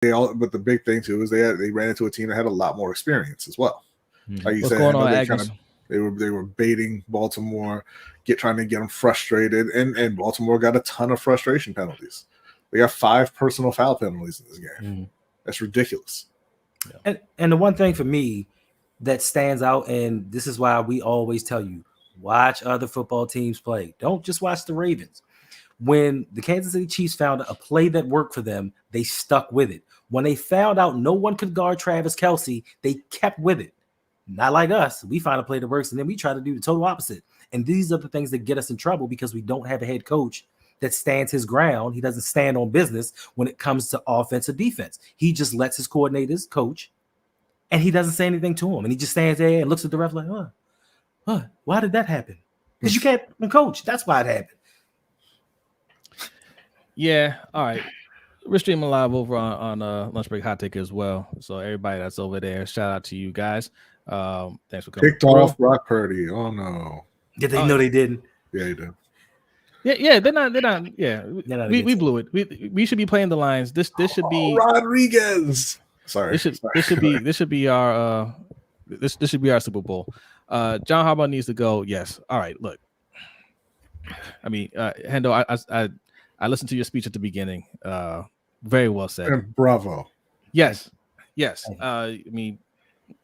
but the big thing too is they ran into a team that had a lot more experience as well. Like you What's said, going on, Aggies? They were baiting Baltimore, trying to get them frustrated, and Baltimore got a ton of frustration penalties. They got 5 personal foul penalties in this game. That's ridiculous. Yeah. And the one thing for me that stands out, and this is why we always tell you, watch other football teams play. Don't just watch the Ravens. When the Kansas City Chiefs found a play that worked for them, they stuck with it. When they found out no one could guard Travis Kelce, they kept with it. Not like us. We find a play that works, and then we try to do the total opposite. And these are the things that get us in trouble because we don't have a head coach that stands his ground. He doesn't stand on business when it comes to offense or defense. He just lets his coordinators coach, and he doesn't say anything to him. And he just stands there and looks at the ref like, why did that happen? Because you can't coach. That's why it happened. Yeah, all right. We're streaming live over on Lunch Break Hot Take as well. So everybody that's over there, shout out to you guys. Thanks for coming. Picked off Brock Purdy. Oh no. Did they know they didn't? Yeah, he did. Yeah, they're not. Yeah, we blew it. We should be playing the Lions. This should be Rodriguez. Sorry. This should be our Super Bowl. John Harbaugh needs to go. Yes. All right. Look. I mean, Hendo, I listened to your speech at the beginning. Very well said. And bravo. Yes. I mean,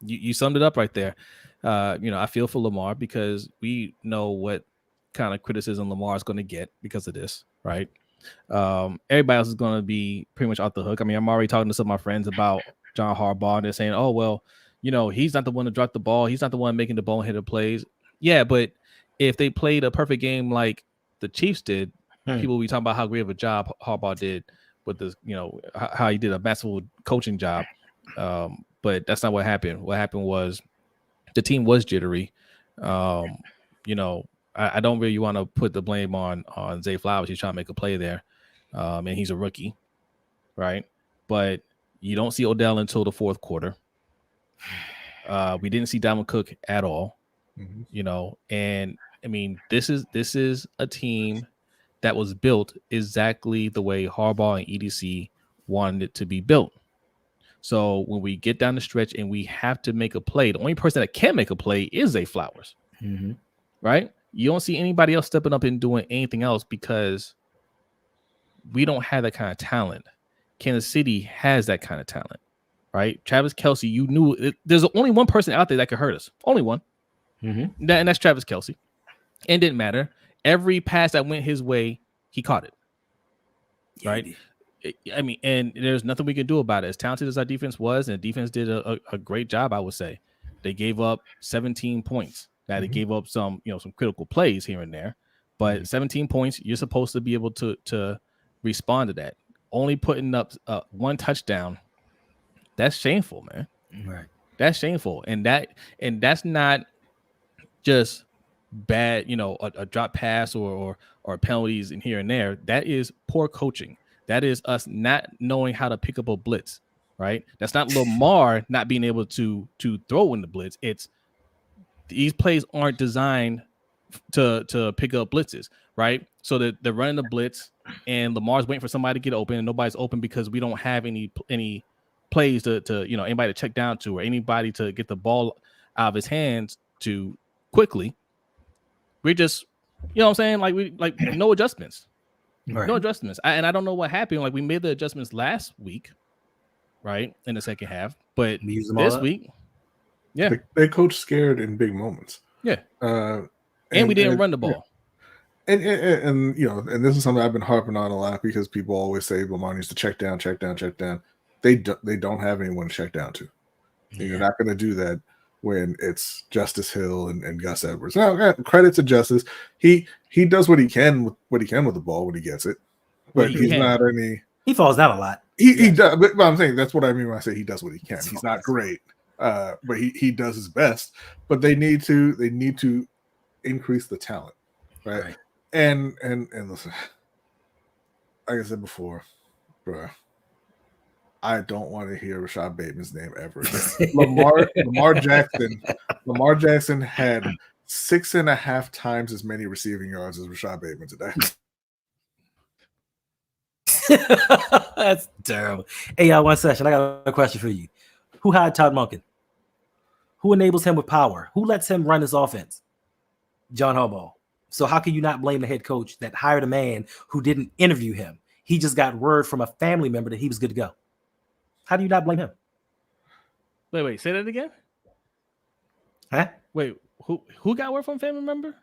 you summed it up right there. I feel for Lamar because we know what kind of criticism Lamar is going to get because of this, right? Everybody else is going to be pretty much off the hook. I mean, I'm already talking to some of my friends about John Harbaugh, and they're saying, oh, well, he's not the one to drop the ball. He's not the one making the boneheaded plays. Yeah, but if they played a perfect game like the Chiefs did, people will be talking about how great of a job Harbaugh did with this, how he did a massive coaching job. But that's not what happened. What happened was the team was jittery. I don't really want to put the blame on Zay Flowers. He's trying to make a play there, and he's a rookie, right? But you don't see Odell until the fourth quarter. We didn't see Dalvin Cook at all, and I mean, this is a team that was built exactly the way Harbaugh and EDC wanted it to be built. So when we get down the stretch and we have to make a play, the only person that can make a play is Zay Flowers, right? You don't see anybody else stepping up and doing anything else because we don't have that kind of talent. Kansas City has that kind of talent, right? Travis Kelce, you knew there's only one person out there that could hurt us. Only one. And that's Travis Kelce. And it didn't matter. Every pass that went his way, he caught it. Right? I mean, and there's nothing we can do about it. As talented as our defense was, and the defense did a great job, I would say. They gave up 17 points. Now they gave up some critical plays here and there, but 17 points, you're supposed to be able to respond to that. Only putting up one touchdown, that's shameful, man. Right. That's shameful. And that's not just bad, a drop pass or penalties in here and there. That is poor coaching. That is us not knowing how to pick up a blitz, right? That's not Lamar not being able to throw in the blitz. It's these plays aren't designed to pick up blitzes, right? So that they're running the blitz and Lamar's waiting for somebody to get open and nobody's open because we don't have any plays to anybody to check down to or anybody to get the ball out of his hands to quickly. We're just, what I'm saying? Like no adjustments. Right. No adjustments. I don't know what happened. Like we made the adjustments last week, right? In the second half. But this week, yeah. They coach scared in big moments. Yeah. And we didn't run the ball. And this is something I've been harping on a lot because people always say Lamar needs to check down. They don't have anyone to check down to. Yeah. You're not going to do that when it's Justice Hill and Gus Edwards. Now, credit to Justice. He does what he can with the ball when he gets it. But he's not any. He falls down a lot. He does, but I'm saying that's what I mean when I say he does what he can. He's not great, but he does his best. But they need to increase the talent, right? And listen, like I said before, bro, I don't want to hear Rashad Bateman's name ever again. Lamar Jackson had 6.5 times as many receiving yards as Rashad Bateman today. That's terrible. Hey, y'all, one session. I got a question for you. Who hired Todd Monken? Who enables him with power? Who lets him run his offense? John Harbaugh. So how can you not blame the head coach that hired a man who didn't interview him? He just got word from a family member that he was good to go. How do you not blame him? Wait, say that again? Huh? Wait, who got word from a family member?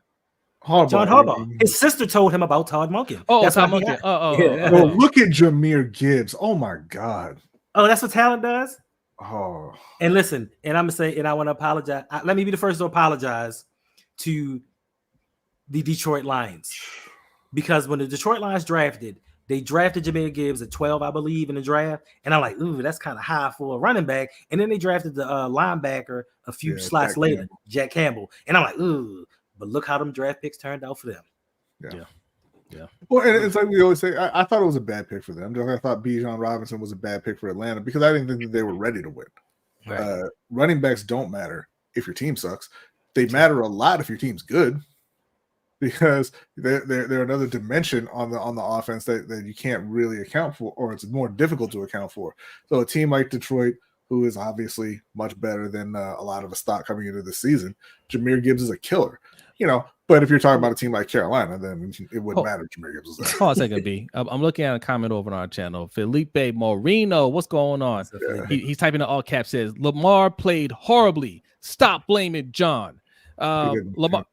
Harbaugh. John Harbaugh. His sister told him about Todd Monken. Oh, that's Todd why Monken. Well, look at Jahmyr Gibbs. Oh my God. Oh, that's what talent does? Oh. And listen, and I'm gonna say, and I want to apologize. Let me be the first to apologize to the Detroit Lions, because when the Detroit Lions drafted, they drafted Jahmyr Gibbs at 12, I believe, in the draft, and I'm like, ooh, that's kind of high for a running back. And then they drafted the linebacker a few slots later, Jack Campbell, and I'm like, ooh, but look how them draft picks turned out for them. Yeah. Well, and it's like we always say, I thought it was a bad pick for them. I thought Bijan Robinson was a bad pick for Atlanta because I didn't think that they were ready to win. Right. Running backs don't matter if your team sucks. They matter a lot if your team's good, because they're another dimension on the offense that you can't really account for, or it's more difficult to account for. So a team like Detroit, who is obviously much better than a lot of us thought coming into the season, Jahmyr Gibbs is a killer. But if you're talking about a team like Carolina, then it wouldn't matter if Jahmyr Gibbs was there. Hold on a second, B. I'm looking at a comment over on our channel. Felipe Moreno, what's going on? Yeah. He's typing in all caps, says, Lamar played horribly. Stop blaming John. Lamar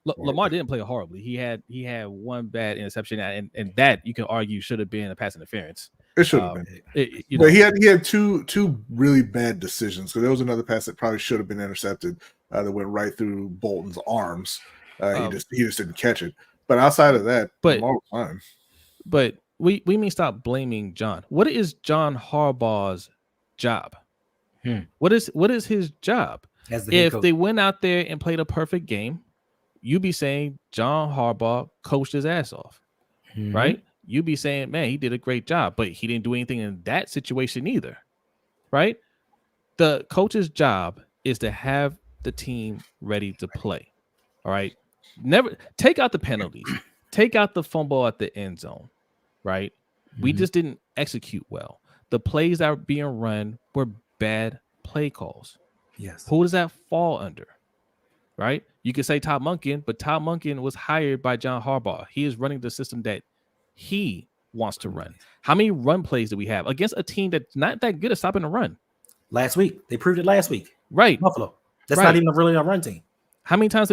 didn't play horribly. He had one bad interception, and that you can argue should have been a pass interference. It should have been. But he had two really bad decisions. So there was another pass that probably should have been intercepted that went right through Bolton's arms. He just didn't catch it. But outside of that, Lamar was fine. But we mean stop blaming John. What is John Harbaugh's job? What is his job? If they went out there and played a perfect game, you'd be saying John Harbaugh coached his ass off, right? You'd be saying, man, he did a great job, but he didn't do anything in that situation either, right? The coach's job is to have the team ready to play, all right? Never take out the penalties, take out the fumble at the end zone, right? We just didn't execute well. The plays that were being run were bad play calls. Yes. Who does that fall under? Right? You could say Todd Monken, but Todd Monken was hired by John Harbaugh. He is running the system that he wants to run. How many run plays do we have against a team that's not that good at stopping the run? Last week. They proved it last week. Right. Buffalo. That's not even really a run team. How many times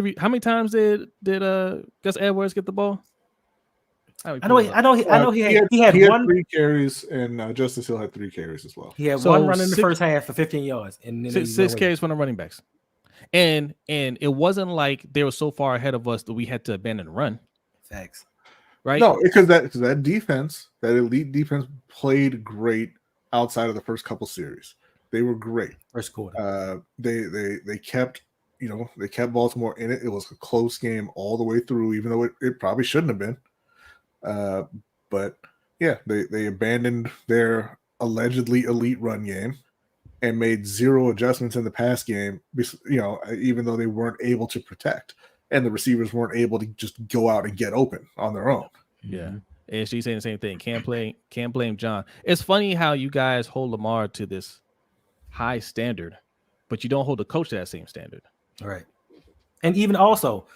did Gus Edwards get the ball? I know he had one 3 carries, and Justice Hill had 3 carries as well. He had one run in the first half for 15 yards, and then 6 carries from the running backs. And it wasn't like they were so far ahead of us that we had to abandon the run. Facts. Right? No, because that defense, that elite defense, played great outside of the first couple series. They were great. First quarter. They kept Baltimore in it. It was a close game all the way through, even though it probably shouldn't have been. But yeah, they abandoned their allegedly elite run game and made 0 adjustments in the pass game, even though they weren't able to protect, and the receivers weren't able to just go out and get open on their own. Yeah. And she's saying the same thing. Can't blame John. It's funny how you guys hold Lamar to this high standard, but you don't hold the coach to that same standard. All right. And even also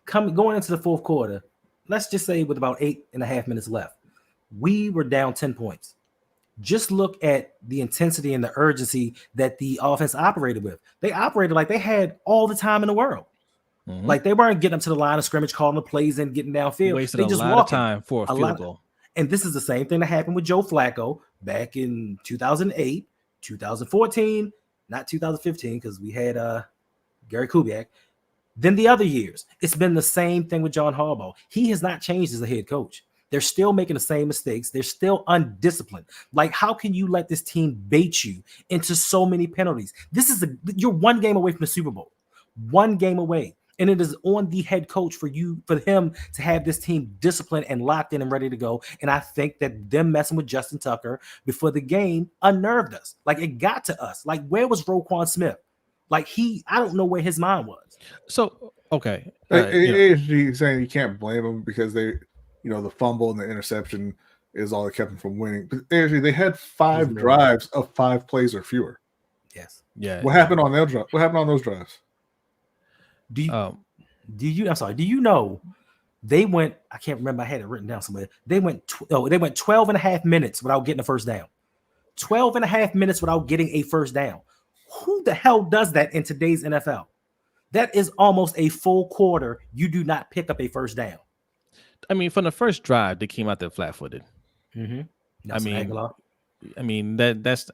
going into the fourth quarter, let's just say with about 8.5 minutes left, we were down 10 points. Just look at the intensity and the urgency that the offense operated with. They operated like they had all the time in the world. Like they weren't getting up to the line of scrimmage, calling the plays and getting downfield. Wasted a lot of time for a field goal. And this is the same thing that happened with Joe Flacco back in 2008, 2014, not 2015, because we had Gary Kubiak. Then the other years, it's been the same thing with John Harbaugh. He has not changed as a head coach. They're still making the same mistakes. They're still undisciplined. Like, how can you let this team bait you into so many penalties? You're one game away from the Super Bowl. One game away. And it is on the head coach for him to have this team disciplined and locked in and ready to go. And I think that them messing with Justin Tucker before the game unnerved us. Like, it got to us. Like, where was Roquan Smith? Like, I don't know where his mind was. So, okay. He's saying you can't blame him because the fumble and the interception is all that kept them from winning. But actually, they had 5 drives of 5 plays or fewer. Yes. Yeah. What happened on those drives? What happened on those drives? Do you know they went, I can't remember, I had it written down somewhere. They went 12 and a half minutes without getting a first down. 12 and a half minutes without getting a first down. Who the hell does that in today's NFL? That is almost a full quarter. You do not pick up a first down. I mean, from the first drive, they came out there flat-footed. Mm-hmm. I mean, that's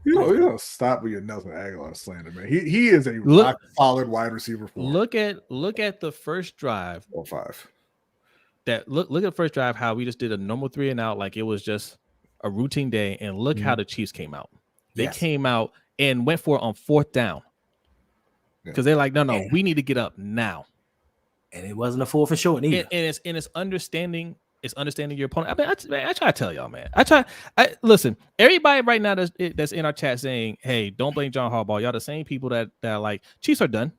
you don't stop with your Nelson Aguilar slander, man. He is a rock solid wide receiver. Look at the first drive. 5. Look at the first drive. How we just did a normal 3 and out, like it was just a routine day. And look how the Chiefs came out. They came out and went for it on 4th down because they're like, no, we need to get up now. And it wasn't a 4th and short either. And it's understanding. It's understanding your opponent. I mean, I try to tell y'all, man. Listen. Everybody right now that's in our chat saying, "Hey, don't blame John Harbaugh." Y'all the same people that are like, Chiefs are done.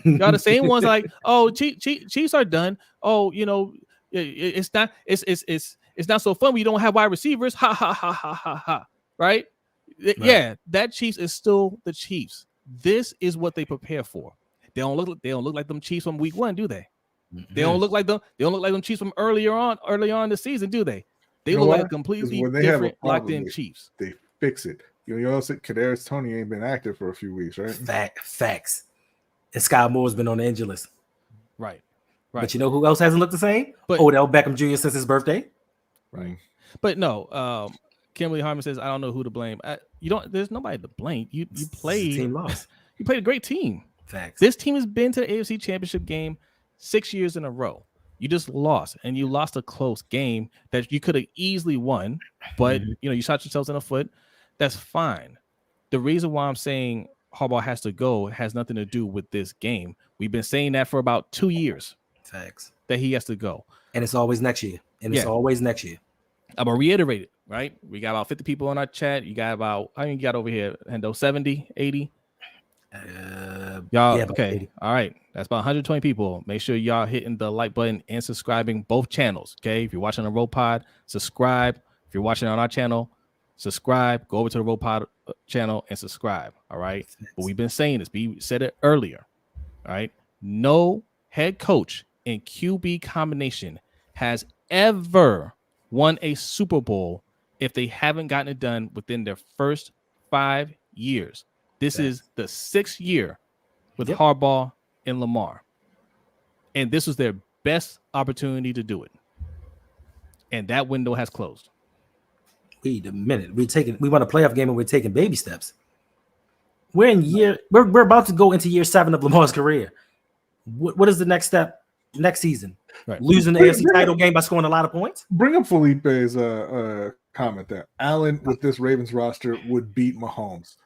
Y'all the same ones like, oh, Chiefs are done. Oh, you know, it's not so fun when you don't have wide receivers. Ha ha ha ha ha ha. Right? Yeah, that Chiefs is still the Chiefs. This is what they prepare for. They don't look like them Chiefs from week 1, do they? They don't look like them. They don't look like them Chiefs from early on in the season, do they? They look like completely different locked in Chiefs. They fix it. You know, Kadarius Toney ain't been active for a few weeks, right? Facts. And Sky Moore's been on the injury list. Right. But you know who else hasn't looked the same? Odell Beckham Jr. since his birthday. Right. But no, Kimberly Harmon says, I don't know who to blame. There's nobody to blame. You played. The team lost. You played a great team. Facts. This team has been to the AFC Championship game 6 years in a row. You just lost, and you lost a close game that you could have easily won, but you shot yourselves in the foot. That's fine. The reason why I'm saying Harbaugh has to go has nothing to do with this game. We've been saying that for about 2 years. Facts. That he has to go. And it's always next year. I'm gonna reiterate it, right? We got about 50 people on our chat. You got about, how many you got over here, Hendo? 70, 80? Y'all, okay. 80. All right. That's about 120 people. Make sure y'all hitting the like button and subscribing both channels. Okay. If you're watching the Road Pod, subscribe. If you're watching on our channel, subscribe. Go over to the Road Pod channel and subscribe. All right. But we've been saying this. We said it earlier. All right. No head coach and QB combination has ever won a Super Bowl if they haven't gotten it done within their first 5 years. This is the 6th year with Harbaugh and Lamar. And this was their best opportunity to do it. And that window has closed. Wait a minute. We want a playoff game and we're taking baby steps. We're about to go into year 7 of Lamar's career. What is the next step next season? Right. Losing the AFC title game by scoring a lot of points? Bring up Felipe's comment that Allen with this Ravens roster would beat Mahomes.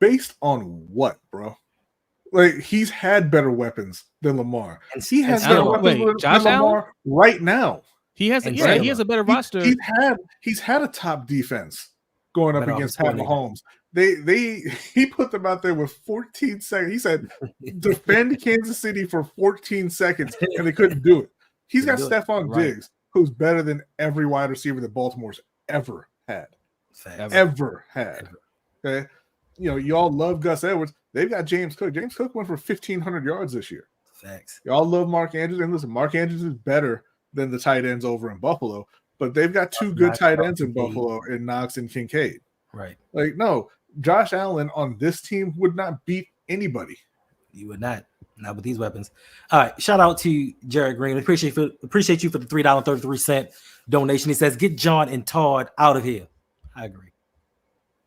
Based on what, bro? Like, he's had better weapons than Lamar. And he has better weapons than Lamar right now. He has a better roster. He's had a top defense going up against Pat Mahomes. He put them out there with 14 seconds. He said, defend Kansas City for 14 seconds, and they couldn't do it. He's got Stephon Diggs, who's better than every wide receiver that Baltimore's ever had. Ever had. Okay? You know, y'all love Gus Edwards. They've got James Cook. James Cook went for 1,500 yards this year. Facts. Y'all love Mark Andrews. And listen, Mark Andrews is better than the tight ends over in Buffalo, but they've got 2 good tight ends in Buffalo in Knox and Kincaid. Right. Like, no, Josh Allen on this team would not beat anybody. You would not. Not with these weapons. All right. Shout out to Jared Green. Appreciate you for the $3.33 donation. He says, get John and Todd out of here. I agree.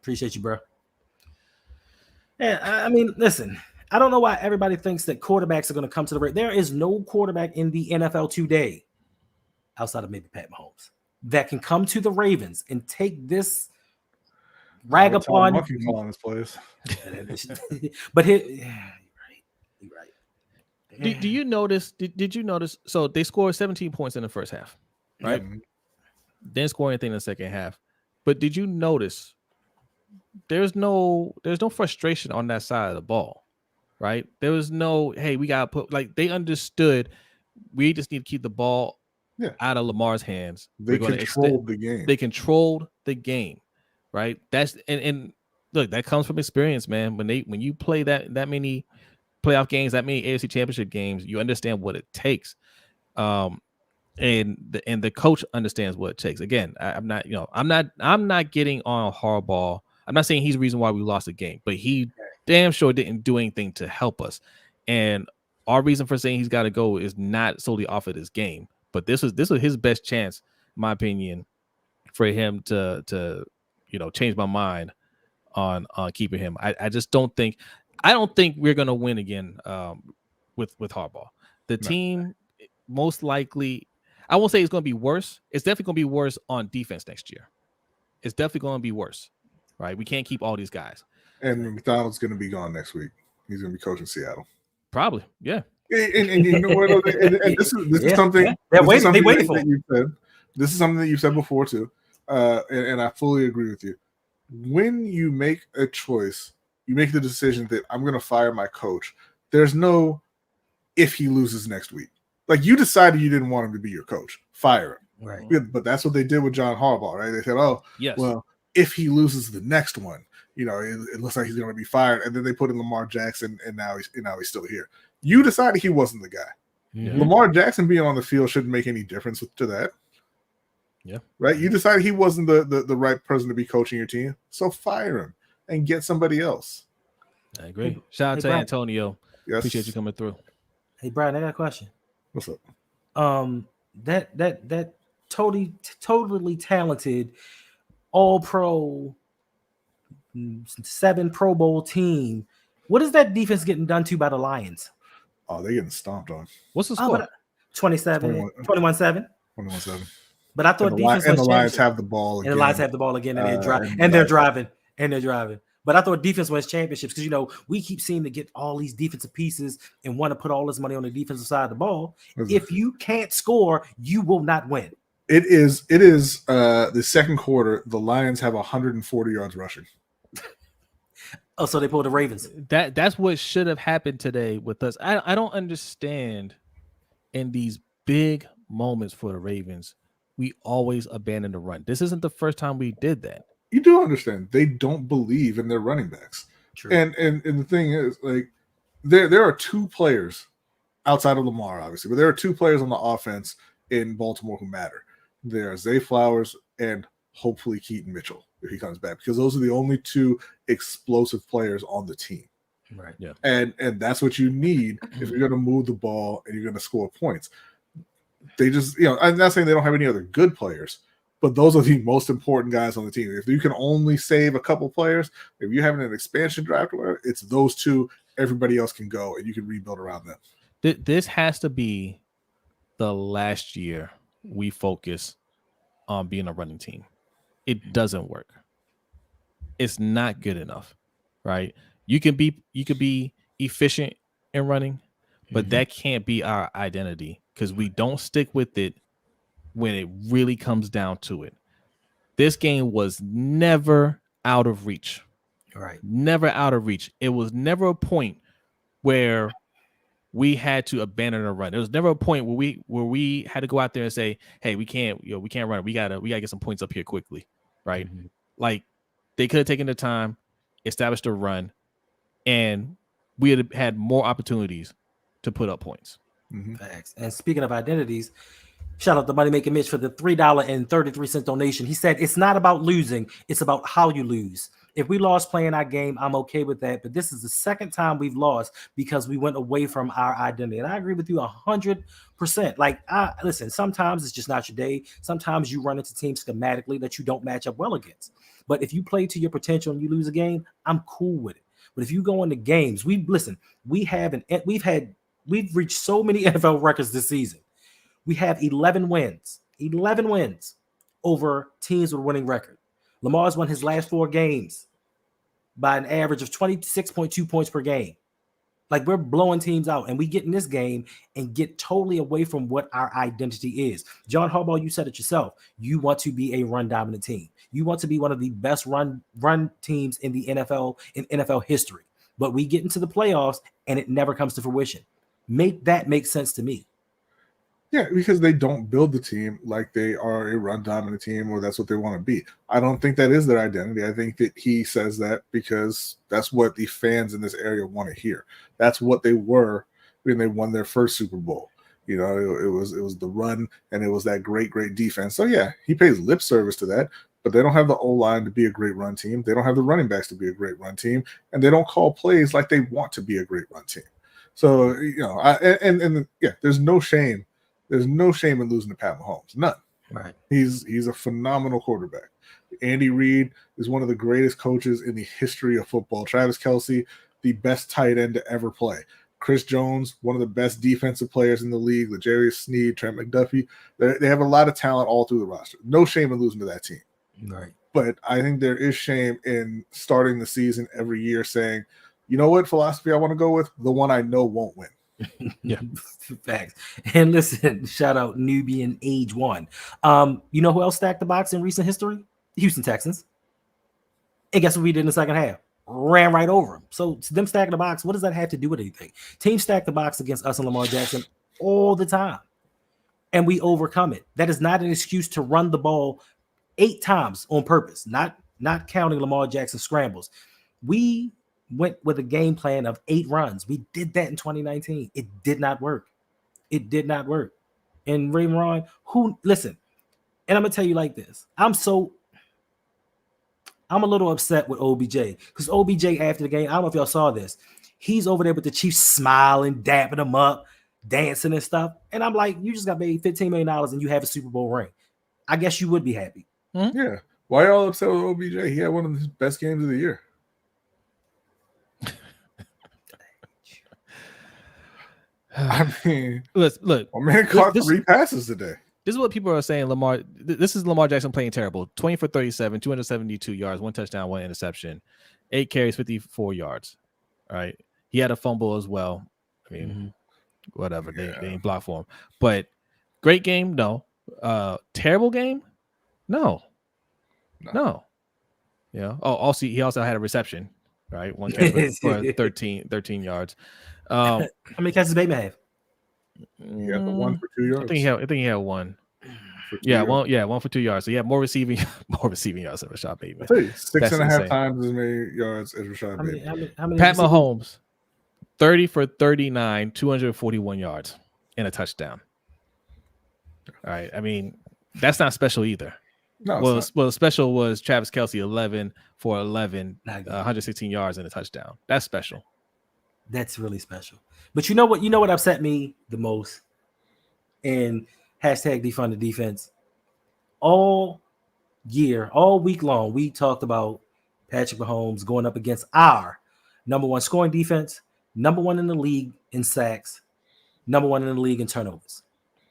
Appreciate you, bro. Yeah, I mean, listen, I don't know why everybody thinks that quarterbacks are going to come to the Ravens. There is no quarterback in the NFL today, outside of maybe Pat Mahomes, that can come to the Ravens and take this rag upon monkey on his place. But you're right. Do you notice? Did you notice? So they scored 17 points in the first half, right? Mm-hmm. Didn't score anything in the second half. But did you notice? There's no frustration on that side of the ball, right? There was no, hey, we gotta put, like, they understood we just need to keep the ball out of Lamar's hands. They controlled the game. They controlled the game, right? That's and look, that comes from experience, man. When you play that many playoff games, that many AFC Championship games, you understand what it takes. And the coach understands what it takes. Again, I'm not getting on Harbaugh. I'm not saying he's the reason why we lost the game, but he damn sure didn't do anything to help us. And our reason for saying he's got to go is not solely off of this game, but this was his best chance, in my opinion, for him to change my mind on keeping him. I just don't think we're gonna win again with Harbaugh. The team most likely, I won't say it's gonna be worse. It's definitely gonna be worse on defense next year. It's definitely gonna be worse, right? We can't keep all these guys. And McDonald's gonna be gone next week. He's gonna be coaching Seattle. Probably, yeah. And you know what? And this is something. They're waiting. They waiting for. You said. This is something that you said before too, and I fully agree with you. When you make a choice, you make the decision that I'm going to fire my coach. There's no if he loses next week. Like, you decided you didn't want him to be your coach, fire him. Right. Yeah, but that's what they did with John Harbaugh, right? They said, "Oh, yes. Well, if he loses the next one, it looks like he's going to be fired." And then they put in Lamar Jackson, and now he's still here. You decided he wasn't the guy. Yeah. Lamar Jackson being on the field shouldn't make any difference to that. Yeah. Right. You decided he wasn't the right person to be coaching your team, so fire him and get somebody else. I agree. Shout out to Brian. Antonio. Yes. Appreciate you coming through. Hey, Brian, I got a question. What's up? That totally talented all-pro 7 Pro Bowl team. What is that defense getting done to by the Lions? Oh, they're getting stomped on. What's the score? 21-7. 21-7. But I thought defense and the Lions have the ball again. And the Lions have the ball again, and they're driving. But I thought defense wins championships because, we keep seeming to get all these defensive pieces and want to put all this money on the defensive side of the ball. If you can't score, you will not win. It is the second quarter. The Lions have 140 yards rushing. Oh, so they pulled the Ravens. That's what should have happened today with us. I don't understand in these big moments for the Ravens, we always abandon the run. This isn't the first time we did that. You do understand they don't believe in their running backs. True. And the thing is, like, there are 2 players outside of Lamar, obviously, but there are 2 players on the offense in Baltimore who matter. There are Zay Flowers and hopefully Keaton Mitchell if he comes back, because those are the only 2 explosive players on the team. Right. Yeah. And that's what you need if you're going to move the ball and you're going to score points. They just, I'm not saying they don't have any other good players, but those are the most important guys on the team. If you can only save a couple players, if you're having an expansion draft, it's those 2. Everybody else can go, and you can rebuild around them. This has to be the last year we focus on being a running team. It doesn't work. It's not good enough, right? You can be efficient in running, but that can't be our identity because we don't stick with it when it really comes down to it. This game was never out of reach. Right. Never out of reach. It was never a point where we had to abandon a run. There was never a point where we had to go out there and say, "Hey, we can't run. We gotta get some points up here quickly." Right? Mm-hmm. Like, they could have taken the time, established a run, and we had had more opportunities to put up points. Mm-hmm. Facts. And speaking of identities, shout out to Money Making Mitch for the $3.33 donation. He said, "It's not about losing, it's about how you lose. If we lost playing our game, I'm okay with that. But this is the second time we've lost because we went away from our identity." And I agree with you 100%. Like, listen, sometimes it's just not your day. Sometimes you run into teams schematically that you don't match up well against. But if you play to your potential and you lose a game, I'm cool with it. But if you go into games, we've reached so many NFL records this season. We have 11 wins over teams with a winning record. Lamar's won his last 4 games by an average of 26.2 points per game. Like, we're blowing teams out, and we get in this game and get totally away from what our identity is. John Harbaugh, you said it yourself. You want to be a run-dominant team. You want to be one of the best run teams in the NFL, in NFL history. But we get into the playoffs, and it never comes to fruition. Make that make sense to me. Yeah, because they don't build the team like they are a run dominant team, or that's what they want to be. I don't think that is their identity. I think that he says that because that's what the fans in this area want to hear. That's what they were when they won their first Super Bowl. You know, it was the run, and it was that great defense. So yeah, he pays lip service to that, but they don't have the O-line to be a great run team. They don't have the running backs to be a great run team, and they don't call plays like they want to be a great run team. So, you know, there's no shame. There's no shame in losing to Pat Mahomes. None. Right. He's a phenomenal quarterback. Andy Reid is one of the greatest coaches in the history of football. Travis Kelce, the best tight end to ever play. Chris Jones, one of the best defensive players in the league. L'Jarius Sneed, Trent McDuffie. They have a lot of talent all through the roster. No shame in losing to that team. Right. But I think there is shame in starting the season every year saying, you know what philosophy I want to go with? The one I know won't win. Yeah, facts. And listen, shout out Nubian Age One. You know who else stacked the box in recent history? The Houston Texans. And guess what we did in the second half? Ran right over them. So to them stacking the box, what does that have to do with anything? Teams stack the box against us and Lamar Jackson all the time, and we overcome it. That is not an excuse to run the ball 8 times on purpose, not counting Lamar Jackson scrambles. We went with a game plan of 8 runs. We did that in 2019. It did not work. It did not work. And Ron, listen, and I'm gonna tell you like this. I'm a little upset with OBJ because OBJ after the game, I don't know if y'all saw this. He's over there with the Chiefs smiling, dapping them up, dancing and stuff. And I'm like, you just got paid $15 million and you have a Super Bowl ring. I guess you would be happy. Yeah. Why y'all upset with OBJ? He had one of his best games of the year. I mean, look. My man caught 3 passes today. This is what people are saying. Lamar. This is Lamar Jackson playing terrible. 20 for 37, 272 yards, 1 touchdown, 1 interception, 8 carries, 54 yards. All right. He had a fumble as well. I mean, whatever. They ain't blocked for him. But great game, no. Terrible game, no. Yeah. Oh, also he also had a reception, right? 1 catch for 13 yards. How many catches Bateman have? He had the 1 for 2 yards. I think he had 1. Yeah, 1 for 2 yards. So he had more receiving yards than Rashad Bateman. I tell you, 6.5 times as many yards as Rashad Bateman. How many Pat Mahomes, 30 for 39, 241 yards and a touchdown. All right. I mean, that's not special either. No, well, special was Travis Kelce, 11 for 11, 116 yards and a touchdown. That's special. That's really special. But you know what upset me the most? And hashtag defund the defense. All week long, we talked about Patrick Mahomes going up against our number 1 scoring defense, number 1 in the league in sacks, number 1 in the league in turnovers.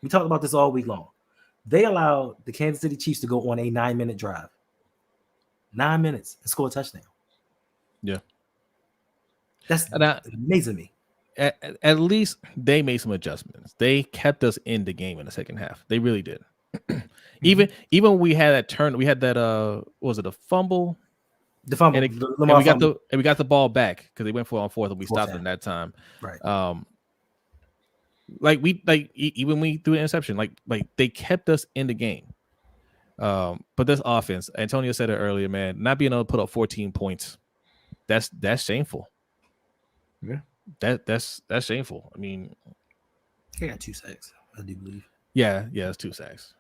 We talked about this all week long. They allowed the Kansas City Chiefs to go on a 9-minute drive. 9 minutes and score a touchdown. Yeah. That's amazing to me. At least they made some adjustments. They kept us in the game in the second half. They really did. Even when we had that turn, we had that was it a fumble? The fumble. And we got the ball back because they went for on 4th and we stopped them that time. Right. Even we threw an interception, like they kept us in the game. But this offense, Antonio said it earlier, man, not being able to put up 14 points, that's shameful. Yeah. That's shameful. I mean, he got 2 sacks, I do believe. Yeah, it's 2 sacks.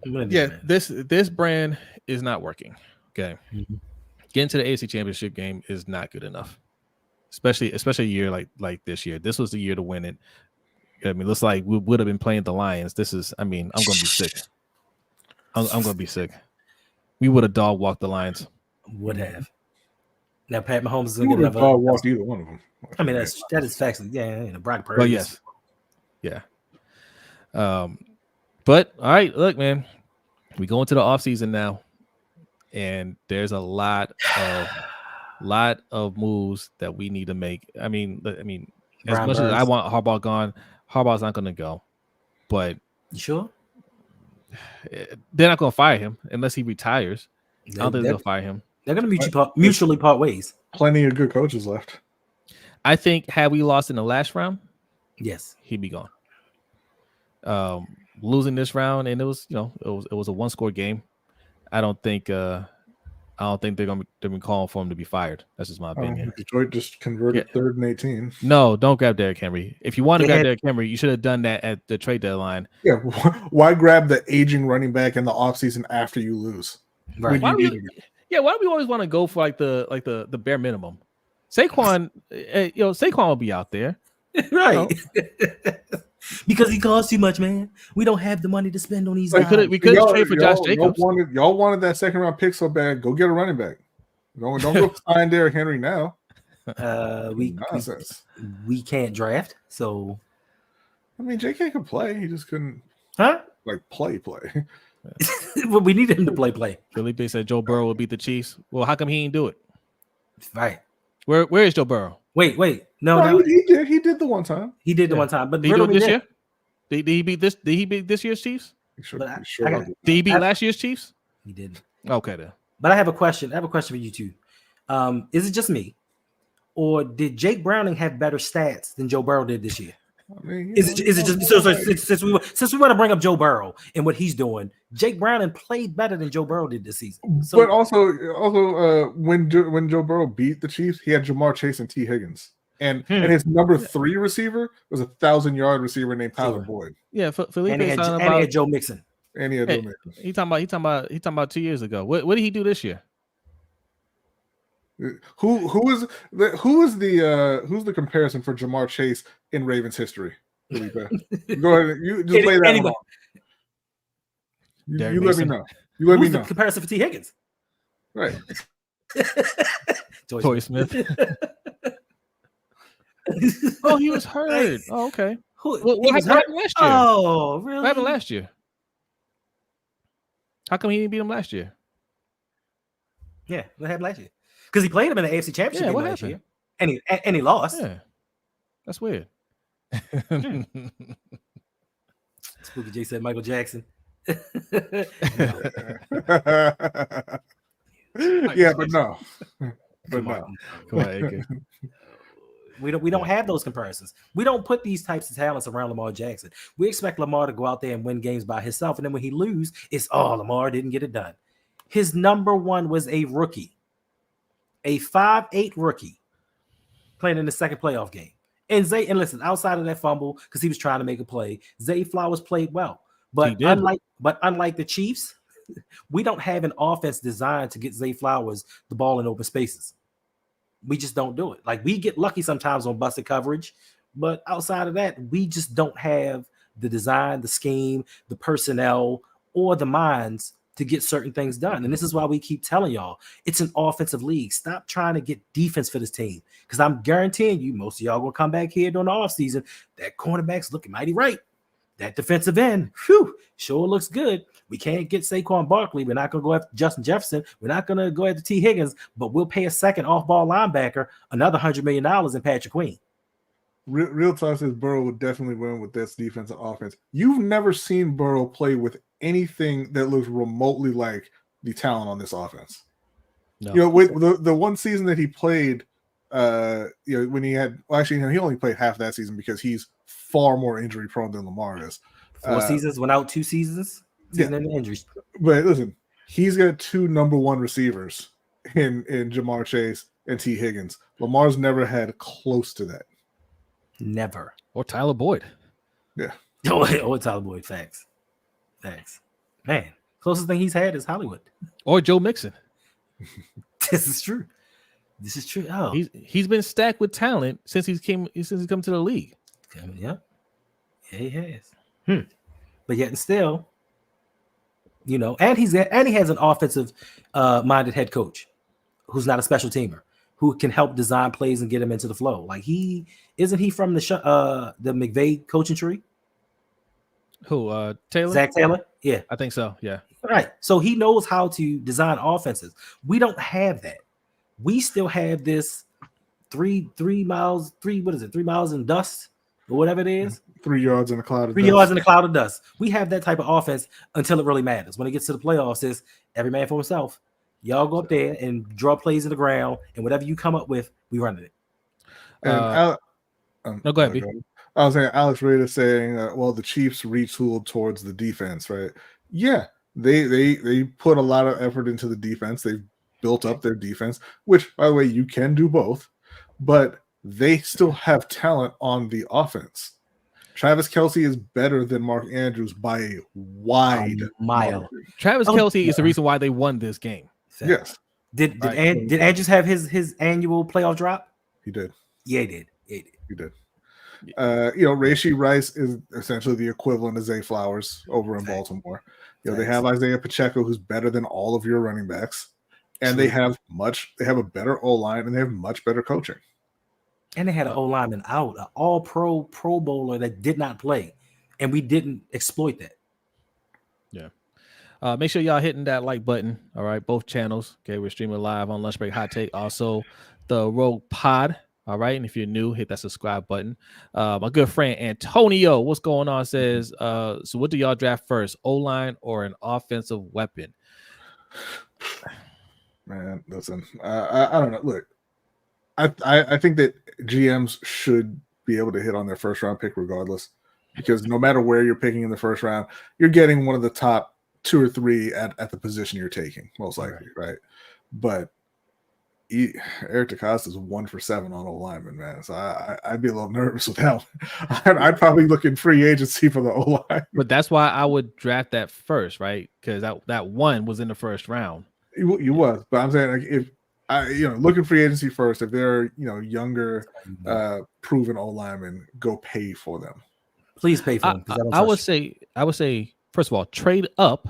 This brand is not working. Okay. Mm-hmm. Getting to the AFC Championship game is not good enough. Especially a year like this year. This was the year to win it. I mean, looks like we would have been playing the Lions. I'm gonna be sick. I'm gonna be sick. We would have dog walked the Lions. Would have. Now Pat Mahomes is gonna get another dog walked either one of them. I mean, that is facts. Yeah, Brock Purdy. Well, yes. Yeah. But all right, look, man, we go into the offseason now, and there's a lot of moves that we need to make. I mean, as much as I want Harbaugh gone, Harbaugh's not going to go. But you sure? They're not going to fire him unless he retires. I don't think they'll fire him. They're going to mutually part ways. Plenty of good coaches left. I think had we lost in the last round, yes, he'd be gone. losing this round, and it was it was a 1-score game. I don't think they're gonna be calling for him to be fired. That's just my opinion. Detroit just converted 3rd and 18. No, don't grab Derrick Henry. If you want to grab Derrick Henry, you should have done that at the trade deadline. Yeah, why grab the aging running back in the offseason after you lose? Right. Why do we always want to go for like the bare minimum? Saquon, Saquon will be out there, right? Because he costs too much, man. We don't have the money to spend on these guys. We could trade for Josh Jacobs. Y'all wanted that 2nd round pick so bad. Go get a running back. Don't go sign Derrick Henry now. We can't draft, so I mean, JK could play. He just couldn't, play. Well, we need him to play. Felipe said Joe Burrow will beat the Chiefs. Well, how come he didn't do it? Right. Where is Joe Burrow? Wait. No. He did the one time. He did the one time, but did he do it this year? Did he beat this? Did he beat this year's Chiefs? Did he beat last year's Chiefs? He didn't. Okay, then. But I have a question. For you two. Is it just me, or did Jake Browning have better stats than Joe Burrow did this year? I mean, is it just since we want to bring up Joe Burrow and what he's doing? Jake Browning played better than Joe Burrow did this season. But also when Joe Burrow beat the Chiefs, he had Jamar Chase and T. Higgins, and his number 3 receiver was a 1,000-yard receiver named Tyler Boyd. Yeah, Felipe and he had Joe Mixon. And he had Joe Mixon. He talking about 2 years ago. What did he do this year? Who's the comparison for Jamar Chase in Ravens history? Felipe? Go ahead, you just lay that on. You let me know. Who's the comparison for T. Higgins? Right. Toy Smith. Oh, he was hurt. Oh, okay. What happened last year? Oh, really? What happened last year? How come he didn't beat him last year? Yeah, what happened last year? Because he played him in the AFC Championship game last year, and he lost. Yeah, that's weird. Spooky J said Michael Jackson. Yeah, but no. Come on, We don't have those comparisons. We don't put these types of talents around Lamar Jackson. We expect Lamar to go out there and win games by himself, and then when he loses, it's Lamar didn't get it done. His number 1 was a rookie, a 5'8" rookie, playing in the 2nd playoff game. And listen, outside of that fumble, because he was trying to make a play, Zay Flowers played well. But unlike the Chiefs, we don't have an offense designed to get Zay Flowers the ball in open spaces. We just don't do it. Like, we get lucky sometimes on busted coverage, but outside of that, we just don't have the design, the scheme, the personnel, or the minds to get certain things done. And this is why we keep telling y'all, it's an offensive league. Stop trying to get defense for this team, because I'm guaranteeing you, most of y'all will come back here during the offseason. That cornerback's looking mighty right. That defensive end, sure looks good. We can't get Saquon Barkley. We're not going to go after Justin Jefferson. We're not going to go after T. Higgins, but we'll pay a second off-ball linebacker another $100 million in Patrick Queen. Real talk says Burrow would definitely win with this defensive offense. You've never seen Burrow play with anything that looks remotely like the talent on this offense. No. With the one season that he played, when he had, he only played half that season because he's far more injury prone than Lamar is. 4 seasons, went out 2 seasons. And injuries. But listen, he's got 2 number 1 receivers in Jamar Chase and T. Higgins. Lamar's never had close to that. Never. Or Tyler Boyd. Yeah. Or Tyler Boyd. Facts. Man, closest thing he's had is Hollywood. Or Joe Mixon. This is true. Oh, he's been stacked with talent since he's come to the league. Yeah, he has. But yet and still, and he has an offensive minded head coach who's not a special teamer, who can help design plays and get him into the flow. Like, isn't he from the McVay coaching tree? Who, Taylor? Zach Taylor? Yeah. I think so, yeah. Right. So he knows how to design offenses. We don't have that. We still have this 3 miles in dust or whatever it is. 3 yards in a cloud of 3 yards in a cloud of dust. We have that type of offense until it really matters. When it gets to the playoffs, it's every man for himself. Y'all go up there and draw plays in the ground, and whatever you come up with, we run it. No, go ahead, B. I was saying Alex Reid is saying, well, the Chiefs retooled towards the defense, right? Yeah, they put a lot of effort into the defense. They've built up their defense, which, by the way, you can do both, but they still have talent on the offense. Travis Kelce is better than Mark Andrews by a wide mile. Travis Kelce is the reason why they won this game. Yes. Did Andrews have his annual playoff drop? He did. Yeah, he did. He did. Rashee Rice is essentially the equivalent of Zay Flowers over in Baltimore. They have Isaiah Pacheco, who's better than all of your running backs, and they have a better O-line, and they have much better coaching. And they had an O-lineman out, an all-pro Pro Bowler that did not play, and we didn't exploit that. Yeah. Make sure y'all hitting that like button. All right, both channels. Okay, we're streaming live on Lunch Break Hot Take. Also, the Rogue Pod. All right, and if you're new, hit that subscribe button. My good friend Antonio, what's going on? Says, so what do y'all draft first, O-line or an offensive weapon? Man, listen, I don't know. Look, I think that GMs should be able to hit on their first round pick regardless, because no matter where you're picking in the first round, you're getting one of the top 2 or 3 at the position you're taking, most likely, right? But Eric DeCosta is 1 for 7 on O-lineman, man. So I'd be a little nervous with that one. I'd probably look in free agency for the O-line. But that's why I would draft that first, right? Because that one was in the first round. You was, but I'm saying, like, if look in free agency first. If they're younger, proven O-linemen, go pay for them. Please pay for them. I would say first of all, trade up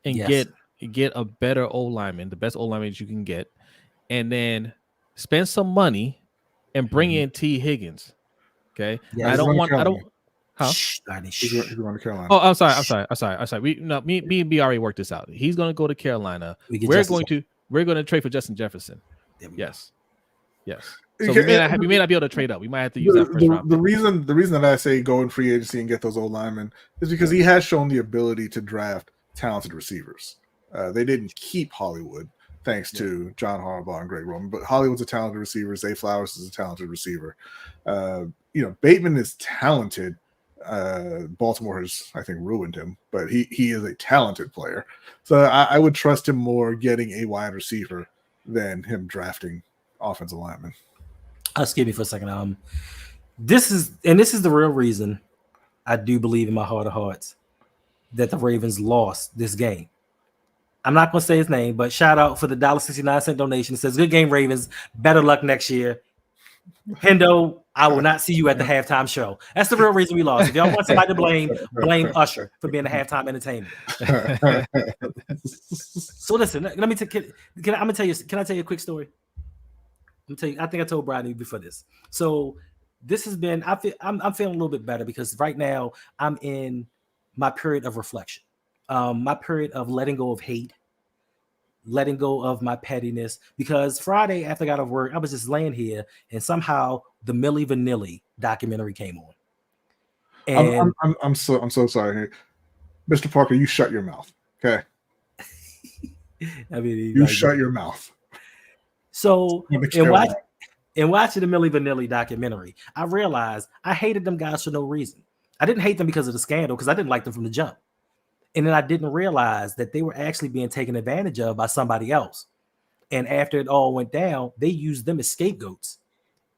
and get a better O-lineman, the best O-lineman you can get. And then spend some money and bring in T. Higgins. Okay. Yeah, I don't. Huh? He's going to Carolina. Oh, I'm sorry. Me and B already worked this out. He's going to go to Carolina. We're going to trade for Justin Jefferson. Yes. So we may not be able to trade up. We might have to use that first round. The reason that I say go in free agency and get those old linemen is because he has shown the ability to draft talented receivers. They didn't keep Hollywood, thanks to John Harbaugh and Greg Roman, but Hollywood's a talented receiver. Zay Flowers is a talented receiver. Bateman is talented. Baltimore has, I think, ruined him, but he is a talented player. So I would trust him more getting a wide receiver than him drafting offensive linemen. Excuse me for a second. This is the real reason I do believe in my heart of hearts that the Ravens lost this game. I'm not going to say his name, but shout out for the $1.69 donation. It says, "Good game, Ravens. Better luck next year." Hendo, I will not see you at the halftime show. That's the real reason we lost. If y'all want somebody to blame Usher for being the halftime entertainment. So listen, let me can I tell you a quick story? I'm tell you. I think I told Brodny before this. So this has been. I'm feeling a little bit better because right now I'm in my period of reflection. My period of letting go of hate, letting go of my pettiness, because Friday after I got off work, I was just laying here and somehow the Milli Vanilli documentary came on. And I'm so sorry. Mr. Parker, you shut your mouth. Okay. I mean, you shut your mouth. So in watching the Milli Vanilli documentary, I realized I hated them guys for no reason. I didn't hate them because of the scandal, because I didn't like them from the jump. And then I didn't realize that they were actually being taken advantage of by somebody else. And after it all went down, they used them as scapegoats.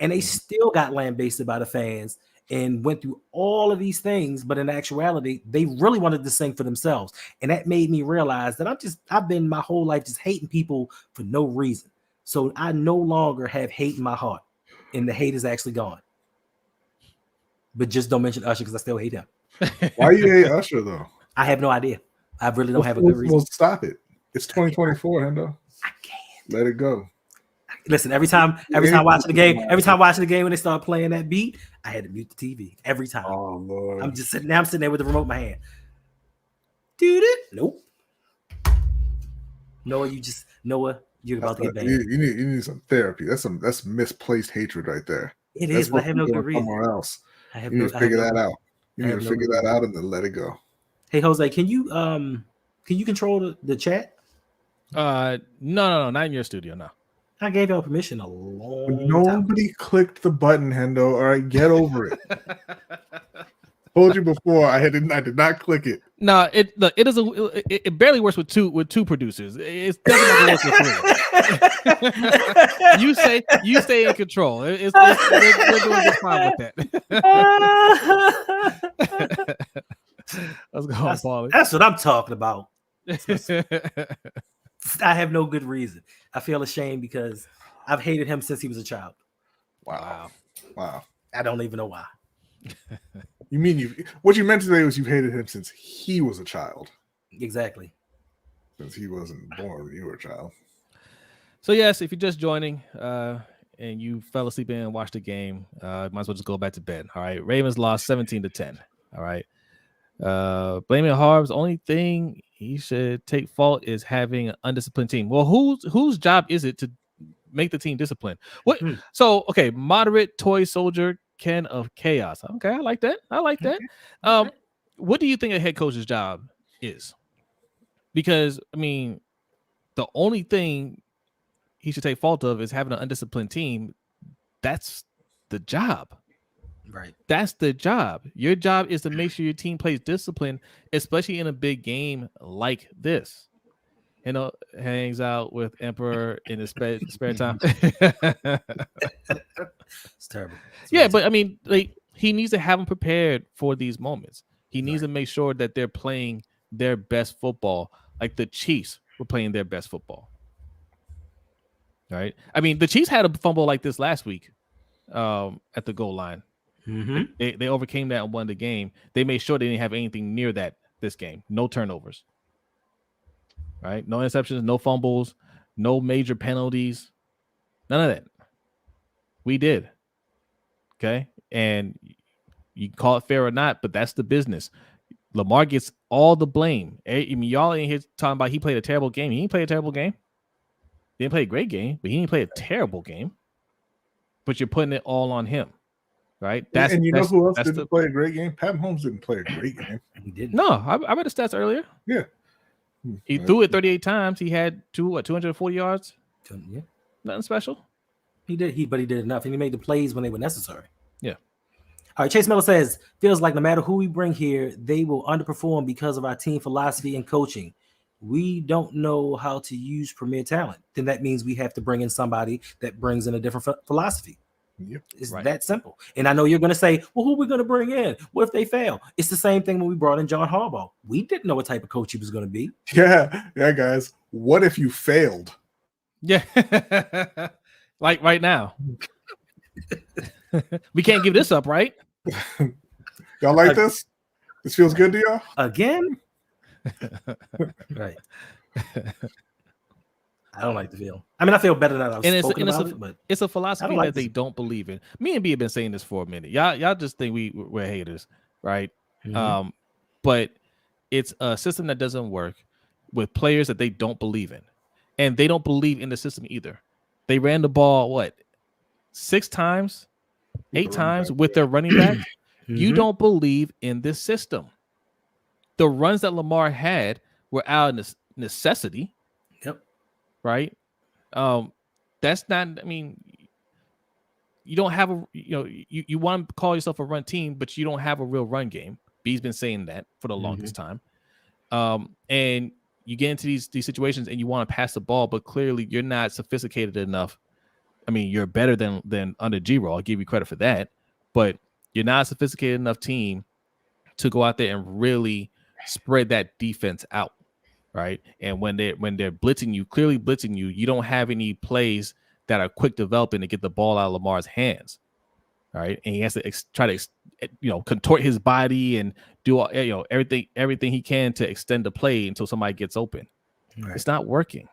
And they still got lambasted by the fans and went through all of these things. But in actuality, they really wanted to sing for themselves. And that made me realize that I've been my whole life just hating people for no reason. So I no longer have hate in my heart. And the hate is actually gone. But just don't mention Usher because I still hate him. Why you hate Usher, though? I have no idea. I really don't have a good reason. Well, stop it. It's 2024, Hendo. I can't. Let it go. Listen, every time watching the game when they start playing that beat, I had to mute the TV every time. Oh Lord. I'm sitting there with the remote in my hand. Dude, nope. Noah, you're about to get banned. You need some therapy. That's misplaced hatred right there. It is, but I have no good reason. Somewhere else. You need to figure that out. You need to figure that out and then let it go. Hey Jose, can you control the chat? No, not in your studio. No. I gave y'all permission a long time. Nobody clicked the button, Hendo. All right, get over it. Told you before, I did not click it. No, it barely works with two producers. It doesn't work with three. you stay in control. We're doing just fine with that. Let's go, Paulie. That's what I'm talking about. I have no good reason. I feel ashamed because I've hated him since he was a child. Wow. I don't even know why. You mean what you meant to say was you hated him since he was a child. Exactly. Since he wasn't born when you were a child. So yes, if you're just joining and you fell asleep and watched the game, might as well just go back to bed. All right. Ravens lost 17-10. All right. Blaming Harb's only thing he should take fault is having an undisciplined team. Well, whose job is it to make the team disciplined? What? So okay, moderate toy soldier Ken of chaos. Okay, I like that. What do you think a head coach's job is? Because I mean, the only thing he should take fault of is having an undisciplined team. That's the job. Right. That's the job. Your job is to make sure your team plays discipline, especially in a big game like this. You know, hangs out with Emperor in his spare time. It's terrible. But I mean, like, he needs to have them prepared for these moments. He needs to make sure that they're playing their best football, like the Chiefs were playing their best football. Right? I mean, the Chiefs had a fumble like this last week at the goal line. Mm-hmm. They overcame that and won the game. They made sure they didn't have anything near that this game. No turnovers. Right? No interceptions, no fumbles, no major penalties. None of that. We did. Okay? And you can call it fair or not, but that's the business. Lamar gets all the blame. I mean, y'all in here talking about he played a terrible game. He didn't play a terrible game. He didn't play a great game, but he didn't play a terrible game. But you're putting it all on him. Right? Know who else didn't play a great game? Pat Mahomes didn't play a great game. He didn't. No, I read the stats earlier. Yeah. He threw it 38 times. He had 240 yards. Yeah. Nothing special. He did enough, and he made the plays when they were necessary. Yeah. All right. Chase Miller says, feels like no matter who we bring here, they will underperform because of our team philosophy and coaching. We don't know how to use premier talent. Then that means we have to bring in somebody that brings in a different philosophy. Yep. It's that simple. And I know you're going to say, well, who are we going to bring in? What if they fail? It's the same thing when we brought in John Harbaugh. We didn't know what type of coach he was going to be. Yeah, guys. What if you failed? Yeah. Like right now. We can't give this up, right? Y'all like this? This feels good to y'all? Again? Right. I don't like the feel. I mean, I feel better than I was spoken about it, but it's a philosophy that they don't believe in. Me and B have been saying this for a minute. Y'all just think we're haters, right? Mm-hmm. But it's a system that doesn't work with players that they don't believe in, and they don't believe in the system either. They ran the ball 6 times, 8 times with their running back. Mm-hmm. You don't believe in this system. The runs that Lamar had were out of necessity. Yep. Right. That's not, I mean, you don't have you want to call yourself a run team, but you don't have a real run game. B's been saying that for the longest time. And you get into these situations and you want to pass the ball, but clearly you're not sophisticated enough. I mean, you're better than under G-Roll. I'll give you credit for that, but you're not a sophisticated enough team to go out there and really spread that defense out. Right. And when they're blitzing you, clearly blitzing you, you don't have any plays that are quick developing to get the ball out of Lamar's hands. Right. And he has to try to, contort his body and do everything he can to extend the play until somebody gets open. Right. It's not working.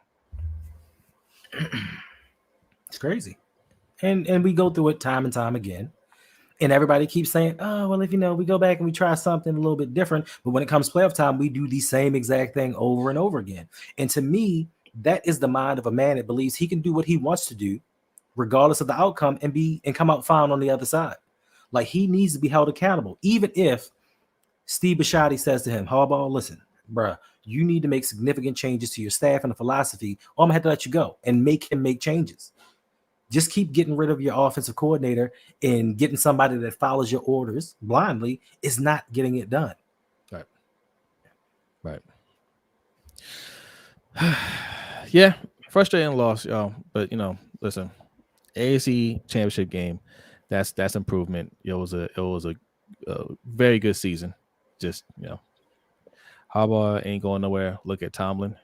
It's crazy. And we go through it time and time again. And everybody keeps saying, oh, well, if we go back and we try something a little bit different. But when it comes playoff time, we do the same exact thing over and over again. And to me, that is the mind of a man that believes he can do what he wants to do, regardless of the outcome, and come out fine on the other side. Like, he needs to be held accountable. Even if Steve Bisciotti says to him, Harbaugh, listen, bruh, you need to make significant changes to your staff and the philosophy, or I'm gonna have to let you go and make him make changes. Just keep getting rid of your offensive coordinator and getting somebody that follows your orders blindly is not getting it done. Right. Yeah, frustrating loss, y'all. But listen, AFC Championship game, that's improvement. It was a very good season. Just Harbaugh ain't going nowhere. Look at Tomlin.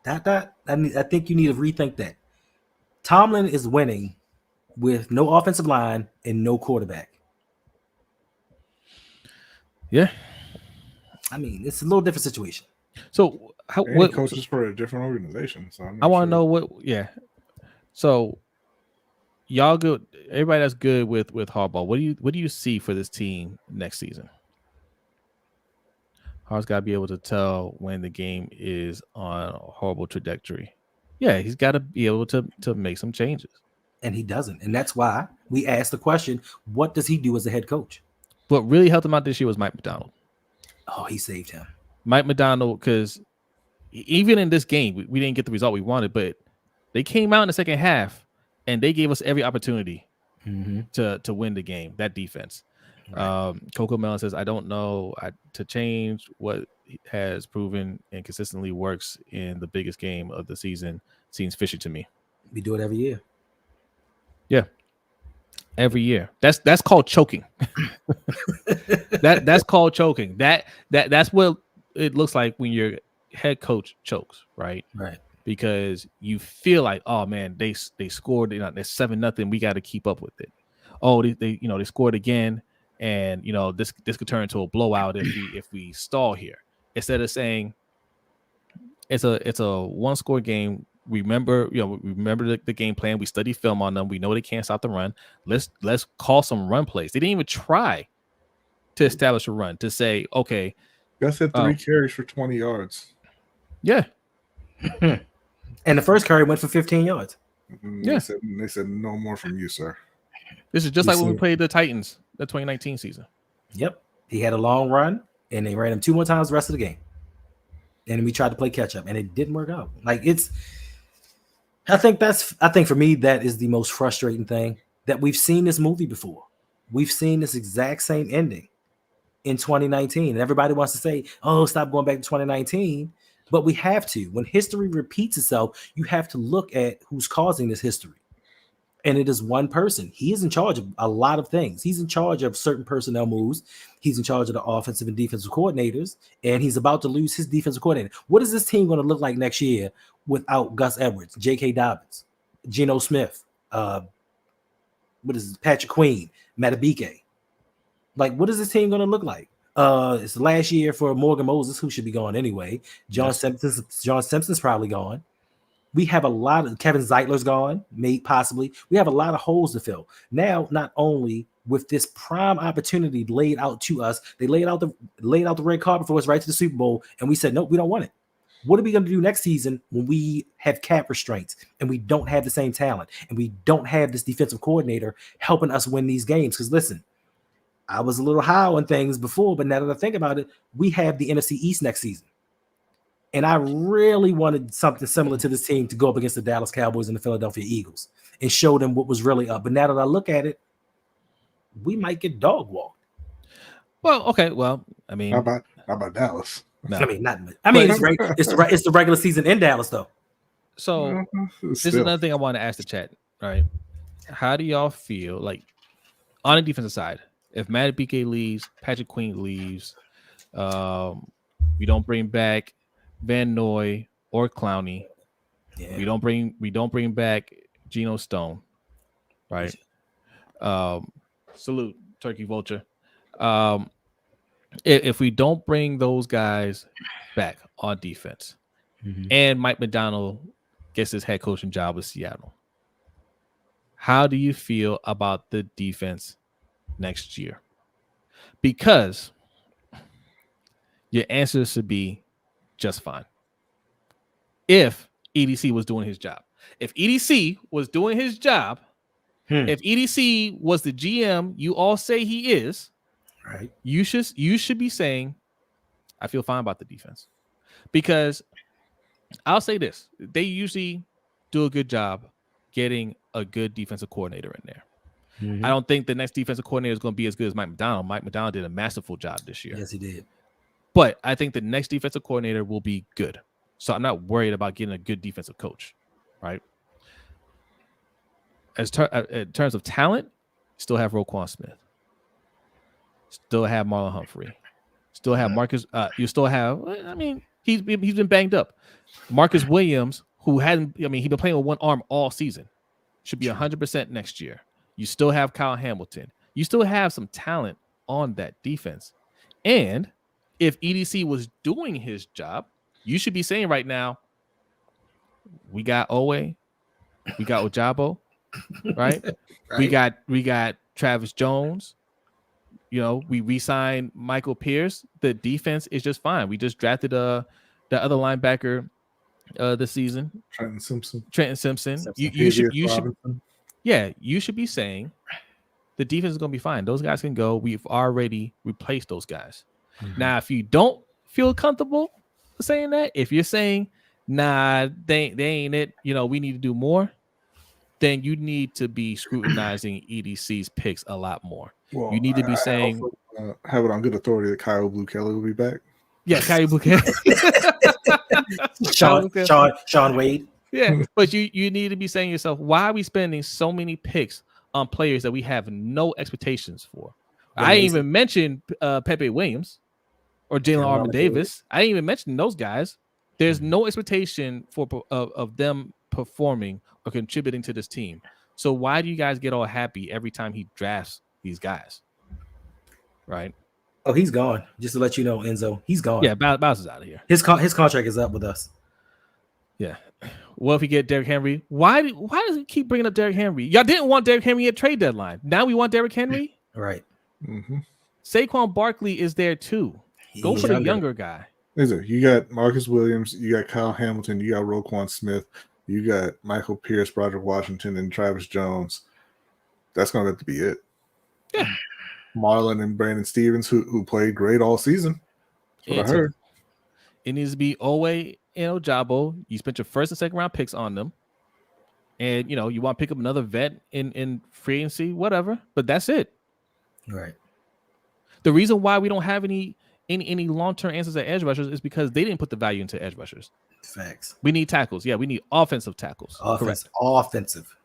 I think you need to rethink that. Tomlin is winning with no offensive line and no quarterback. Yeah. I mean, it's a little different situation. So what coaches for a different organization? So I want to know what. Yeah. So y'all good? Everybody that's good with Harbaugh. What do you see for this team next season? Harbaugh's got to be able to tell when the game is on a horrible trajectory. Yeah, he's got to be able to make some changes. And he doesn't. And that's why we asked the question, what does he do as a head coach? What really helped him out this year was Mike Macdonald. Oh, he saved him. Mike Macdonald, because even in this game, we didn't get the result we wanted, but they came out in the second half and they gave us every opportunity to win the game, that defense. Right. Coco Mellon says, I don't know to change what has proven and consistently works in the biggest game of the season seems fishy to me. We do it every year. Yeah. Every year. That's called choking. That's called choking. That's what it looks like when your head coach chokes, right? Right. Because you feel like, oh man, they scored, they're 7-0. We got to keep up with it. Oh, they scored again, and this could turn into a blowout if we stall here. Instead of saying it's a one-score game. Remember the game plan. We study film on them. We know they can't stop the run. Let's call some run plays. They didn't even try to establish a run to say, okay. Gus had 3 carries for 20 yards. Yeah. And the first carry went for 15 yards. Yeah. They said no more from you, sir. This is just like when we played the Titans, the 2019 season. Yep. He had a long run, and they ran him 2 more times the rest of the game. And we tried to play catch up, and it didn't work out. I think for me, that is the most frustrating thing, that we've seen this movie before. We've seen this exact same ending in 2019. And everybody wants to say, oh, stop going back to 2019. But we have to. When history repeats itself, you have to look at who's causing this history. And it is one person. He is in charge of a lot of things. He's in charge of certain personnel moves. He's in charge of the offensive and defensive coordinators. And he's about to lose his defensive coordinator. What is this team going to look like next year without Gus Edwards, J.K. Dobbins, Geno Smith, Patrick Queen, Matabike? What is this team going to look like? It's the last year for Morgan Moses, who should be gone anyway. John Simpson's probably gone. We have a lot of Kevin Zeitler's gone, possibly. We have a lot of holes to fill. Now, not only with this prime opportunity laid out to us, they laid out the red carpet for us right to the Super Bowl, and we said, nope, we don't want it. What are we going to do next season when we have cap restraints and we don't have the same talent and we don't have this defensive coordinator helping us win these games? Because listen, I was a little high on things before, but now that I think about it, we have the NFC East next season. And I really wanted something similar to this team to go up against the Dallas Cowboys and the Philadelphia Eagles and show them what was really up. But now that I look at it, we might get dog walked. Well, okay. Well, I mean, how about Dallas? No. It's the regular season in Dallas, though. So this is another thing I want to ask the chat. All right, how do y'all feel like on the defensive side? If Matabike leaves, Patrick Queen leaves, we don't bring back Van Noy or Clowney. Yeah. We don't bring back Geno Stone, right? Salute, Turkey Vulture. If we don't bring those guys back on defense, and Mike Macdonald gets his head coaching job with Seattle, how do you feel about the defense next year? Because your answer should be just fine. If EDC was doing his job. If EDC was doing his job, if EDC was the GM you all say he is, right, you should be saying I feel fine about the defense because I'll say this: they usually do a good job getting a good defensive coordinator in there. I don't think the next defensive coordinator is going to be as good as Mike Macdonald. Mike Macdonald did a masterful job this year. Yes, he did. But I think the next defensive coordinator will be good. So I'm not worried about getting a good defensive coach, right? In terms of talent, still have Roquan Smith. Still have Marlon Humphrey. Still have Marcus. You still have, I mean, he's been banged up. Marcus Williams, who hadn't, I mean, he's been playing with one arm all season, should be 100% next year. You still have Kyle Hamilton. You still have some talent on that defense. And if EDC was doing his job, you should be saying right now, we got Owe, we got Ojabo, right? Right. We got Travis Jones. You know, we re-signed Michael Pierce. The defense is just fine. We just drafted the other linebacker this season, Trenton Simpson. You should be saying the defense is going to be fine. Those guys can go. We've already replaced those guys. Now, if you don't feel comfortable saying that, if you're saying, nah, they ain't it, you know, we need to do more, then you need to be scrutinizing EDC's picks a lot more. Well, you need to be saying, also, have it on good authority that Kyle Blue Kelly will be back. Yeah, Kyle Blue Kelly. Sean Wade. Yeah, but you need to be saying to yourself, why are we spending so many picks on players that we have no expectations for? I didn't even mention Pepe Williams or Jalen Armour Davis. I didn't even mention those guys. There's no expectation of them performing or contributing to this team. So why do you guys get all happy every time he drafts these guys? Right? Oh, he's gone. Just to let you know, Enzo, he's gone. Yeah, Bowers is out of here. His contract is up with us. Yeah. Well, if we get Derrick Henry, why does he keep bringing up Derrick Henry? Y'all didn't want Derrick Henry at trade deadline. Now we want Derrick Henry? Right. Mm-hmm. Saquon Barkley is there too. Go for the younger guy. You got Marcus Williams, you got Kyle Hamilton, you got Roquan Smith, you got Michael Pierce, Broderick Washington, and Travis Jones. That's going to have to be it. Yeah. Marlon and Brandon Stevens, who played great all season. That's what I heard. It needs to be Owe and Ojabo. You spent your first and second round picks on them. And, you know, you want to pick up another vet in free agency, whatever. But that's it. Right. The reason why we don't have any long-term answers at edge rushers is because they didn't put the value into edge rushers. Facts. We need tackles. Yeah, we need offensive tackles. Correct. Offensive.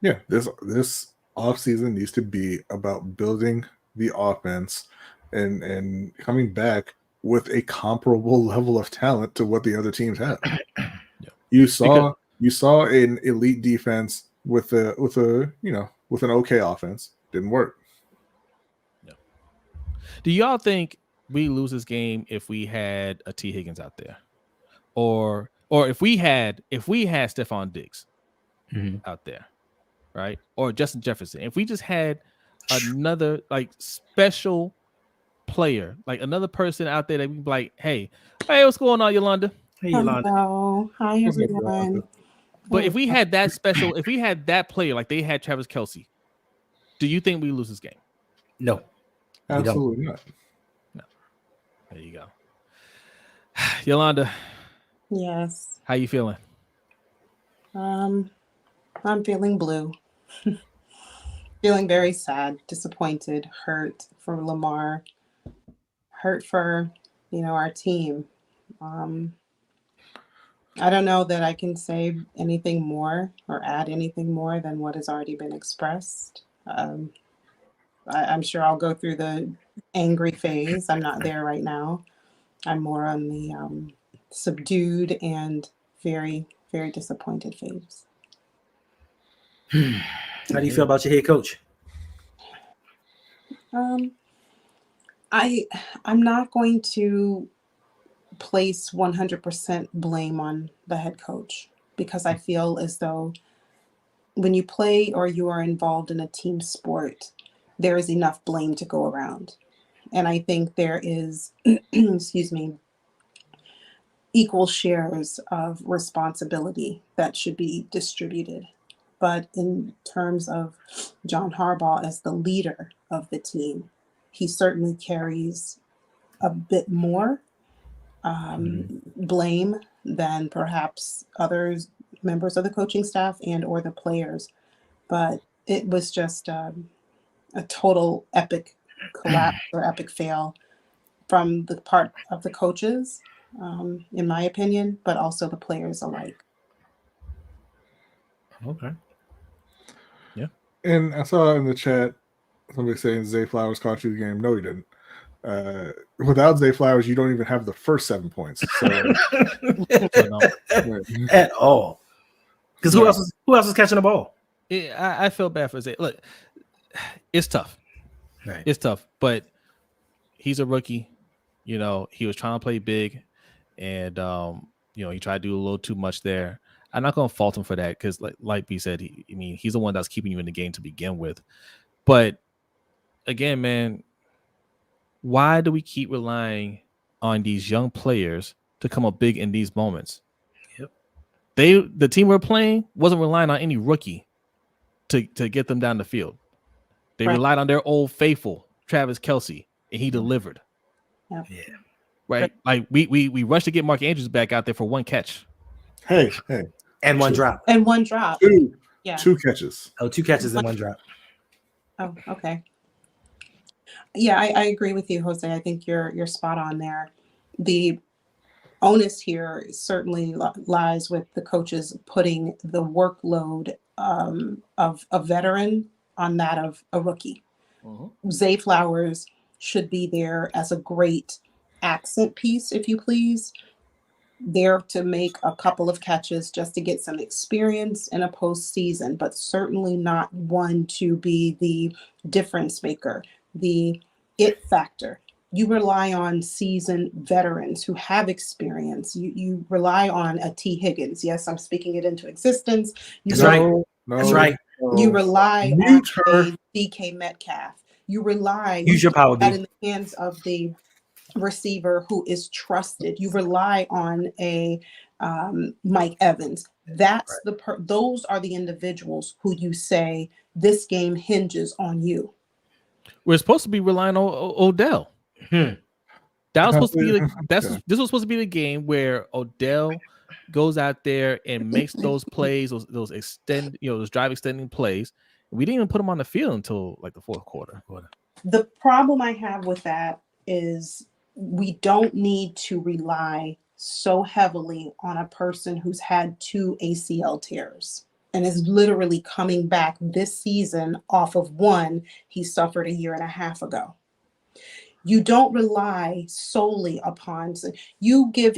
Yeah, this offseason needs to be about building the offense and coming back with a comparable level of talent to what the other teams have. Yeah. You saw an elite defense with an okay offense. Didn't work. Yeah. Do y'all think we lose this game if we had a T. Higgins out there, or if we had Stephon Diggs out there, right? Or Justin Jefferson? If we just had another like special player, like another person out there that we be like, hey, what's going on, Yolanda? Hey, Yolanda. Hello. Hi, everyone. But if we had that special, if we had that player like they had Travis Kelce, do you think we lose this game? No, absolutely not. No. There you go. Yolanda. Yes. How you feeling? I'm feeling blue. Feeling very sad, disappointed, hurt for Lamar, hurt for, our team. I don't know that I can say anything more or add anything more than what has already been expressed. I'm sure I'll go through the angry phase. I'm not there right now. I'm more on the subdued and very, very disappointed phase. How do you feel about your head coach? I'm not going to place 100% blame on the head coach because I feel as though when you play or you are involved in a team sport, there is enough blame to go around. And I think there is, equal shares of responsibility that should be distributed. But in terms of John Harbaugh as the leader of the team, he certainly carries a bit more blame than perhaps others, members of the coaching staff and or the players. But it was just a total epic collapse or epic fail from the part of the coaches, in my opinion, but also the players alike. Okay. Yeah. And I saw in the chat somebody saying Zay Flowers cost you the game. No, he didn't. Without Zay Flowers, you don't even have the first 7 points. So, at all. Because who else was catching the ball? I feel bad for Zay. Look, it's tough. Right. It's tough, but he's a rookie. You know, he was trying to play big, and he tried to do a little too much there. I'm not going to fault him for that because, like B said, he's the one that's keeping you in the game to begin with. But again, man, why do we keep relying on these young players to come up big in these moments? Yep. The team we're playing wasn't relying on any rookie to get them down the field. They relied on their old faithful, Travis Kelce, and he delivered. Yep. Yeah. Right? Like we rushed to get Mark Andrews back out there for one catch. Hey. And one drop. And one drop. Two catches. Oh, 2 catches and one drop. Oh, okay. Yeah, I agree with you, Jose. I think you're spot on there. The onus here certainly lies with the coaches putting the workload of a veteran on that of a rookie. Mm-hmm. Zay Flowers should be there as a great accent piece, if you please, there to make a couple of catches just to get some experience in a postseason, but certainly not one to be the difference maker, the it factor. You rely on seasoned veterans who have experience. You rely on a T. Higgins. Yes, I'm speaking it into existence. That's right. That's right. You rely on a DK Metcalf. You rely use your power that in the hands of the receiver who is trusted. You rely on a Mike Evans. That's those are the individuals who you say this game hinges on you. We're supposed to be relying on Odell. That was supposed to be this was supposed to be the game where Odell goes out there and makes those plays, those drive extending plays. We didn't even put him on the field until like the fourth quarter. The problem I have with that is we don't need to rely so heavily on a person who's had 2 ACL tears and is literally coming back this season off of one he suffered a year and a half ago. You don't rely solely upon, you give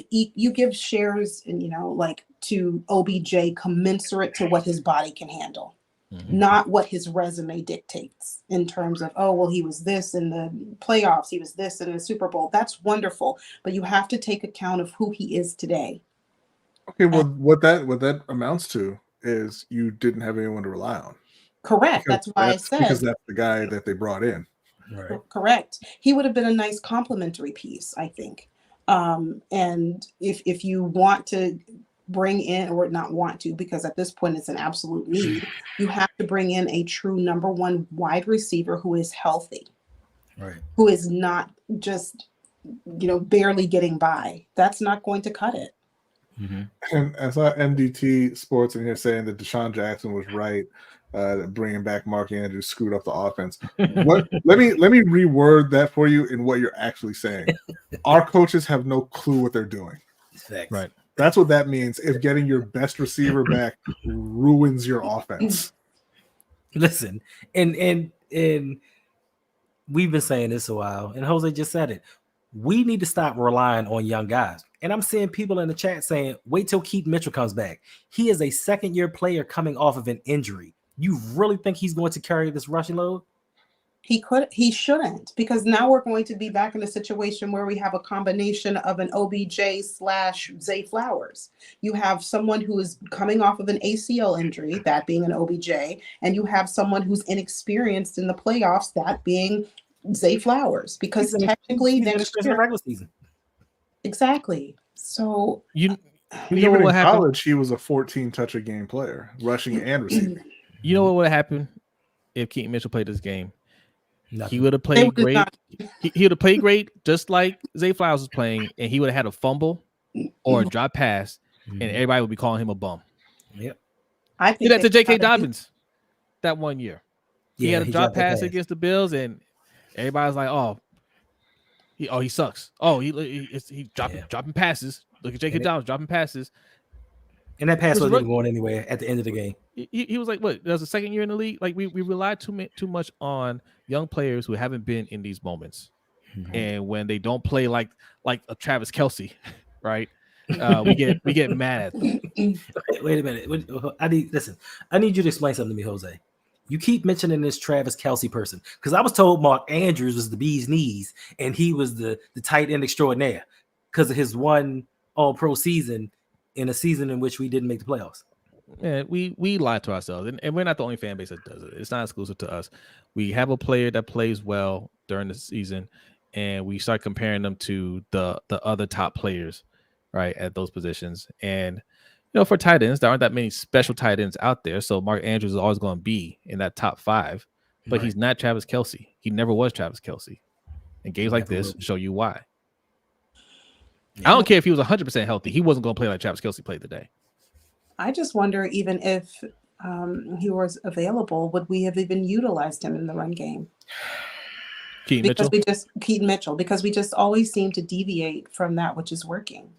shares and to OBJ commensurate to what his body can handle. Mm-hmm. Not what his resume dictates in terms of, he was this in the playoffs, he was this in the Super Bowl. That's wonderful, but you have to take account of who he is today. Okay, well, what that amounts to is you didn't have anyone to rely on. Correct. That's why I said because that's the guy that they brought in. Right. Correct. He would have been a nice complementary piece, I think. And if you want to bring in, or not want to, because at this point it's an absolute need, you have to bring in a true number one wide receiver who is healthy, right? Who is not just barely getting by. That's not going to cut it. Mm-hmm. And I saw MDT Sports in here saying that Deshaun Jackson was right, that bringing back Mark Andrews screwed up the offense. Let me reword that for you in what you're actually saying. Our coaches have no clue what they're doing. Right. That's what that means. If getting your best receiver back ruins your offense. Listen, and we've been saying this a while, and Jose just said it. We need to stop relying on young guys. And I'm seeing people in the chat saying, wait till Keith Mitchell comes back. He is a second-year player coming off of an injury. You really think he's going to carry this rushing load? He shouldn't, because now we're going to be back in a situation where we have a combination of an OBJ/Zay Flowers. You have someone who is coming off of an ACL injury, that being an OBJ, and you have someone who's inexperienced in the playoffs, that being Zay Flowers, because technically next year, regular season. Exactly. So even in college, he was a 14 touch a game player, rushing and receiving. You know what would happen if Keaton Mitchell played this game? he would have played great. He would have played great, just like Zay Flowers was playing, and he would have had a fumble or a drop pass, and everybody would be calling him a bum. Yep. I think did that to J.K. Dobbins that 1 year. He had a drop pass against the Bills, and everybody's like, "Oh, he sucks. Oh, he dropping passes. Look at J.K. Dobbins dropping passes." And that pass wasn't even going anywhere at the end of the game. He was like, "What? That was the second year in the league. Like we rely too much on young players who haven't been in these moments, and when they don't play like a Travis Kelce, right? We get mad at them." Wait a minute. I need you to explain something to me, Jose. You keep mentioning this Travis Kelce person because I was told Mark Andrews was the bee's knees and he was the tight end extraordinaire because of his one All-Pro season in a season in which we didn't make the playoffs. Yeah, we lie to ourselves, and we're not the only fan base that does it. It's not exclusive to us. We have a player that plays well during the season, and we start comparing them to the other top players, right, at those positions. And for tight ends, there aren't that many special tight ends out there. So Mark Andrews is always going to be in that top 5, but he's not Travis Kelce. He never was Travis Kelce. And games like this show you why. I don't care if he was 100% healthy. He wasn't going to play like Travis Kelce played today. I just wonder, even if he was available, would we have even utilized him in the run game? Keaton Mitchell, because we just always seem to deviate from that which is working.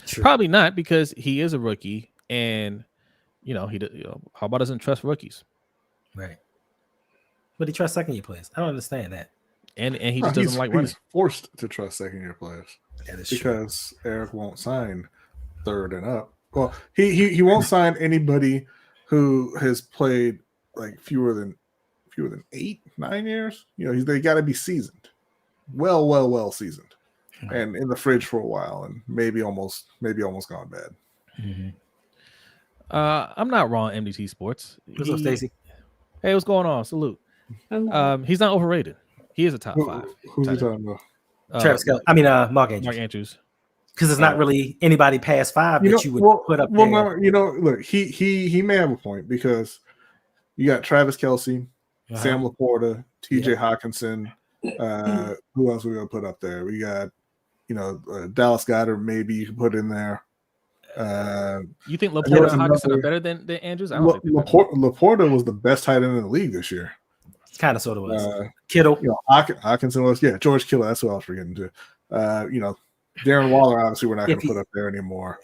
True. Probably not, because he is a rookie, and Harbaugh doesn't trust rookies, right? But he trusts second-year players. I don't understand that. And he just doesn't like running. He's forced to trust second-year players. That is because true. Eric won't sign third and up. Well, he won't sign anybody who has played like fewer than 8-9 years. They got to be seasoned, well seasoned. And in the fridge for a while, and maybe almost gone bad. Mm-hmm. I'm not wrong, MDT Sports. What's up, Stacy? Hey, what's going on? Salute. He's not overrated. He is a top 5. Who's he talking about? Travis Kelce. I mean, Mark Andrews. Because it's not really anybody past 5 that you would put up there. No, look, he may have a point because you got Travis Kelce, Sam Laporta, TJ Hawkinson. Who else are we gonna put up there? We got Dallas Goedert, maybe you can put in there. You think Laporta and Hawkinson are better than Andrews? I don't think Laporta was the best tight end in the league this year. Kind of sort of was. Kittle. Hawkinson was, George Kittle. That's what I was forgetting to. Darren Waller, obviously, we're not going to put up there anymore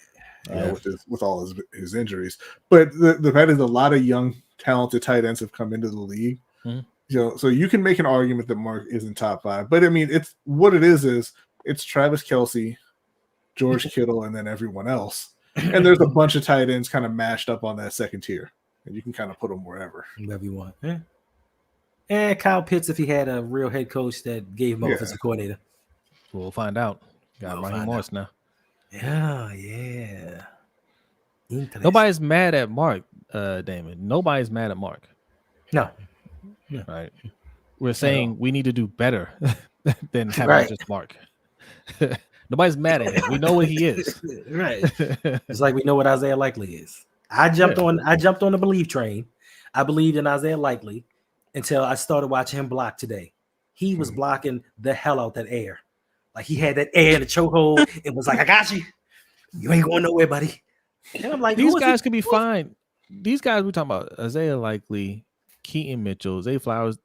with all his injuries. But the fact is, a lot of young, talented tight ends have come into the league. Mm-hmm. So you can make an argument that Mark isn't top 5. But I mean, it's what it is it's Travis Kelce, George Kittle, and then everyone else. And there's a bunch of tight ends kind of mashed up on that second tier. And you can kind of put them wherever you want. Yeah. And Kyle Pitts, if he had a real head coach that gave him offensive coordinator. We'll find out. Got Raheem Morris now. Yeah. Nobody's mad at Mark, Damon. Nobody's mad at Mark. No. Right. We're saying we need to do better than having just Mark. Nobody's mad at him. We know what he is. Right. It's like we know what Isaiah Likely is. I jumped on the belief train. I believed in Isaiah Likely until I started watching him block today. He was blocking the hell out that air. Like he had that air in the chokehold. It was like, I got you. You ain't going nowhere, buddy. And I'm like, these guys could be fine. These guys we're talking about, Isaiah Likely, Keaton Mitchell, Zay Flowers,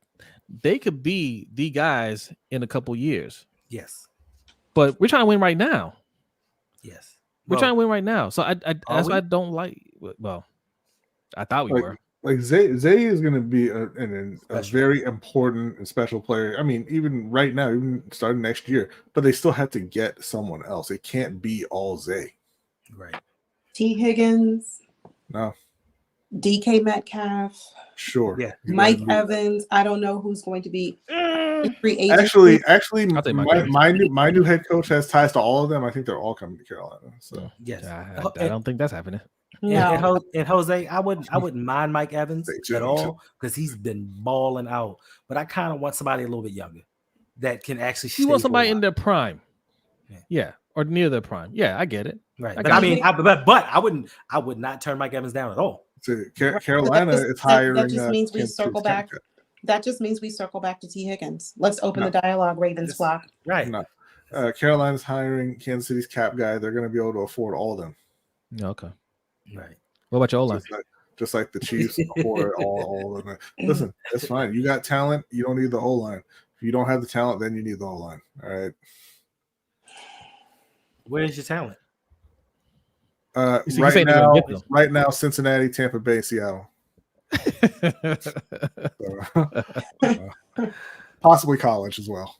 they could be the guys in a couple years. Yes. But we're trying to win right now. Yes. We're trying to win right now. So that's why I don't like. Well, I thought we were. Like Zay is going to be a very important and special player. I mean, even right now, even starting next year, but they still have to get someone else. It can't be all Zay. Right. T. Higgins. No. DK Metcalf. Sure. Yeah. Mike Evans. I don't know who's going to be free agent. Actually, my new head coach has ties to all of them. I think they're all coming to Carolina. So yes, I don't think that's happening. No. And Jose, I wouldn't mind Mike Evans at all because he's been balling out. But I kind of want somebody a little bit younger that can actually. You want somebody in their prime, or near their prime. Yeah, I get it. Right, but I mean, I would not turn Mike Evans down at all. Carolina is hiring. That just means we circle back. that just means we circle back to T. Higgins. Let's open the dialogue, Ravens flock. Right. No. Carolina's hiring Kansas City's cap guy. They're going to be able to afford all of them. Okay. Right. What about your O-line? Just like the Chiefs afford all of them. Listen, that's fine. You got talent. You don't need the O-line. If you don't have the talent, then you need the O-line. All right. Where's your talent? Right now, Cincinnati, Tampa Bay, Seattle. Possibly college as well.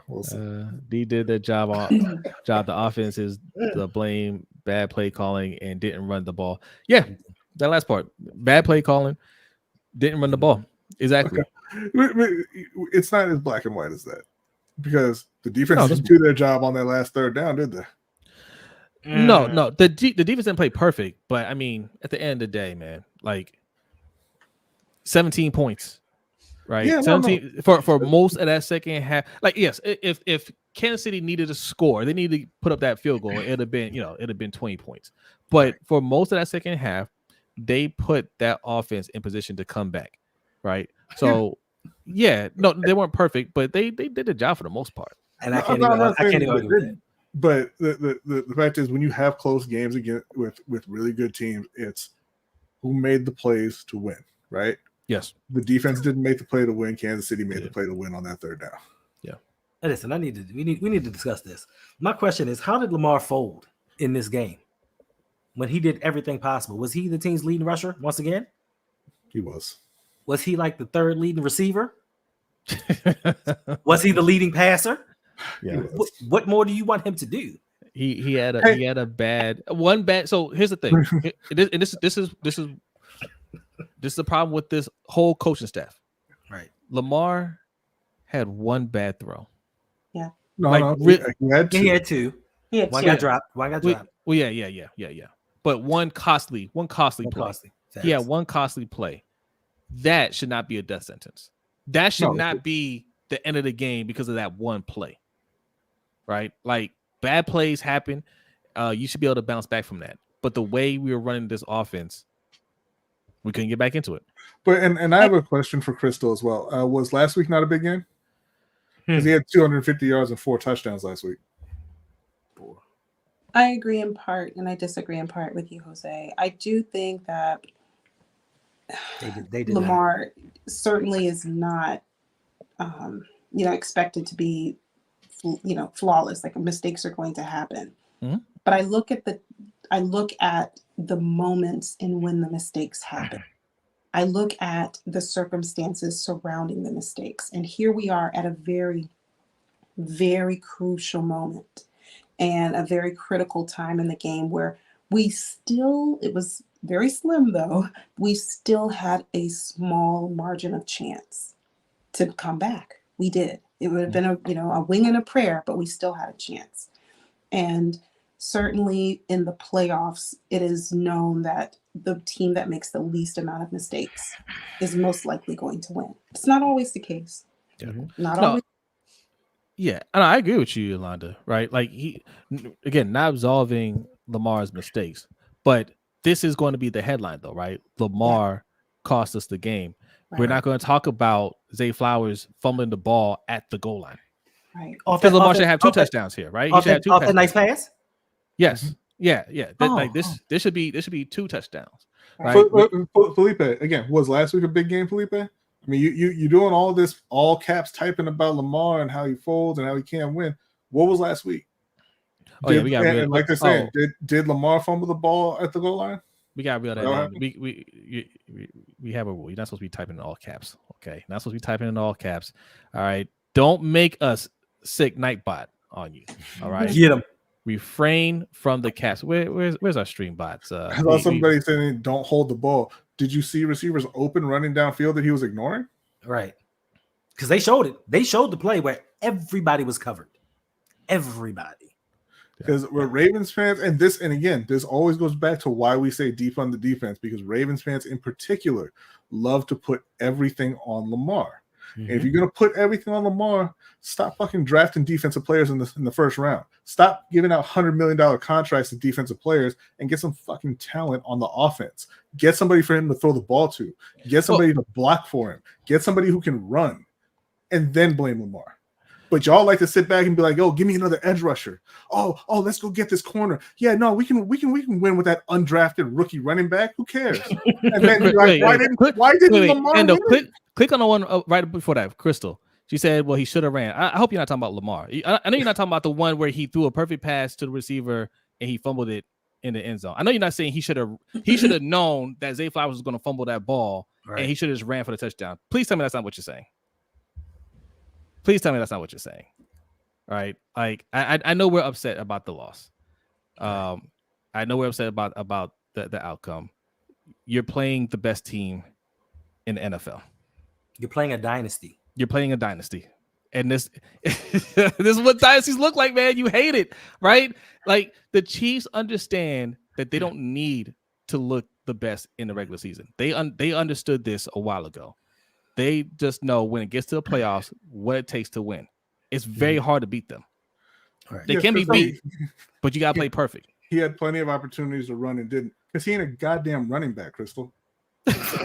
We'll see. D did the job. The offense is the blame, bad play calling, and didn't run the ball. Yeah, that last part, bad play calling, didn't run the ball. Exactly. Okay. It's not as black and white as that, because the defense didn't do their job on that last third down, did they? No. The defense didn't play perfect, but I mean, at the end of the day, man, like 17 points, right? Yeah, 17 for most of that second half. Like, yes, if Kansas City needed to score, they needed to put up that field goal. It'd have been 20 points. But for most of that second half, they put that offense in position to come back, right? So, they weren't perfect, but they did the job for the most part. And I can't even argue with that. But the fact is, when you have close games again with really good teams, it's who made the plays to win, right? Yes. The defense didn't make the play to win. Kansas City made the play to win on that third down. Yeah. Hey, listen, we need to discuss this. My question is, how did Lamar fold in this game when he did everything possible? Was he the team's leading rusher once again? He was. Was he like the third leading receiver? Was he the leading passer? Yeah. What more do you want him to do? He had a bad. So here's the thing. This is the problem with this whole coaching staff. Right. Lamar had one bad throw. Yeah. He had two. One got dropped. Well, yeah. But one costly play. He had one costly play. That should not be a death sentence. That should not be the end of the game because of that one play. Right? Like, bad plays happen. You should be able to bounce back from that. But the way we were running this offense, we couldn't get back into it. But and I have a question for Crystal as well. Was last week not a big game? Because he had 250 yards and 4 touchdowns last week. I agree in part, and I disagree in part with you, Jose. I do think that Lamar certainly is not, expected to be, flawless. Like, mistakes are going to happen. Mm-hmm. But I look at the moments in when the mistakes happen. I look at the circumstances surrounding the mistakes. And here we are at a very, very crucial moment and a very critical time in the game where it was very slim though, we still had a small margin of chance to come back. We did. It would have been a wing and a prayer, but we still had a chance. And certainly in the playoffs, it is known that the team that makes the least amount of mistakes is most likely going to win. It's not always the case. Not always. Yeah, and I agree with you, Yolanda, right? Like, not absolving Lamar's mistakes, but this is going to be the headline though, right? Lamar cost us the game. Right. We're not going to talk about Zay Flowers fumbling the ball at the goal line. Right. Because Lamar should have 2 touchdowns here, right? He should have 2 touchdowns. A nice pass? Yes. Mm-hmm. This should be 2 touchdowns. Right? Felipe, again, was last week a big game, Felipe? I mean, you doing all this all caps typing about Lamar and how he folds and how he can't win. What was last week? Like they're saying, did Lamar fumble the ball at the goal line? We got real that. We have a rule. You're not supposed to be typing in all caps. Okay, not supposed to be typing in all caps. All right, don't make us sick Nightbot on you. All right, get him. Refrain from the caps. Where's our stream bots? I saw somebody saying don't hold the ball. Did you see receivers open running downfield that he was ignoring? Right, because they showed it. They showed the play where everybody was covered. Everybody. Because we're Ravens fans, and this always goes back to why we say deep on the defense, because Ravens fans in particular love to put everything on Lamar. Mm-hmm. If you're gonna put everything on Lamar, stop fucking drafting defensive players in the first round. Stop giving out $100 million contracts to defensive players and get some fucking talent on the offense. Get somebody for him to throw the ball to. Get somebody to block for him. Get somebody who can run, and then blame Lamar. But y'all like to sit back and be like, "Oh, give me another edge rusher. Oh, let's go get this corner. Yeah, no, we can win with that undrafted rookie running back. Who cares?" And then you're like, why didn't Lamar win? Click on the one right before that, Crystal. She said, "Well, he should have ran." I hope you're not talking about Lamar. I know you're not talking about the one where he threw a perfect pass to the receiver and he fumbled it in the end zone. I know you're not saying he should have known that Zay Flowers was going to fumble that ball and he should have just ran for the touchdown. Please tell me that's not what you're saying. Please tell me that's not what you're saying. All right. Like I know we're upset about the loss. I know we're upset about the outcome. You're playing the best team in the NFL. You're playing a dynasty. And this is what dynasties look like, man. You hate it, right? Like the Chiefs understand that they don't need to look the best in the regular season. They understood this a while ago. They just know when it gets to the playoffs what it takes to win. It's very hard to beat them. Right. They can be beat, but you got to play perfect. He had plenty of opportunities to run and didn't, because he ain't a goddamn running back, Crystal.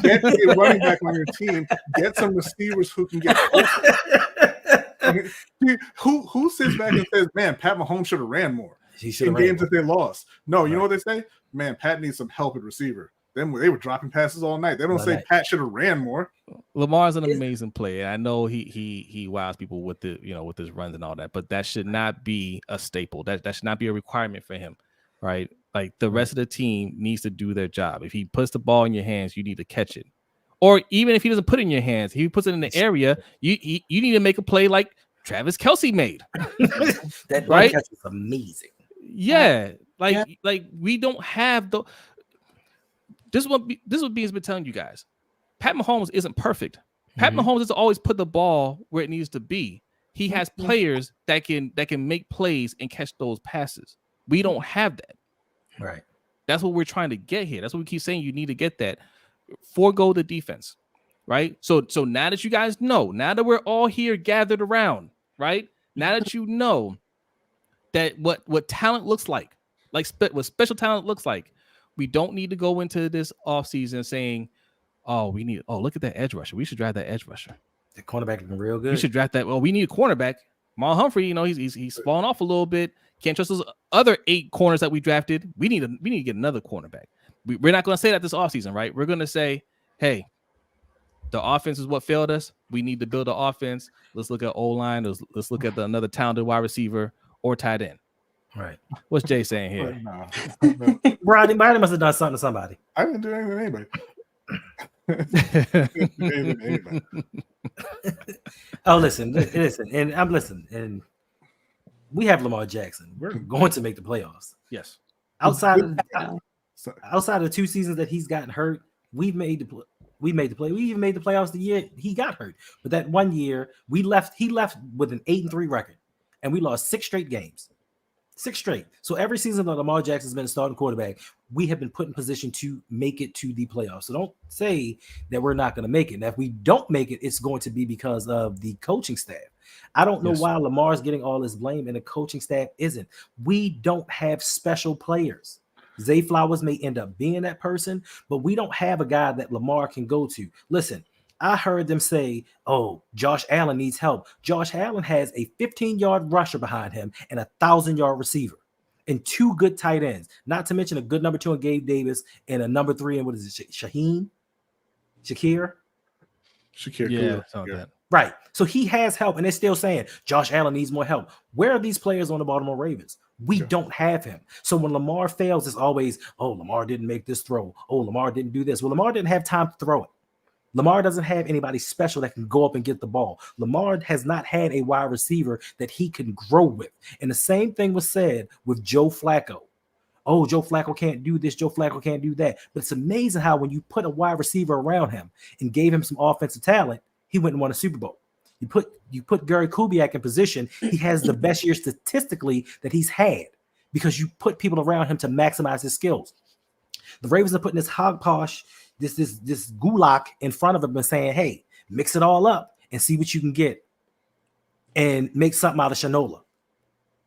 Get a running back on your team. Get some receivers who can get who sits back and says, "Man, Pat Mahomes should have ran more in games that they lost." No, you know what they say? "Man, Pat needs some help at receiver." Then they were dropping passes all night. They don't say Pat should have ran more. Lamar's an amazing player. I know he wows people with with his runs and all that, but that should not be a staple. That should not be a requirement for him, right? Like the rest of the team needs to do their job. If he puts the ball in your hands, you need to catch it. Or even if he doesn't put it in your hands, if he puts it in the area, you need to make a play like Travis Kelce made. That right? Catch was amazing. Yeah. Like we don't have the. This is what Bean's been telling you guys. Pat Mahomes isn't perfect. Pat Mahomes doesn't always put the ball where it needs to be. He has players that can make plays and catch those passes. We don't have that. Right. That's what we're trying to get here. That's what we keep saying. You need to get that. Forego the defense. Right. So now that you guys know, now that we're all here gathered around, right? Now that you know that what talent looks like what special talent looks like. We don't need to go into this offseason saying, look at that edge rusher. We should draft that edge rusher. The cornerback looking real good. We should draft that. Well, we need a cornerback. Mal Humphrey, he's fallen off a little bit. Can't trust those other 8 corners that we drafted. We need to get another cornerback. We're not going to say that this offseason, right? We're going to say, hey, the offense is what failed us. We need to build an offense. Let's look at O-line. Let's look at another talented wide receiver or tight end. Right. What's Jay saying here? Brodny must have done something to somebody. I didn't do anything to anybody. Oh, listen, and I'm listening, and we have Lamar Jackson. We're going to make the playoffs. Yes. Outside of the 2 seasons that he's gotten hurt, we made the play. We even made the playoffs the year he got hurt. But that one year, he left with an 8-3 record, and we lost 6 straight games. 6 straight. So every season that Lamar Jackson's been a starting quarterback, we have been put in position to make it to the playoffs. So don't say that we're not going to make it. Now, if we don't make it, it's going to be because of the coaching staff. I don't know why Lamar's getting all this blame and the coaching staff isn't. We don't have special players. Zay Flowers may end up being that person, but we don't have a guy that Lamar can go to. Listen, I heard them say, "Oh, Josh Allen needs help." Josh Allen has a 15-yard rusher behind him and a 1,000-yard receiver and 2 good tight ends, not to mention a good number 2 in Gabe Davis and a number 3 in, what is it, Shakir? Yeah, something like that. Right. So he has help, and they're still saying Josh Allen needs more help. Where are these players on the Baltimore Ravens? We don't have him. So when Lamar fails, it's always, "Oh, Lamar didn't make this throw. Oh, Lamar didn't do this." Well, Lamar didn't have time to throw it. Lamar doesn't have anybody special that can go up and get the ball. Lamar has not had a wide receiver that he can grow with. And the same thing was said with Joe Flacco. Oh, Joe Flacco can't do this. Joe Flacco can't do that. But it's amazing how when you put a wide receiver around him and gave him some offensive talent, he went and won a Super Bowl. You put Gary Kubiak in position, he has the best year statistically that he's had because you put people around him to maximize his skills. The Ravens are putting this hogposh, this gulak in front of him and saying, "Hey, mix it all up and see what you can get and make something out of Shinola.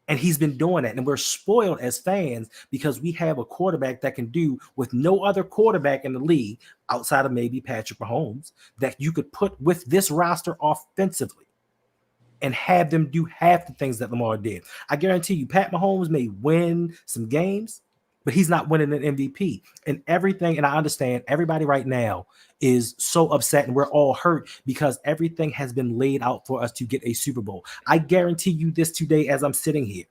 And he's been doing that. And we're spoiled as fans because we have a quarterback that can do with no other quarterback in the league outside of maybe Patrick Mahomes that you could put with this roster offensively and have them do half the things that Lamar did. I guarantee you, Pat Mahomes may win some games, but he's not winning an MVP. And everything, and I understand everybody right now is so upset and we're all hurt because everything has been laid out for us to get a Super Bowl. I guarantee you this today as I'm sitting here.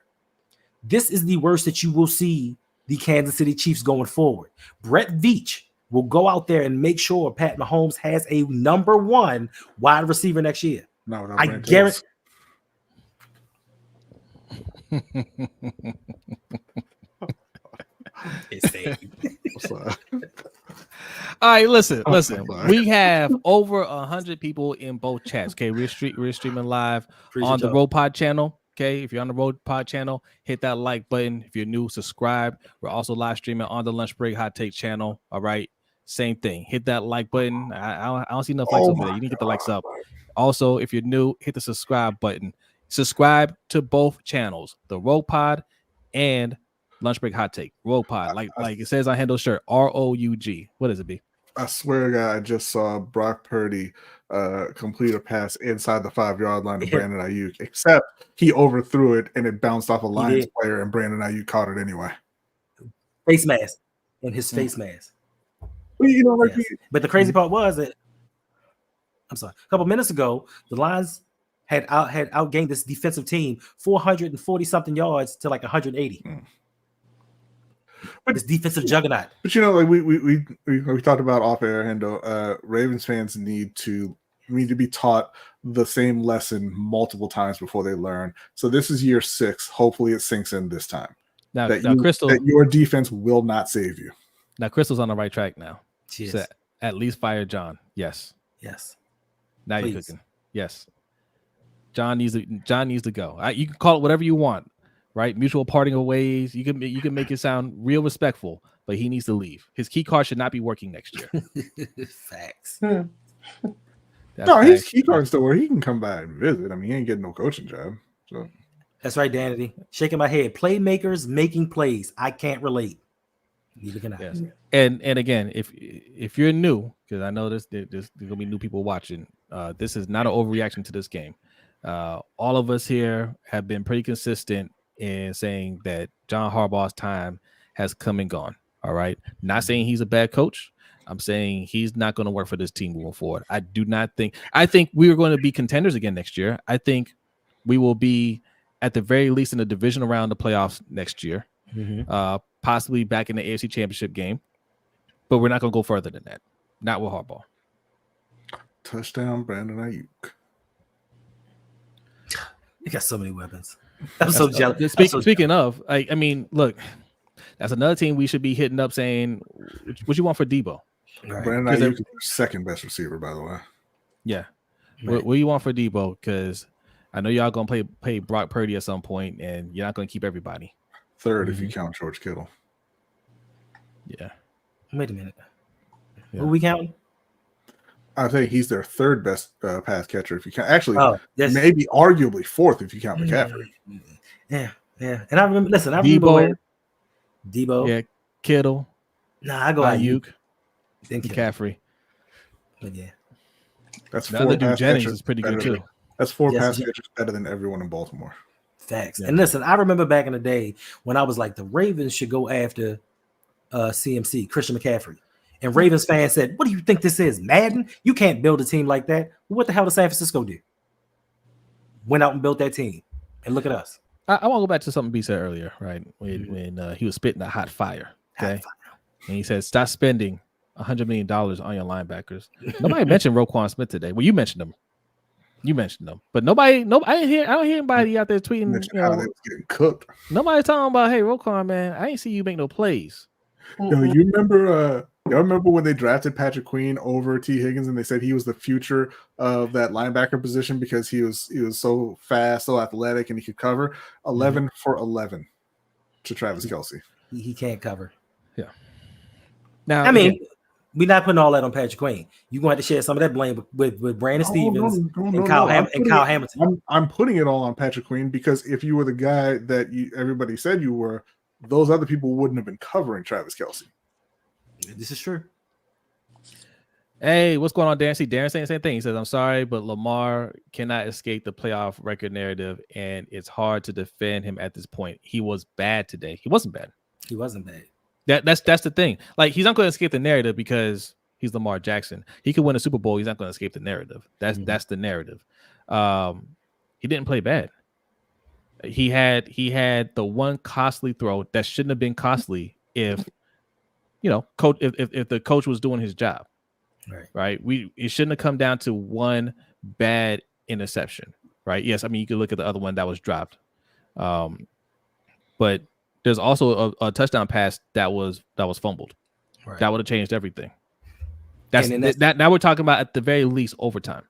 This is the worst that you will see the Kansas City Chiefs going forward. Brett Veach will go out there and make sure Pat Mahomes has a number 1 wide receiver next year. No, I guarantee. All right, listen. We have over 100 people in both chats. Okay, we're streaming live on the Road Pod channel. Okay, if you're on the Road Pod channel, hit that like button. If you're new, subscribe. We're also live streaming on the Lunch Break Hot Take channel. All right, same thing. Hit that like button. I don't see enough likes over there. You need to get the likes up. Also, if you're new, hit the subscribe button. Subscribe to both channels, the Road Pod and Lunch Break Hot Take. Road Pod, like it says on Hendo's shirt, ROUG. What is it, B? I swear to God, I just saw Brock Purdy complete a pass inside the 5-yard line to Brandon Ayuk, except he overthrew it and it bounced off a Lions player and Brandon Ayuk caught it anyway. Face mask. In his face mask. Well, you know, like but the crazy part was that, I'm sorry, a couple minutes ago, the Lions had outgained this defensive team 440-something yards to like 180. But this defensive juggernaut. But you know, like we talked about off air, Hendo. Ravens fans need to be taught the same lesson multiple times before they learn. So this is year 6. Hopefully, it sinks in this time. Now, Crystal, that your defense will not save you. Now, Crystal's on the right track now. So at least fire John. Yes. Now you're cooking. Yes. John needs to go. You can call it whatever you want. Right, mutual parting of ways. You can make it sound real respectful, but he needs to leave. His key card should not be working next year. Facts. No, his key card's still where he can come by and visit. I mean, he ain't getting no coaching job. So that's right, Danity. Shaking my head. Playmakers making plays. I can't relate. Neither can I. Yes. And again, if you're new, because I know there's gonna be new people watching. This is not an overreaction to this game. All of us here have been pretty consistent in saying that John Harbaugh's time has come and gone. All right. Not saying he's a bad coach. I'm saying he's not going to work for this team moving forward. I think we are going to be contenders again next year. I think we will be at the very least in the division around the playoffs next year, possibly back in the AFC Championship game, but we're not going to go further than that. Not with Harbaugh. Touchdown, Brandon Ayuk. You got so many weapons. I'm so jealous. Speaking of, I mean, look, that's another team we should be hitting up saying, what you want for Debo? Right. Brandon Ayuk is second best receiver, by the way. Yeah. Right. What do you want for Debo? Because I know y'all going to play Brock Purdy at some point, and you're not going to keep everybody. Third, if you count George Kittle. Yeah. Wait a minute. Yeah. Who we counting? I think he's their third best pass catcher if you count. Actually, maybe arguably fourth if you count McCaffrey. Yeah. And I remember. Listen, I remember Debo. Yeah, Kittle. Nah, I go Ayuk. Then McCaffrey. But yeah, that's the other dude Jennings is pretty good too. That's 4 pass catchers better than everyone in Baltimore. Facts. Yeah. And listen, I remember back in the day when I was like, the Ravens should go after CMC, Christian McCaffrey. And Ravens fans said, what do you think this is, Madden? You can't build a team like that. What the hell did San Francisco do? Went out and built that team. And look at us. I want to go back to something B said earlier, right? When he was spitting that hot fire. Okay. And he said, stop spending $100 million on your linebackers. Nobody mentioned Roquan Smith today. Well, you mentioned them. But nobody, I don't hear anybody out there tweeting. How they was getting cooked. Nobody's talking about, hey, Roquan, man, I ain't see you make no plays. Yo, you remember when they drafted Patrick Queen over T. Higgins and they said he was the future of that linebacker position because he was so fast, so athletic, and he could cover 11 for 11 to Travis Kelce. He can't cover. Yeah. Now, I mean, We're not putting all that on Patrick Queen. You're going to have to share some of that blame with Brandon Stevens and Kyle Hamilton. I'm putting it all on Patrick Queen because if you were the guy that everybody said you were, those other people wouldn't have been covering Travis Kelce. This is true. Hey, what's going on, Darren? See, Darren saying the same thing. He says, I'm sorry, but Lamar cannot escape the playoff record narrative, and it's hard to defend him at this point. He was bad today. He wasn't bad. He wasn't bad. That's the thing. Like, he's not going to escape the narrative because he's Lamar Jackson. He could win a Super Bowl. He's not going to escape the narrative. That's the narrative. He didn't play bad. He had the one costly throw that shouldn't have been costly if coach if the coach was doing his job. Right. It shouldn't have come down to one bad interception. Right. Yes. I mean, you could look at the other one that was dropped. But there's also a touchdown pass that was fumbled. Right. That would have changed everything. Now we're talking about at the very least overtime.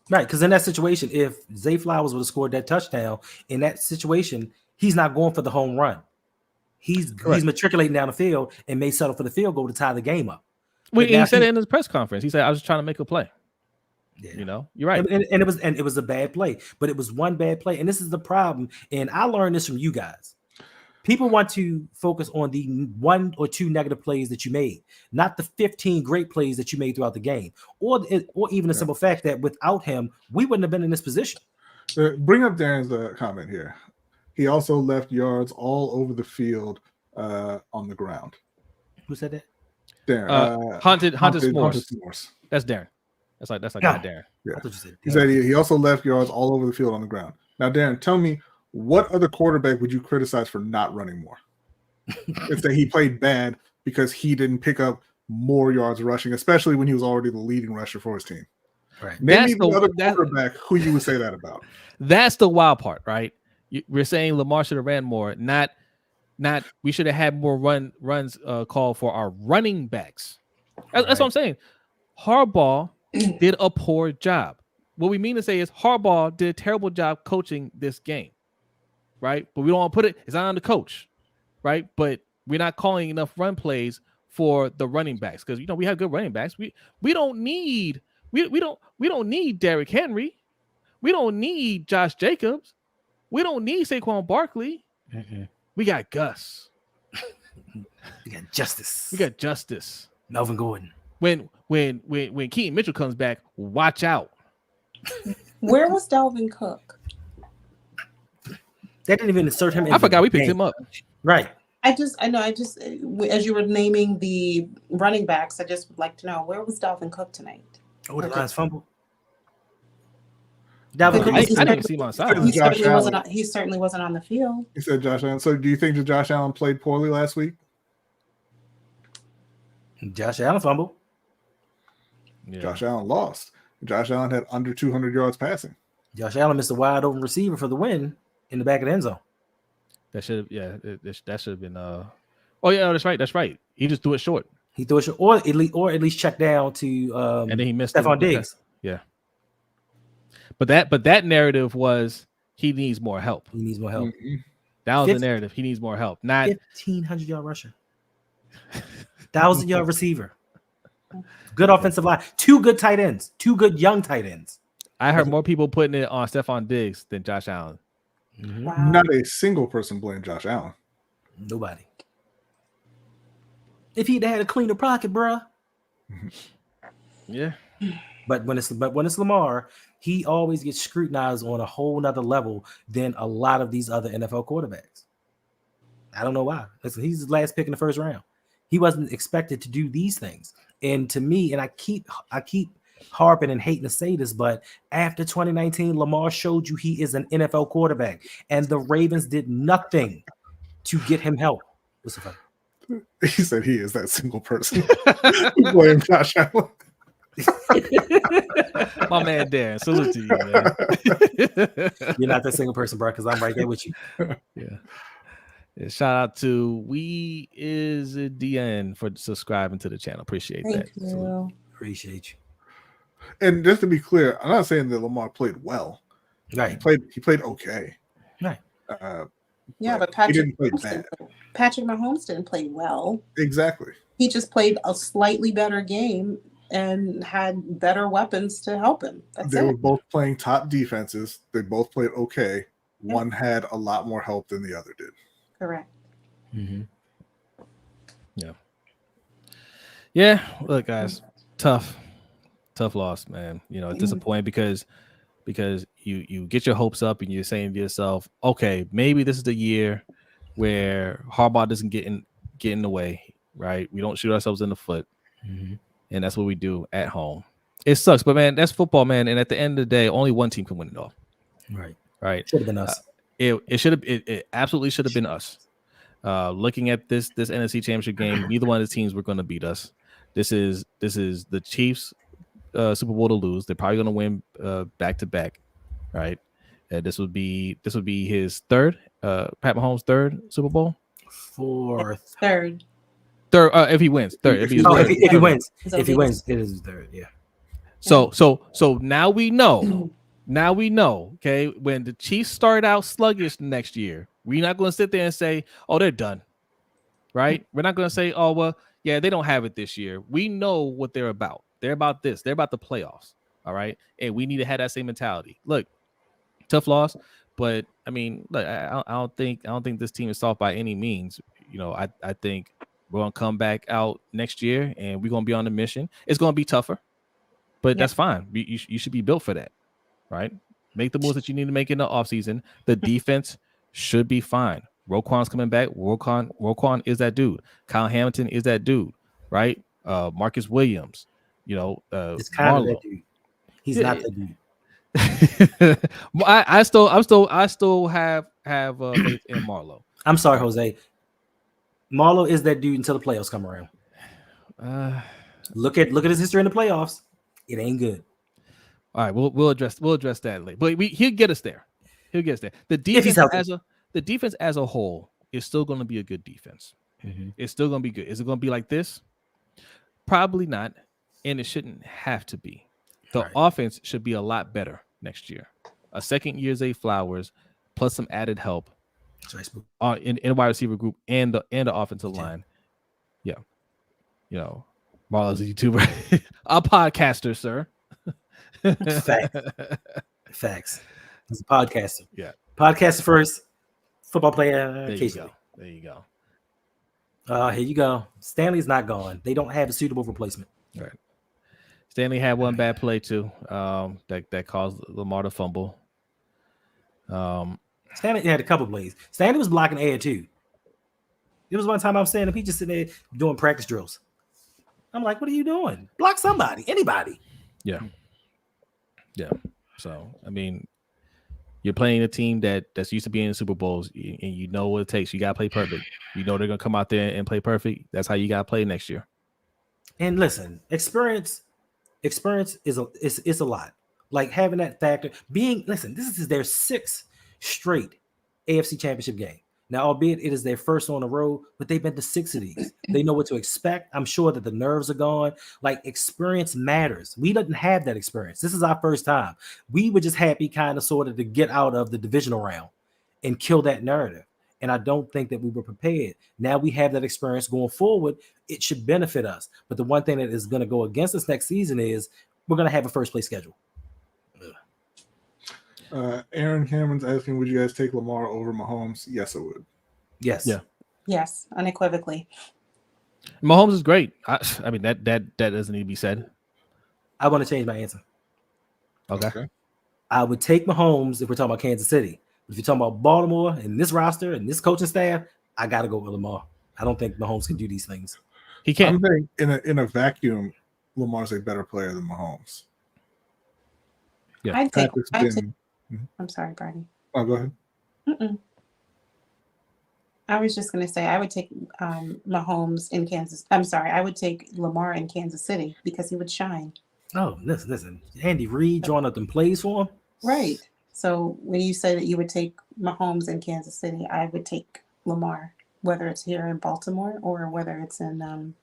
Right. Because in that situation, if Zay Flowers would have scored that touchdown in that situation, he's not going for the home run. He's matriculating down the field and may settle for the field goal to tie the game up. He said it in his press conference. He said, "I was just trying to make a play." Yeah. You're right. And it was a bad play, but it was one bad play. And this is the problem. And I learned this from you guys. People want to focus on the 1 or 2 negative plays that you made, not the 15 great plays that you made throughout the game, or even the simple fact that without him, we wouldn't have been in this position. Bring up Darren's comment here. He also left yards all over the field on the ground. Who said that? Darren. Haunted S'mores. That's Darren. That's like Darren. Yeah. He said he also left yards all over the field on the ground. Now, Darren, tell me, what other quarterback would you criticize for not running more? If that he played bad because he didn't pick up more yards rushing, especially when he was already the leading rusher for his team. Right. Maybe the other quarterback who you would say that about. That's the wild part, right? We're saying Lamar should have ran more, not we should have had more runs called for our running backs. That's what I'm saying. Harbaugh did a poor job. What we mean to say is Harbaugh did a terrible job coaching this game, right? But we don't want to put it's not on the coach, right? But we're not calling enough run plays for the running backs because we have good running backs. We don't need Derrick Henry. We don't need Josh Jacobs. We don't need Saquon Barkley. Mm-hmm. We got Gus. We got Justice. Melvin Gordon. When Keaton Mitchell comes back, watch out. Where was Dalvin Cook? They didn't even insert him. I forgot we picked him up. Right. I just as you were naming the running backs, I just would like to know, where was Dalvin Cook tonight? Oh, the Lions fumble. I didn't see him on side. He certainly wasn't on the field. He said Josh Allen. So do you think that Josh Allen played poorly last week? Josh Allen fumbled. Yeah. Josh Allen lost. Josh Allen had under 200 yards passing. Josh Allen missed a wide open receiver for the win in the back of the end zone. That should have been oh yeah, that's right. He just threw it short. He threw it short, or at least checked down to and then he missed Stephon Diggs. Yeah. But that narrative was he needs more help. Mm-hmm. That was the narrative. He needs more help. Not 1,500 yard rusher, 1,000 yard receiver, good offensive line, 2 good tight ends, 2 good young tight ends. I heard more people putting it on Stephon Diggs than Josh Allen. Mm-hmm. Wow. Not a single person blamed Josh Allen. Nobody. If he'd had a cleaner pocket, bruh. Yeah. But when it's Lamar, he always gets scrutinized on a whole nother level than a lot of these other NFL quarterbacks. I don't know why. Listen, he's the last pick in the first round. He wasn't expected to do these things. And to me, and I keep harping and hating to say this, but after 2019, Lamar showed you he is an NFL quarterback, and the Ravens did nothing to get him help. What's the fuck? He said he is that single person who blamed Josh Allen. My man Dan, salute to you, man. You're not that single person, bro, because I'm right there with you. Yeah. Shout out to We Is a DN for subscribing to the channel. Appreciate that. Thank you. Appreciate you. And just to be clear, I'm not saying that Lamar played well. Right. He played okay. Right. Yeah, but he didn't play bad. Patrick Mahomes didn't play well. Exactly. He just played a slightly better game and had better weapons to help him. They were both playing top defenses. They both played okay. One had a lot more help than the other did. Correct. Mm-hmm. Yeah. Yeah. Look, guys, tough loss, man. You know, it's disappointing because you get your hopes up and you're saying to yourself, okay, maybe this is the year where Harbaugh doesn't get in the way, right? We don't shoot ourselves in the foot, and that's what we do at home. It sucks, but man, that's football, man. And at the end of the day, only one team can win it all. Right. Should have been us. It absolutely should have been us. Looking at this NFC Championship game, neither one of the teams were going to beat us. This is the Chiefs' Super Bowl to lose. They're probably going to win back to back, right? This would be his third, Pat Mahomes' third Super Bowl. Third. If he wins, third. If he wins, it is his third. Yeah. So now we know. Now we know, okay, when the Chiefs start out sluggish next year, we're not going to sit there and say, oh, they're done, right? We're not going to say, oh, well, yeah, they don't have it this year. We know what they're about. They're about this. They're about the playoffs, all right? And we need to have that same mentality. Look, tough loss, but, I mean, look, I don't think this team is soft by any means. You know, I think we're going to come back out next year, and we're going to be on a mission. It's going to be tougher, but that's fine. You should be built for that. Right, make the moves that you need to make in the offseason. The defense should be fine. Roquan's coming back. Roquan is that dude. Kyle Hamilton is that dude. Right, Marcus Williams. You know, it's kind of that dude. He's not the dude. I still have faith in Marlo. I'm sorry, Jose. Marlo is that dude until the playoffs come around. Look at his history in the playoffs. It ain't good. All right, we'll address that later. But he'll get us there. He'll get us there. The defense as a whole is still going to be a good defense. It's still going to be good. Is it going to be like this? Probably not, and it shouldn't have to be. The offense should be a lot better next year. A second year Zay Flowers plus some added help in the wide receiver group and the offensive line. Yeah, you know, Marlo's a YouTuber, a podcaster, sir. Facts. He's a podcaster. Yeah. Podcaster first, football player occasionally. There you go. Here you go. Stanley's not gone. They don't have a suitable replacement. Right. Stanley had one bad play too. That caused Lamar to fumble. Stanley had a couple plays. Stanley was blocking air too. There was one time I was saying he just sitting there doing practice drills. I'm like, what are you doing? Block somebody, anybody. Yeah. Yeah. So, I mean, you're playing a team that's used to being in Super Bowls, and you know what it takes. You got to play perfect. You know they're going to come out there and play perfect. That's how you got to play next year. And listen, experience is a lot. Like having that factor. This is their sixth straight AFC Championship game. Now, albeit it is their first on the road, but they've been to 6 of these. They know what to expect. I'm sure that the nerves are gone. Like, experience matters. We didn't have that experience. This is our first time. We were just happy kind of sort of to get out of the divisional round and kill that narrative. And I don't think that we were prepared. Now we have that experience going forward. It should benefit us. But the one thing that is going to go against us next season is we're going to have a first place schedule. Aaron Cameron's asking, would you guys take Lamar over Mahomes? Yes, I would. Yes. Yeah. Yes, unequivocally. Mahomes is great. I mean, that doesn't need to be said. I want to change my answer. Okay. I would take Mahomes if we're talking about Kansas City. If you're talking about Baltimore and this roster and this coaching staff, I got to go with Lamar. I don't think Mahomes can do these things. He can't. I'm saying in a vacuum, Lamar's a better player than Mahomes. Yeah. I'm sorry, Brodny. Oh, go ahead. Mm-mm. I was just going to say I would take Mahomes in Kansas. I'm sorry. I would take Lamar in Kansas City because he would shine. Oh, listen. Andy Reid drawing up them plays for him. Right. So when you say that you would take Mahomes in Kansas City, I would take Lamar, whether it's here in Baltimore or whether it's in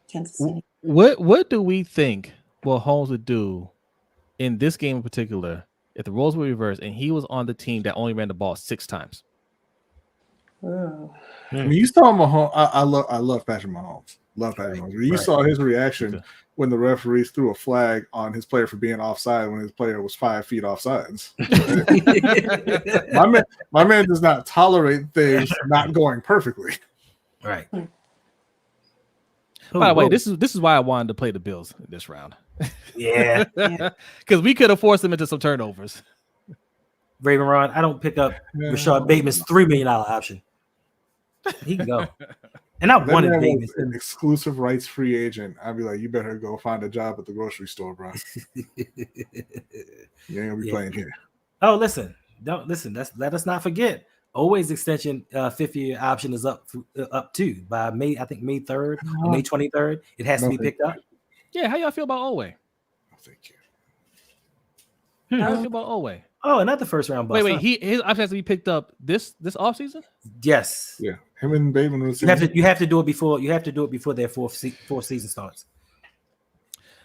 Kansas City. What do we think Mahomes would do in this game in particular if the roles were reversed and he was on the team that only ran the ball 6 times? Ooh. I mean, you saw Mahomes. I love Patrick Mahomes. Love Patrick Mahomes. You saw his reaction when the referees threw a flag on his player for being offside when his player was 5 feet offsides. my man does not tolerate things not going perfectly. Right. By the way, this is why I wanted to play the Bills this round. Yeah. Because we could have forced them into some turnovers. Raven Ron, I don't pick up Rashad Bateman's $3 million option. He can go. And I wanted Bateman. An exclusive rights free agent. I'd be like, you better go find a job at the grocery store, bro. You ain't gonna be playing here. Oh, listen. Let us not forget. Always extension 5-year option is up too by May 3rd or May 23rd. It has to be picked up. Yeah, how y'all feel about Oweh? Thank you. How you feel about Oweh? Oh, another first round bust. Wait, his option has to be picked up this offseason? Yes. Yeah. Him and Bateman was you have to do it before their fourth season starts.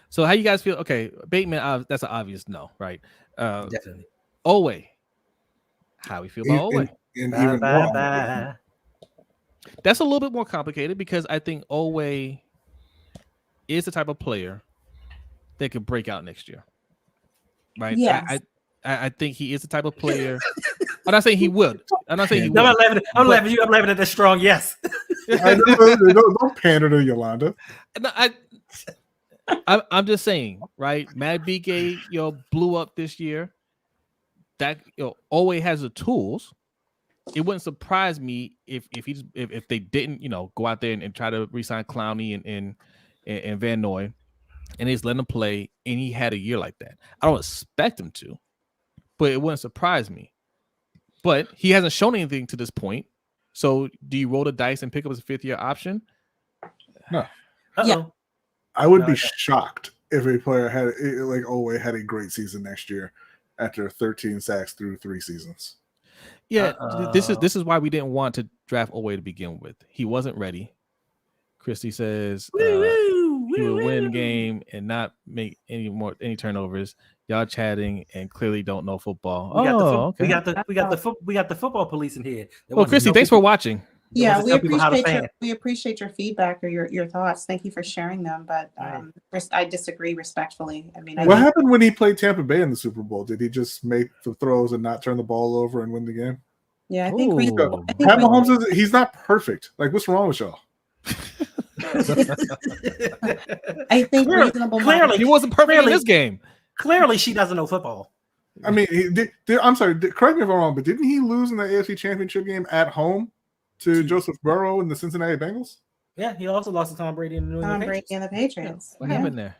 So how you guys feel? Okay, Bateman, that's an obvious no, right? Definitely. Oweh. How we feel about Oweh? Bye. That's a little bit more complicated because I think Oweh is the type of player that could break out next year. Right? Yes. I think he is the type of player. I'm not saying he would. I'm not saying he would. I'm laughing at that strong yes. Don't pander to Yolanda. No, I'm just saying, right? Matt Bike, blew up this year. That Oweh has the tools. It wouldn't surprise me if they didn't, go out there and try to re-sign Clowney and Van Noy, and they just let him play, and he had a year like that. I don't expect him to, but it wouldn't surprise me. But he hasn't shown anything to this point. So do you roll the dice and pick up his 5th-year option? No. Yeah. I would be shocked if a player like Oweh had a great season next year after 13 sacks through 3 seasons. Yeah, this is why we didn't want to draft Oweh to begin with. He wasn't ready. Christy says he would win game and not make any turnovers. Y'all chatting and clearly don't know football. We got the football police in here. Well, Christy, thanks for watching. Yeah, we appreciate your feedback or your thoughts. Thank you for sharing them. But I disagree respectfully. I mean, what happened when he played Tampa Bay in the Super Bowl? Did he just make the throws and not turn the ball over and win the game? Yeah, I think Pat Mahomes he's not perfect. Like, what's wrong with y'all? I think clearly he wasn't perfect in this game. Clearly, she doesn't know football. I mean, I'm sorry. Correct me if I'm wrong, but didn't he lose in the AFC Championship game at home to Joseph Burrow and the Cincinnati Bengals? Yeah, he also lost to Tom Brady and the Patriots. What happened there?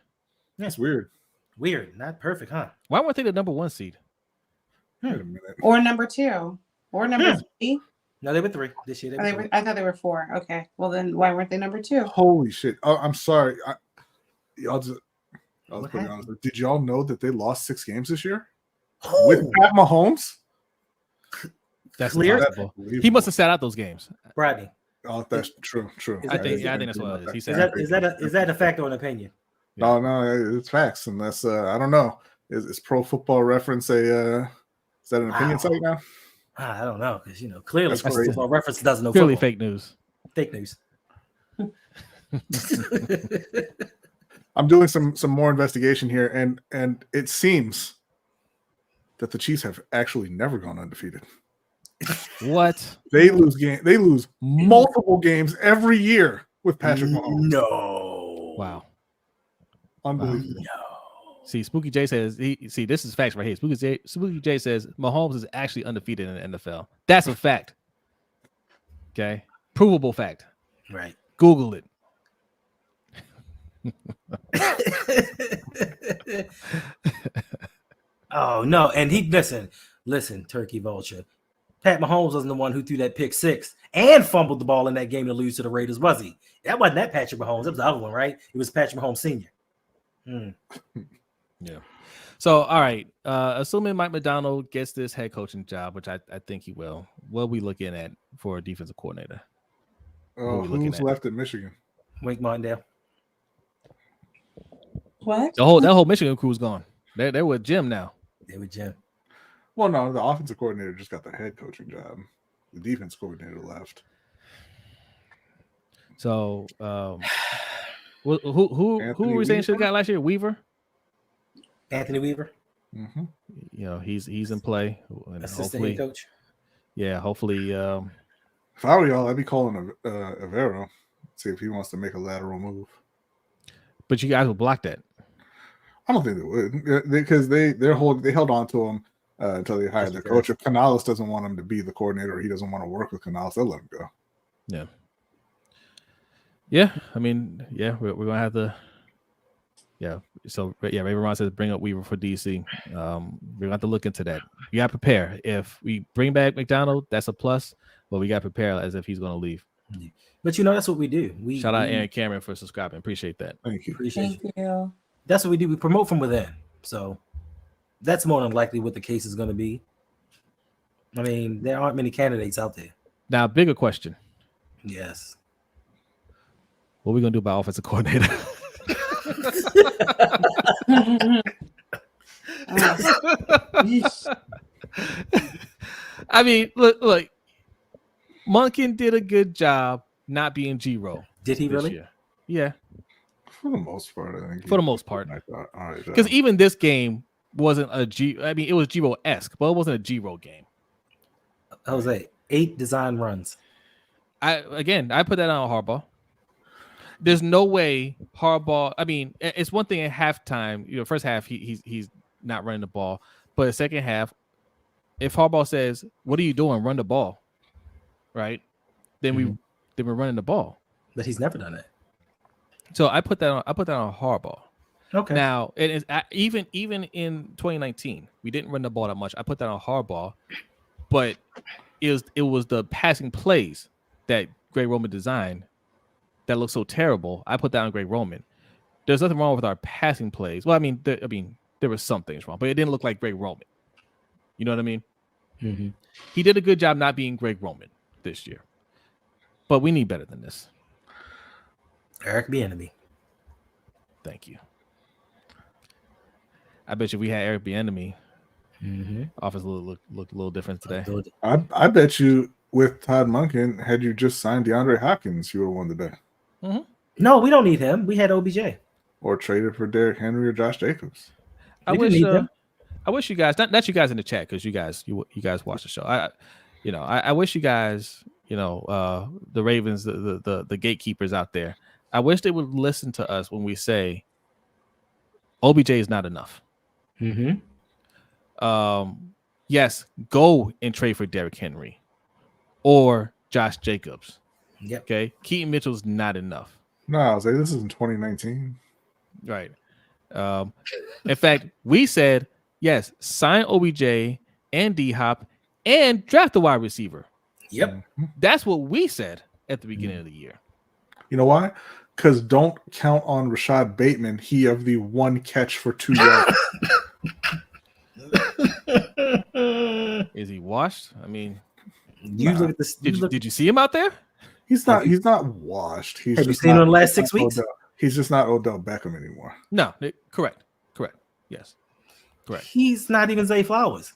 That's weird. Weird, not perfect, huh? Why weren't they the number 1 seed? Wait a minute. Or number 2, or number 3? No, they were 3 this year. I thought they were 4. Okay, well then why weren't they number 2? Holy shit! Oh, I'm sorry. I was pretty honest. Did y'all know that they lost 6 games this year with Pat Mahomes? That's clear. He must have sat out those games. Brodny. Oh, that's true. I think that's what it is. He said is that a fact or an opinion? Yeah. No, it's facts, and that's I don't know. Is Pro Football Reference is that an opinion site now? I don't know because clearly Pro Football Reference doesn't know. Clearly, football. fake news. Fake news. I'm doing some more investigation here, and it seems that the Chiefs have actually never gone undefeated. What? They lose multiple games every year with Patrick Mahomes. No. Wow. Unbelievable. No. See, Spooky J says this is facts right here. Spooky J says Mahomes is actually undefeated in the NFL. That's a fact. Okay. Provable fact. Right. Google it. Oh no, and he listen, Turkey Vulture. Pat Mahomes wasn't the one who threw that pick 6 and fumbled the ball in that game to lose to the Raiders, was he? That wasn't that Patrick Mahomes. That was the other one, right? It was Patrick Mahomes Sr. Yeah. So, all right. Assuming Mike McDonald gets this head coaching job, which I think he will, what are we looking at for a defensive coordinator? Who's left at Michigan? Wink Martindale. What? That whole Michigan crew's gone. They're with Jim now. They with Jim. Well, no, the offensive coordinator just got the head coaching job. The defense coordinator left. So, who were we saying should have got last year? Weaver, Anthony Weaver. Mm-hmm. You know, he's in play. And Assistant head coach. Yeah, hopefully. If I were y'all, I'd be calling Avero, see if he wants to make a lateral move. But you guys will block that. I don't think they would, because they held on to him until they hired their coach. If Canales doesn't want him to be the coordinator, or he doesn't want to work with Canales, they'll let him go. Yeah. Yeah, I mean, yeah, we're gonna have to. Yeah, so yeah, Raven Ron says bring up Weaver for DC. We're gonna have to look into that. You gotta prepare. If we bring back McDonald, that's a plus, but we gotta prepare as if he's gonna leave. But you know, that's what we do. Shout out Aaron Cameron for subscribing. Appreciate that. Thank you. Appreciate you. That's what we do. We promote from within. So that's more than likely what the case is going to be. I mean, there aren't many candidates out there. Now, bigger question. Yes. What are we gonna do about offensive coordinator? I mean, look. Monken did a good job not being G-Roll. Did he really? Year. Yeah. For the most part, I think. For the most part. Because Because even this game wasn't a G. I mean, it was G-Roll-esque, but it wasn't a G-Roll game. Jose, 8 design runs. I put that on Harbaugh. There's no way Harbaugh. I mean, it's one thing at halftime. You know, first half he's not running the ball, but the second half, if Harbaugh says, "What are you doing? Run the ball," right? Then we're running the ball. But he's never done it. So I put that on Harbaugh. Okay. Now it is even in 2019 we didn't run the ball that much. I put that on Harbaugh, but it was the passing plays that Greg Roman designed that looked so terrible. I put that on Greg Roman. There's nothing wrong with our passing plays. Well, I mean there were some things wrong, but it didn't look like Greg Roman. You know what I mean? Mm-hmm. He did a good job not being Greg Roman this year, but we need better than this. Eric Bieniemy. Thank you. I bet you if we had Eric Bieniemy, offense look a little different today. I bet you with Todd Monken, had you just signed DeAndre Hopkins, you would have won the day. Mm-hmm. No, we don't need him. We had OBJ. Or traded for Derrick Henry or Josh Jacobs. I wish you guys, not you guys in the chat, because you guys watch the show. I wish you guys, the Ravens, the gatekeepers out there, I wish they would listen to us when we say OBJ is not enough. Mm-hmm. Yes, go and trade for Derrick Henry or Josh Jacobs. Yep. Okay. Keaton Mitchell's not enough. No, I was like, this is in 2019. Right. In fact, we said, yes, sign OBJ and D-Hop and draft a wide receiver. Yep. That's what we said at the beginning of the year. You know why? Because don't count on Rashad Bateman. He of the 1 catch for 2 yards. Is he washed? I mean, look at this. Did you see him out there? He's not washed. Have you seen him in the last 6 weeks? He's just not Odell Beckham anymore. No, correct. Yes, correct. He's not even Zay Flowers.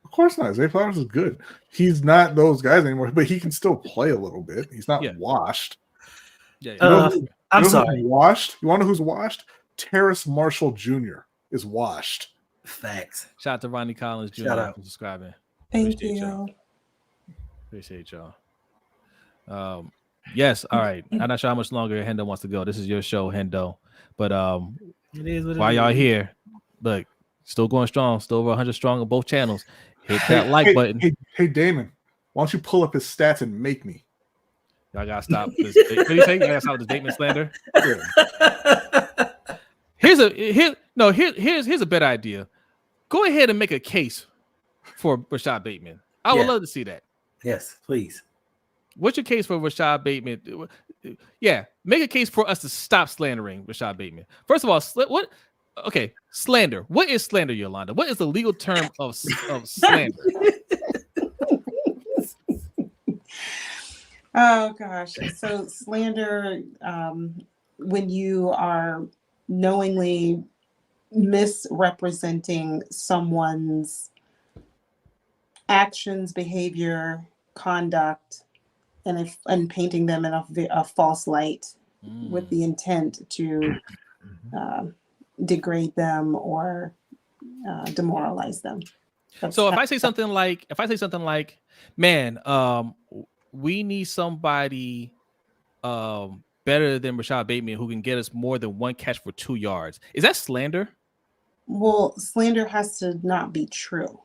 Of course not. Zay Flowers is good. He's not those guys anymore, but he can still play a little bit. He's not washed. Yeah. I'm sorry. Washed? You want to know who's washed? Terrace Marshall Jr. is washed. Facts. Shout out to Ronnie Collins Jr. Shout out for subscribing. Thank you. Appreciate y'all. Yes. All right. I'm not sure how much longer Hendo wants to go. This is your show, Hendo. But it is what while y'all here, look, still going strong, still over 100 strong on both channels. Hit that like button. Hey, Damon, why don't you pull up his stats and make me? Y'all gotta stop this. What do you say? You gotta stop this Bateman slander. Here's a better idea. Go ahead and make a case for Rashad Bateman. I would love to see that. Yes, please. What's your case for Rashad Bateman? Yeah, make a case for us to stop slandering Rashad Bateman. First of all, what? Okay, slander. What is slander, Yolanda? What is the legal term of slander? Oh gosh. So slander, when you are knowingly misrepresenting someone's actions, behavior, conduct and painting them in a false light with the intent to degrade them or demoralize them. So if I say something like, man, we need somebody better than Rashad Bateman who can get us more than one catch for 2 yards, is that slander? Well, slander has to not be true.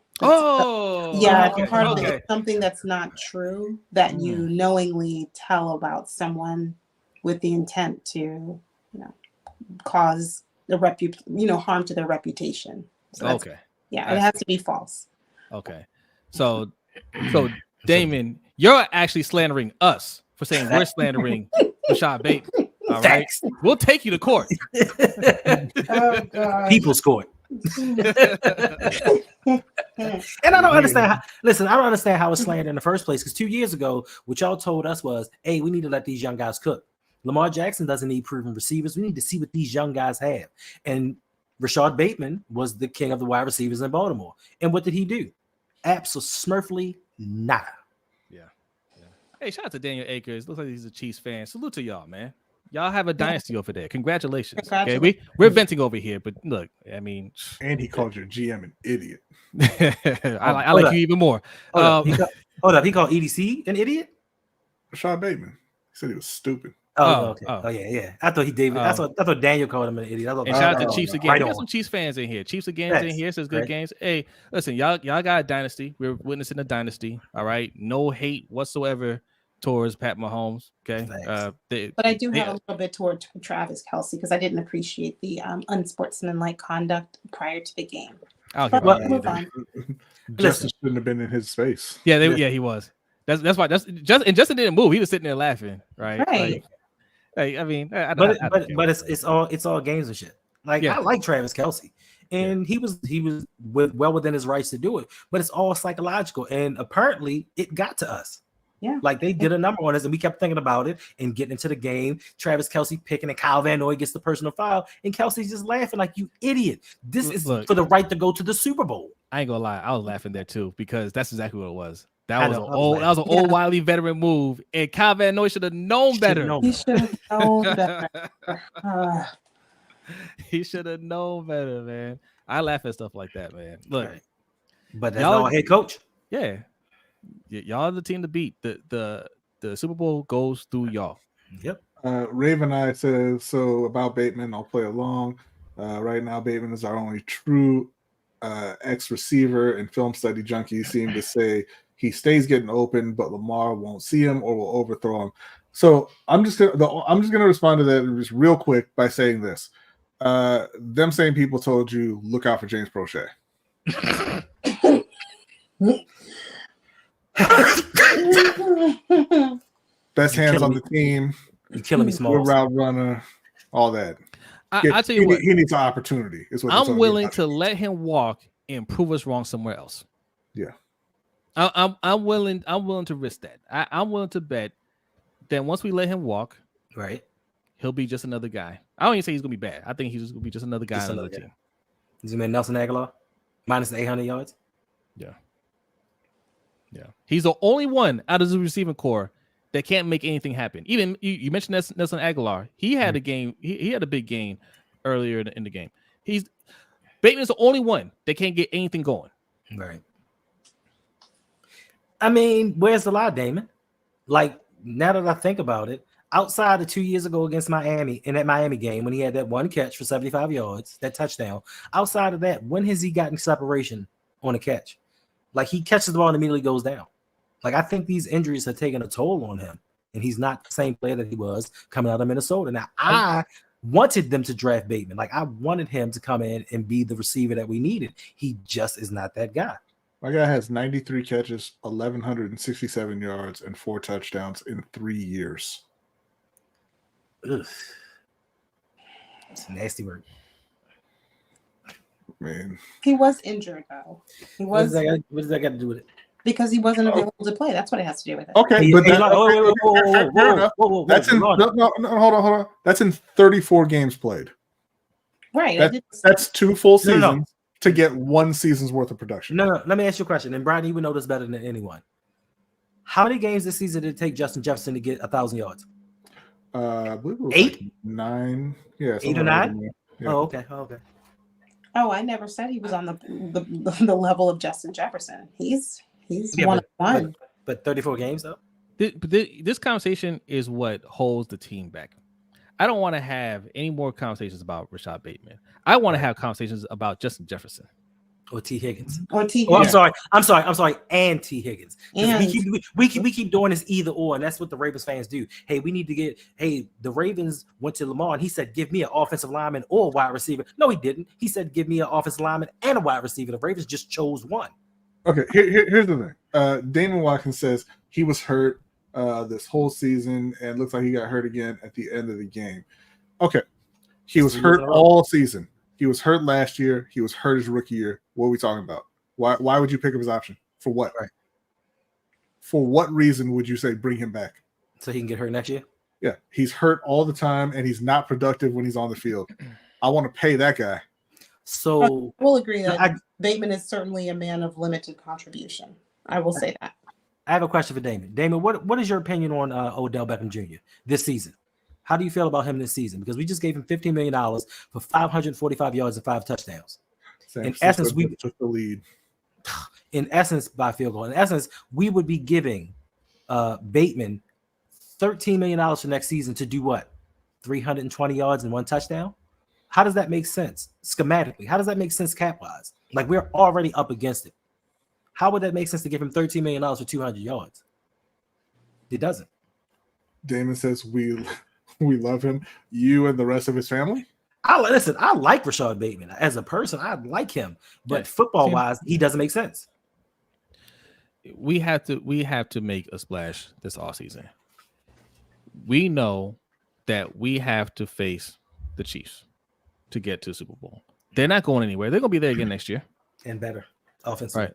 It's something that's not true that you knowingly tell about someone with the intent to, cause the harm to their reputation. So it has to be false. Okay, so Damon, you're actually slandering us for saying we're slandering Rashad Bateman. All right, we'll take you to court. People's court. And I don't understand how. Listen, I don't understand how it's slandered in the first place. Because 2 years ago, what y'all told us was, "Hey, we need to let these young guys cook. Lamar Jackson doesn't need proven receivers. We need to see what these young guys have." And Rashad Bateman was the king of the wide receivers in Baltimore. And what did he do? Absolutely nada. Yeah. Hey, shout out to Daniel Akers. Looks like he's a Chiefs fan. Salute to y'all, man. Y'all have a dynasty over there. Congratulations. Okay, we're venting over here, but look, I mean, and he called your GM an idiot. I like you even more. Hold up. He called EDC an idiot? Rashad Bateman. He said he was stupid. Okay. Yeah. I thought I thought Daniel called him an idiot. And shout out to Chiefs again. We got some Chiefs fans in here. Chiefs again in here. Says good games. Hey, listen, y'all got a dynasty. We're witnessing a dynasty. All right, no hate whatsoever towards Pat Mahomes. Okay, but I do have a little bit toward Travis Kelce because I didn't appreciate the unsportsmanlike conduct prior to the game. Move on. Justin shouldn't have been in his space. Yeah, he was. That's why. Justin didn't move. He was sitting there laughing. Right. I mean, but it's all games and shit. Like I like Travis Kelce, and he was well within his rights to do it. But it's all psychological, and apparently it got to us. Yeah, like they did a number on us, and we kept thinking about it and getting into the game. Travis Kelce picking, and Kyle Van Noy gets the personal foul, and Kelce's just laughing like, "You idiot! This is for the right to go to the Super Bowl." I ain't gonna lie, I was laughing there too because that's exactly what it was. That was an old wily veteran move, and Kyle Van Noy should have known better. He should have known better. He should have known better, man. I laugh at stuff like that, man. Look, but that's our head coach. Yeah. Y'all are the team to beat. The Super Bowl goes through y'all. Yep. Raven Eye says, so about Bateman, I'll play along. Right now, Bateman is our only true ex-receiver, and film study junkies seem to say he stays getting open, but Lamar won't see him or will overthrow him. So I'm just gonna respond to that just real quick by saying this. Them same people told you, look out for James Prochet. Best hands on the team. You're killing me, small route runner, all that. I tell you what, he needs an opportunity. Is what I'm willing to let him walk and prove us wrong somewhere else. Yeah, I'm willing to risk that. I'm willing to bet that once we let him walk, right, he'll be just another guy. I don't even say he's gonna be bad. I think he's just gonna be just another guy on another team. Is he Nelson Aguilar minus the 800 yards? Yeah, he's the only one out of the receiving core that can't make anything happen. Even you mentioned Nelson Aguilar. He had a game. He had a big game earlier in the game. Bateman's the only one that can't get anything going. Right. I mean, where's the lie, Damon? Like, now that I think about it, outside of 2 years ago against Miami, in that Miami game, when he had that one catch for 75 yards, that touchdown, outside of that, when has he gotten separation on a catch? Like, he catches the ball and immediately goes down. Like, I think these injuries have taken a toll on him, and he's not the same player that he was coming out of Minnesota. Now, I wanted them to draft Bateman. Like, I wanted him to come in and be the receiver that we needed. He just is not that guy. My guy has 93 catches, 1,167 yards, and 4 touchdowns in 3 years. Ugh. It's nasty work. Man. He was injured, though. He was. What does that got to do with it? Because he wasn't available to play. That's what it has to do with it. Okay, but that's in hold on. That's in 34 games played. Right. That's 2 full seasons to get 1 season's worth of production. No. Let me ask you a question. And Brodny, you would know this better than anyone. How many games this season did it take Justin Jefferson to get 1,000 yards? I believe it was 8? like 9. Yeah, 8 or 9? Yeah. Oh, okay. Okay. Oh, I never said he was on the level of Justin Jefferson. He's one of one. But 34 games though. This conversation is what holds the team back. I don't want to have any more conversations about Rashad Bateman. I want to have conversations about Justin Jefferson or T. Higgins. I'm sorry, and T. Higgins. We keep doing this either or, and that's what the Ravens fans do. Hey, we need to get. Hey, the Ravens went to Lamar, and he said, "Give me an offensive lineman or a wide receiver." No, he didn't. He said, "Give me an offensive lineman and a wide receiver." The Ravens just chose one. Okay, here's the thing. Damon Watkins says he was hurt this whole season and looks like he got hurt again at the end of the game. Okay, he was hurt all season. He was hurt last year. He was hurt his rookie year. What are we talking about? Why would you pick up his option? For what? Right. For what reason would you say bring him back? So he can get hurt next year? Yeah, he's hurt all the time and he's not productive when he's on the field. I want to pay that guy. So we'll agree that Bateman is certainly a man of limited contribution. I will say that. I have a question for Damon. Damon, what is your opinion on Odell Beckham Jr. this season? How do you feel about him this season? Because we just gave him $15 million for 545 yards and 5 touchdowns. In essence, we took the lead. In essence, by field goal. In essence, we would be giving Bateman $13 million for next season to do what? 320 yards and 1 touchdown? How does that make sense schematically? How does that make sense cap-wise? Like, we're already up against it. How would that make sense to give him $13 million for 200 yards? It doesn't. Damon says we love him. You and the rest of his family? I like Rashad Bateman. As a person, I like him. But football-wise, he doesn't make sense. We have to make a splash this offseason. We know that we have to face the Chiefs to get to the Super Bowl. They're not going anywhere. They're going to be there again next year. And better offensively. Right.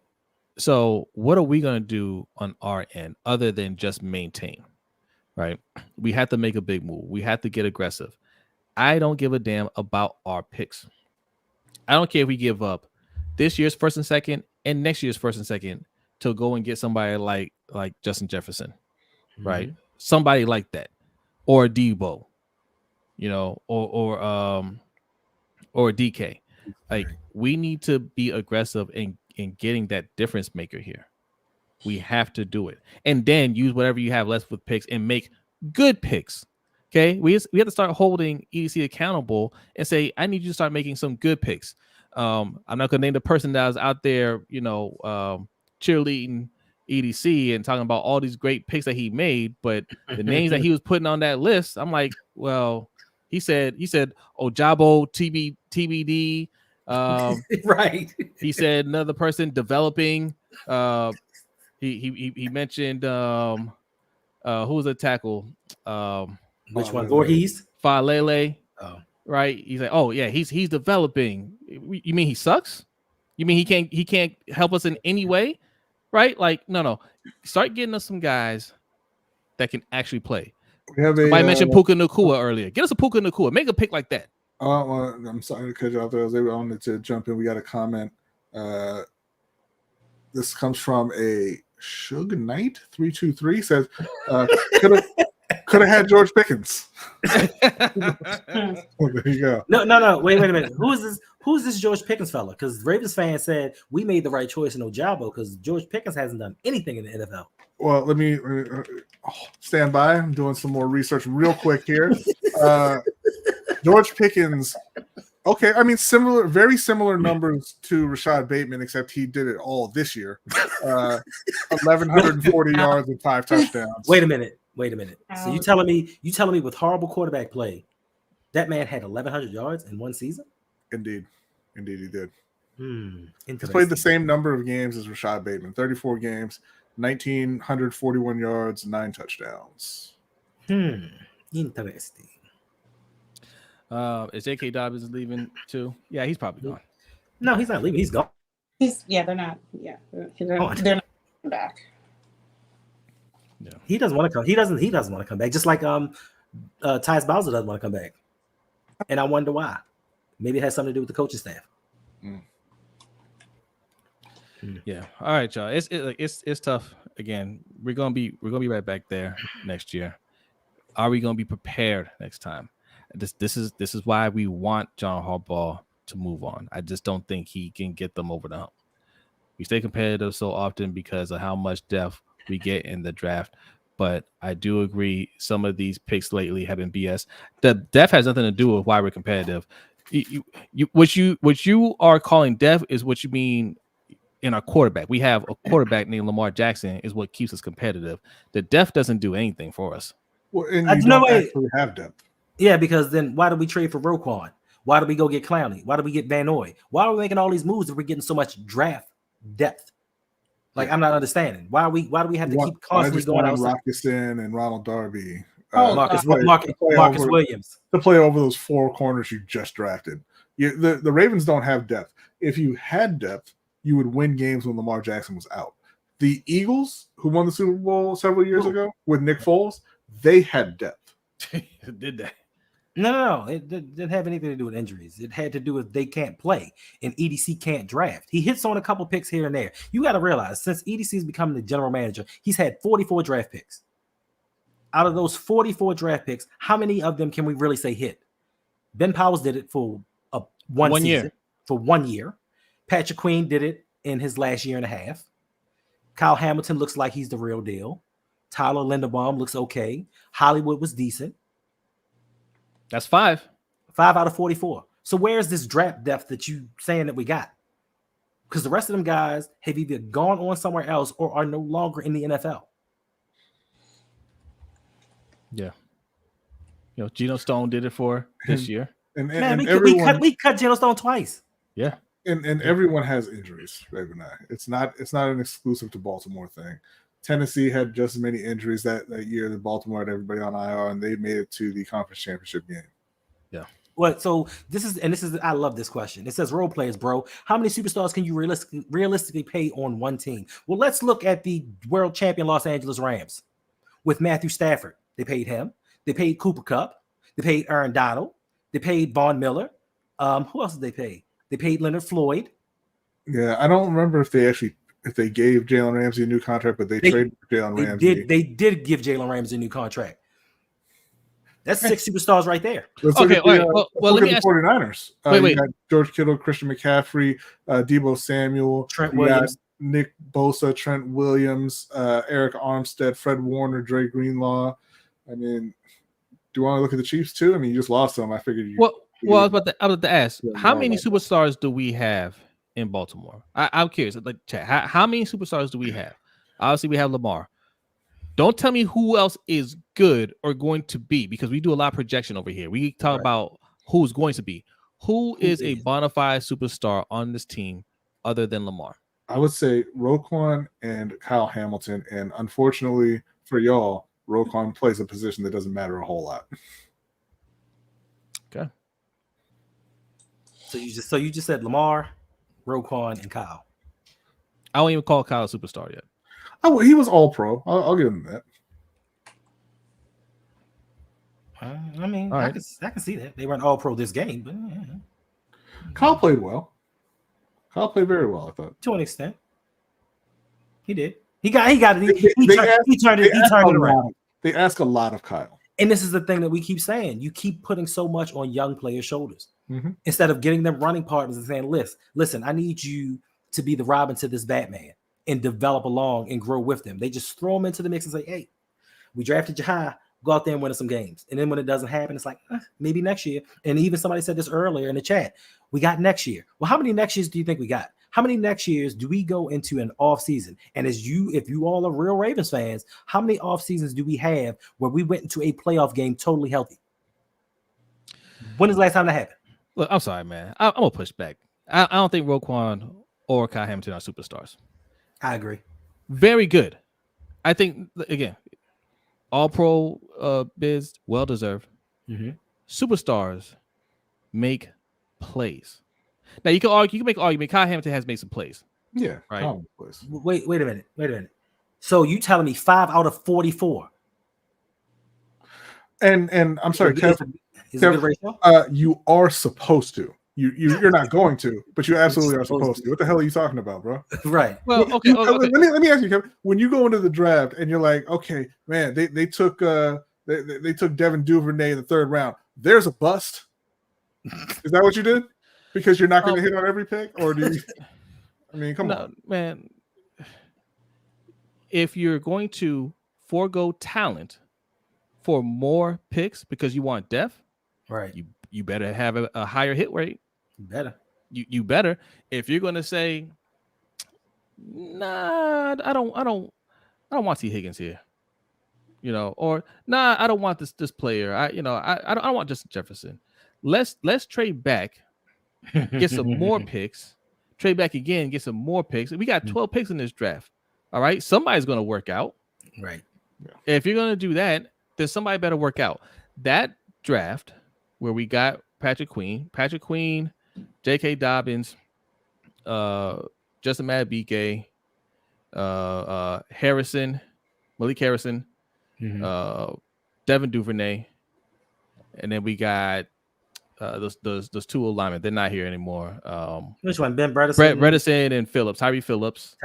So what are we going to do on our end other than just maintain? Right. We have to make a big move. We have to get aggressive. I don't give a damn about our picks. I don't care if we give up this year's first and second and next year's first and second to go and get somebody like Justin Jefferson, right? Somebody like that, or Debo, or DK. Like, we need to be aggressive in getting that difference maker here. We have to do it, and then use whatever you have left with picks and make good picks. Okay, we have to start holding EDC accountable and say, I need you to start making some good picks. I'm not going to name the person that was out there, cheerleading EDC and talking about all these great picks that he made, but the names that he was putting on that list, I'm like, well, he said, Ojabo, TBD, right? He said another person developing. He mentioned who was a tackle? Which one? Voorhees? Falele. Oh, right. He's like, oh yeah, he's developing. You mean he sucks? You mean he can't help us in any way? Right? Like, no. Start getting us some guys that can actually play. I mentioned Puka Nacua earlier. Get us a Puka Nacua. Make a pick like that. I'm sorry to cut you off there. I wanted to jump in. We got a comment. This comes from a Suge Knight 323. Says, could have had George Pickens. There you go. No. Wait a minute. Who's this George Pickens fella? Because Ravens fans said we made the right choice in Ojabo because George Pickens hasn't done anything in the NFL. Well, let me stand by. I'm doing some more research real quick here. George Pickens. Okay, I mean, very similar numbers to Rashad Bateman, except he did it all this year. 1,140 yards and 5 touchdowns. Wait a minute. So you telling me with horrible quarterback play, that man had 1,100 yards in one season? Indeed he did. He's played the same number of games as Rashad Bateman, 34 games, 1,941 yards, 9 touchdowns. Interesting. Is J.K. Dobbins leaving too? Yeah, he's probably gone. No, he's not leaving. He's gone. They're not. Yeah, they're not back. Yeah. He doesn't want to come. He doesn't want to come back. Just like Tyus Bowser doesn't want to come back. And I wonder why. Maybe it has something to do with the coaching staff. Yeah. All right, y'all. It's tough. again, we're gonna be right back there next year. Are we gonna be prepared next time? This is why we want John Harbaugh to move on. I just don't think he can get them over the hump. We stay competitive so often because of how much depth we get in the draft. But I do agree some of these picks lately have been BS. The depth has nothing to do with why we're competitive. What you are calling depth is what you mean in our quarterback. We have a quarterback named Lamar Jackson is what keeps us competitive. The depth doesn't do anything for us. Well, and you don't actually have depth. Yeah, because then why do we trade for Roquan? Why do we go get Clowney? Why do we get Van Noy? Why are we making all these moves if we're getting so much draft depth? Like, I'm not understanding. Why do we have to keep constantly going outside? Rockison and Ronald Darby. Marcus Williams. To play over those 4 corners you just drafted. The Ravens don't have depth. If you had depth, you would win games when Lamar Jackson was out. The Eagles, who won the Super Bowl several years ago with Nick Foles, they had depth. Did they? No. It didn't have anything to do with injuries. It had to do with they can't play and EDC can't draft. He hits on a couple picks here and there. You got to realize, since EDC is becoming the general manager, he's had 44 draft picks. Out of those 44 draft picks, how many of them can we really say hit? Ben Powers did it for one season, year. For 1 year. Patrick Queen did it in his last year and a half. Kyle Hamilton looks like he's the real deal. Tyler Linderbaum looks okay. Hollywood was decent. That's 5. 5 out of 44. So where's this draft depth that you saying that we got? Because the rest of them guys have either gone on somewhere else or are no longer in the NFL. Yeah. Geno Stone did it for this year. And we cut Geno Stone twice. Yeah. And everyone has injuries, right? It's not an exclusive to Baltimore thing. Tennessee had just as many injuries that year that Baltimore had everybody on IR, and they made it to the conference championship game. Yeah. Well, so this is I love this question. It says role players, bro. How many superstars can you realistically pay on one team? Well, let's look at the world champion Los Angeles Rams with Matthew Stafford. They paid him. They paid Cooper Kupp. They paid Aaron Donald. They paid Von Miller. Who else did they pay? They paid Leonard Floyd. Yeah, I don't remember if they gave Jalen Ramsey a new contract, but they traded for Jalen Ramsey. They did give Jalen Ramsey a new contract. That's 6 superstars right there. Let's look at the 49ers. Wait. You got George Kittle, Christian McCaffrey, Deebo Samuel, Trent Williams, Nick Bosa, Trent Williams, Eric Armstead, Fred Warner, Dre Greenlaw. I mean, do you want to look at the Chiefs too? I mean, you just lost them. I figured you. Well, I was about to ask, how many superstars do we have in Baltimore? I'm curious. Like, chat, how many superstars do we have? Obviously, we have Lamar. Don't tell me who else is good or going to be, because we do a lot of projection over here. We talk about who's going to be. Who is a bona fide superstar on this team other than Lamar? I would say Roquan and Kyle Hamilton, and unfortunately for y'all, Roquan plays a position that doesn't matter a whole lot. Okay. So you just said Lamar, Roquan, and Kyle. I don't even call Kyle a superstar yet. Oh, he was all pro. I'll give him that. I mean, I can see that. They weren't all pro this game, but Kyle played well. Kyle played very well, I thought. To an extent. He did. He turned it around. They ask a lot of Kyle. And this is the thing that we keep saying. You keep putting so much on young players' shoulders instead of getting them running partners and saying, listen, I need you to be the Robin to this Batman and develop along and grow with them. They just throw them into the mix and say, hey, we drafted you high. Go out there and win some games. And then when it doesn't happen, it's like, maybe next year. And even somebody said this earlier in the chat. We got next year. Well, how many next years do you think we got? How many next years do we go into an off season? And if you all are real Ravens fans, how many off seasons do we have where we went into a playoff game totally healthy? When is the last time that happened? Look, I'm sorry, man. I'm gonna push back. I don't think Roquan or Kyle Hamilton are superstars. I agree. Very good. I think, again, all pro bids, well deserved. Superstars make plays. Now you can make an argument. Kyle Hamilton has made some plays. Yeah, right. Wait a minute. So you telling me 5 out of 44? And I'm sorry, Kev, is it a good ratio? You are supposed to. You're not going to, but you absolutely are supposed to. What the hell are you talking about, bro? Right. Well, okay. Let me ask you, Kevin. When you go into the draft and you're like, okay, man, they took they took Devin Duvernay in the 3rd round. There's a bust. Is that what you did? Because you're not going to hit on every pick, or do you? I mean, come on, man. If you're going to forego talent for more picks because you want depth, right? You better have a higher hit rate. You better. If you're going to say, nah, I don't want T. Higgins here, or nah, I don't want this player. I don't want Justin Jefferson. Let's trade back, get some more picks. Trade back again, get some more picks. We got 12 picks in this draft. All right, somebody's going to work out. Right. If you're going to do that, then somebody better work out. That draft where we got Patrick Queen, J.K. Dobbins, Justin Madubuike, Harrison, Malik Harrison, Devin Duvernay, and then we got those 2 alignment. They're not here anymore. Which one? Ben Bredesen? Bredesen and Phillips. Tyree Phillips.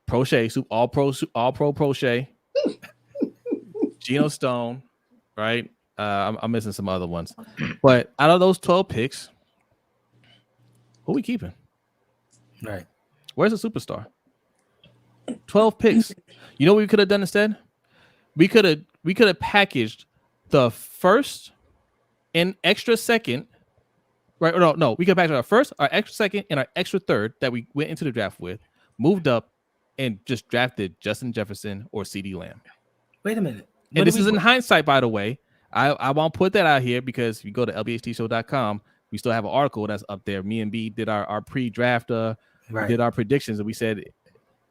Prochet, all pro Prochet. Geno Stone, right? I'm missing some other ones. But out of those 12 picks, who are we keeping? Right. Where's the superstar? 12 picks. You know what we could have done instead? We could have packaged the first and extra second. Right? No. We could package our first, our extra second, and our extra third that we went into the draft with, moved up, and just drafted Justin Jefferson or CeeDee Lamb. Wait a minute. And this is in hindsight, by the way. I won't put that out here because if you go to LBHTShow.com, we still have an article that's up there. Me and B did our pre-draft, did our predictions, and we said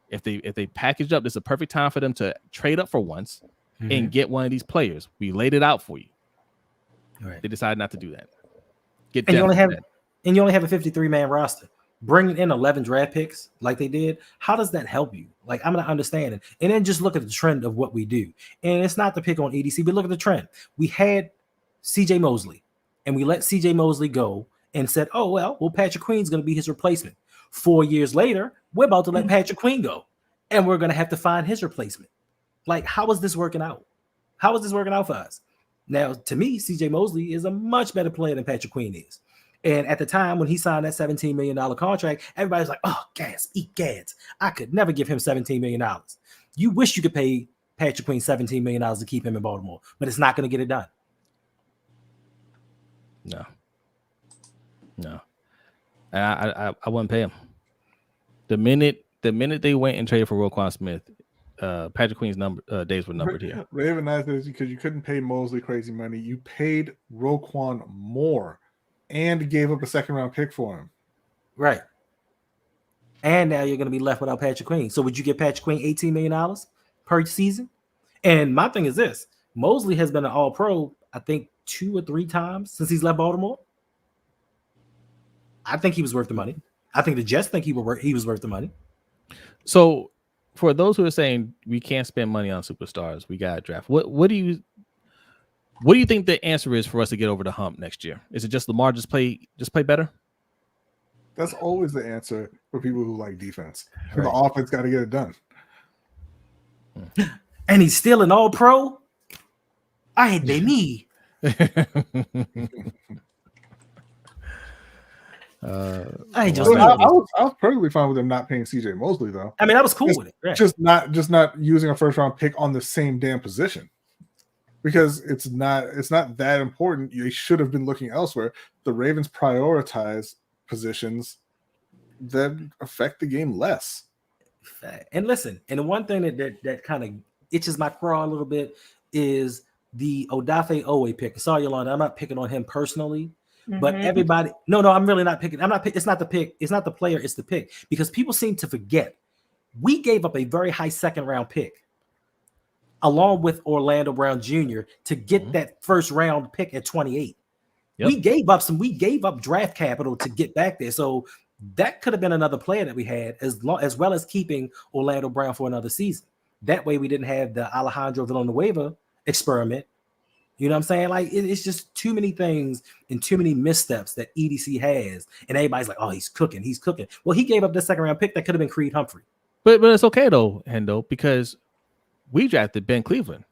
if they packaged up, this is a perfect time for them to trade up for once and get one of these players. We laid it out for you. Right. They decided not to do that. And you only have a 53-man roster. Bringing in 11 draft picks like they did, how does that help you? Like, I'm not understanding. And then just look at the trend of what we do. And it's not to pick on EDC, but look at the trend. We had CJ Mosley, and we let CJ Mosley go and said, oh, well, Patrick Queen's going to be his replacement. 4 years later, we're about to let Patrick Queen go, and we're going to have to find his replacement. Like, how is this working out? How is this working out for us? Now, to me, CJ Mosley is a much better player than Patrick Queen is. And at the time when he signed that $17 million contract, everybody's like, oh, gas, eat gads. I could never give him $17 million. You wish you could pay Patrick Queen $17 million to keep him in Baltimore, but it's not going to get it done. No. I wouldn't pay him. The minute they went and traded for Roquan Smith, Patrick Queen's days were numbered here. Raven asked this because you couldn't pay Mosley crazy money. You paid Roquan more and gave up a 2nd-round pick for him. Right. And now you're going to be left without Patrick Queen. So would you give Patrick Queen $18 million per season? And my thing is this. Mosley has been an all-pro, I think, 2 or 3 times since he's left Baltimore. I think he was worth the money. I think the Jets think he was worth the money. So for those who are saying we can't spend money on superstars, we got to draft. What do you think the answer is for us to get over the hump next year? Is it just Lamar just play better? That's always the answer for people who like defense. Right. The offense got to get it done. And he's still an all-pro? I hate their knee. I was perfectly fine with them not paying CJ Mosley, though. I mean, I was cool with it. Right. Just not using a 1st-round pick on the same damn position. Because it's not that important. They should have been looking elsewhere. The Ravens prioritize positions that affect the game less. And listen, and the one thing that kind of itches my craw a little bit is the Odafe Owe pick. Sorry, Yolanda, I'm not picking on him personally, but everybody. No, I'm really not picking. It's not the pick. It's not the player. It's the pick. Because people seem to forget we gave up a very high 2nd-round pick along with Orlando Brown Jr. to get that 1st-round pick at 28. Yep. We gave up draft capital to get back there. So that could have been another player that we had as well as keeping Orlando Brown for another season. That way we didn't have the Alejandro Villanueva experiment, You know what I'm saying? Like it's just too many things and too many missteps that EDC has, and everybody's like, "Oh, he's cooking. Well, he gave up the second round pick that could have been Creed Humphrey. But it's okay though, Hendo, because we drafted Ben Cleveland.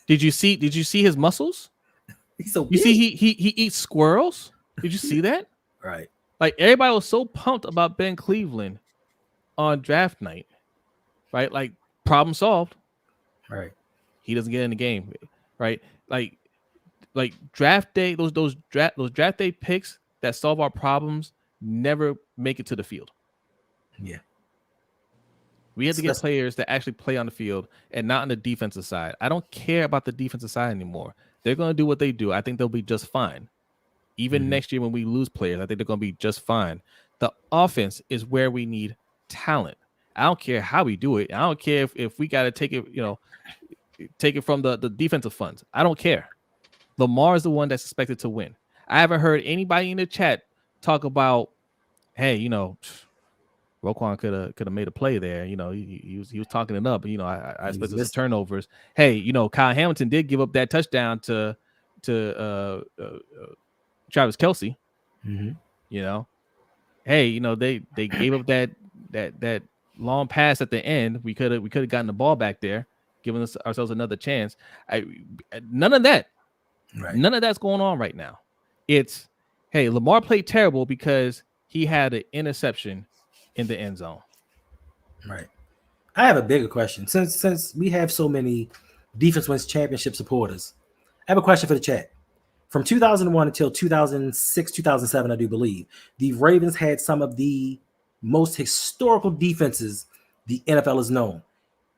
Did you see his muscles? He's so big. You see he eats squirrels. Did you see that? Right. Like everybody was so pumped about Ben Cleveland on draft night, right? Like problem solved. Right. He doesn't get in the game, right? Like draft day, those draft day picks that solve our problems never make it to the field. Yeah. We have to get players that actually play on the field and not on the defensive side. I don't care about the defensive side anymore. They're going to do what they do. I think they'll be just fine. Even next year when we lose players, I think they're going to be just fine. The offense is where we need talent. I don't care how we do it. I don't care if we got to take it from the defensive funds. I don't care. Lamar is the one that's expected to win. I haven't heard anybody in the chat talk about, hey, Roquan could have made a play there. He was talking it up. I expect some turnovers. Hey, Kyle Hamilton did give up that touchdown to Travis Kelce. Hey, they gave up that long pass at the end. We could have gotten the ball back there, giving ourselves another chance. None of that. Right. None of that's going on right now. It's, hey, Lamar played terrible because he had an interception in the end zone. Right. I have a bigger question. Since we have so many Defense Wins Championship supporters, I have a question for the chat. From 2001 until 2006, 2007, I do believe, the Ravens had some of the most historical defenses the NFL has known.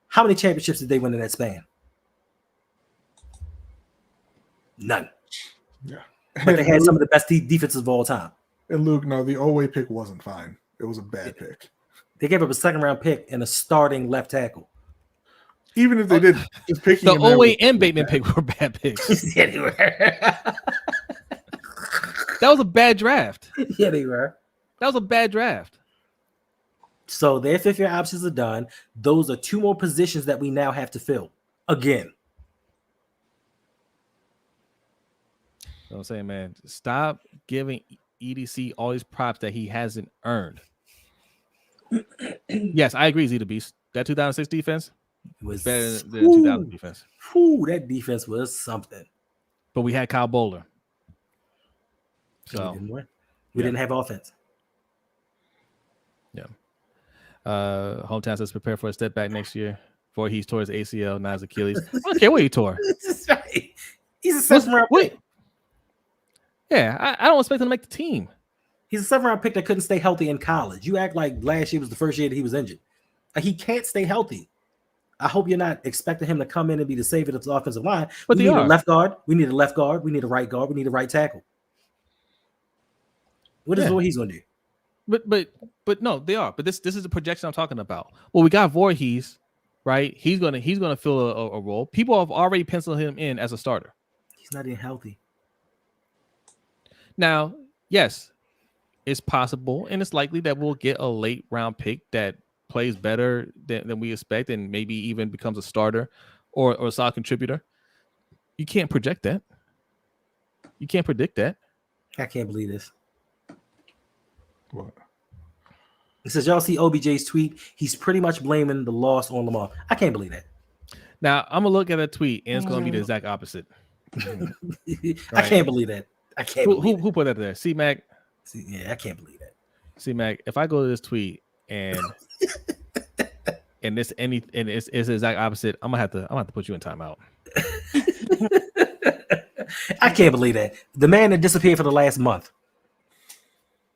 How many championships did they win in that span? None. Yeah. But they had some of the best defenses of all time. And Luke, no, the Oway pick wasn't fine. It was a bad pick. They gave up a second-round pick and a starting left tackle. Even if they did, just picking the Oway and Bateman pick were bad picks. Yeah, they were. That was a bad draft. Yeah, they were. That was a bad draft. So their fifth-year options are done. Those are two more positions that we now have to fill again. You know what I'm saying, man? Stop giving EDC all these props that he hasn't earned. Yes, I agree, Z the Beast. That 2006 defense was better than the 2000 defense. That defense was something. But we had Kyle Bowler. So we didn't have offense. Yeah. Hometown says prepare for a step back next year. Voorhees tore his ACL, not his Achilles. I don't care what he tore. That's right. He's a seventh-round pick. Yeah, I don't expect him to make the team. He's a seventh-round pick that couldn't stay healthy in college. You act like last year was the first year that he was injured. He can't stay healthy. I hope you're not expecting him to come in and be the savior of the offensive line. But we need a left guard. We need a left guard. We need a right guard. We need a right tackle. What is what he's going to do? But no, they are. But this is the projection I'm talking about. Well, we got Voorhees, right? He's gonna fill a role. People have already penciled him in as a starter. He's not even healthy. Now, yes, it's possible and it's likely that we'll get a late round pick that plays better than we expect and maybe even becomes a starter or a solid contributor. You can't project that. You can't predict that. I can't believe this. What? It says, y'all see OBJ's tweet. He's pretty much blaming the loss on Lamar. I can't believe that. Now, I'm going to look at a tweet and it's going to be the exact opposite. Right? I can't believe that. I can't believe who put that there? C-Mac? Yeah, I can't believe that. C-Mac, if I go to this tweet and it's the exact opposite, I'm gonna have to put you in timeout. I can't believe that. The man that disappeared for the last month.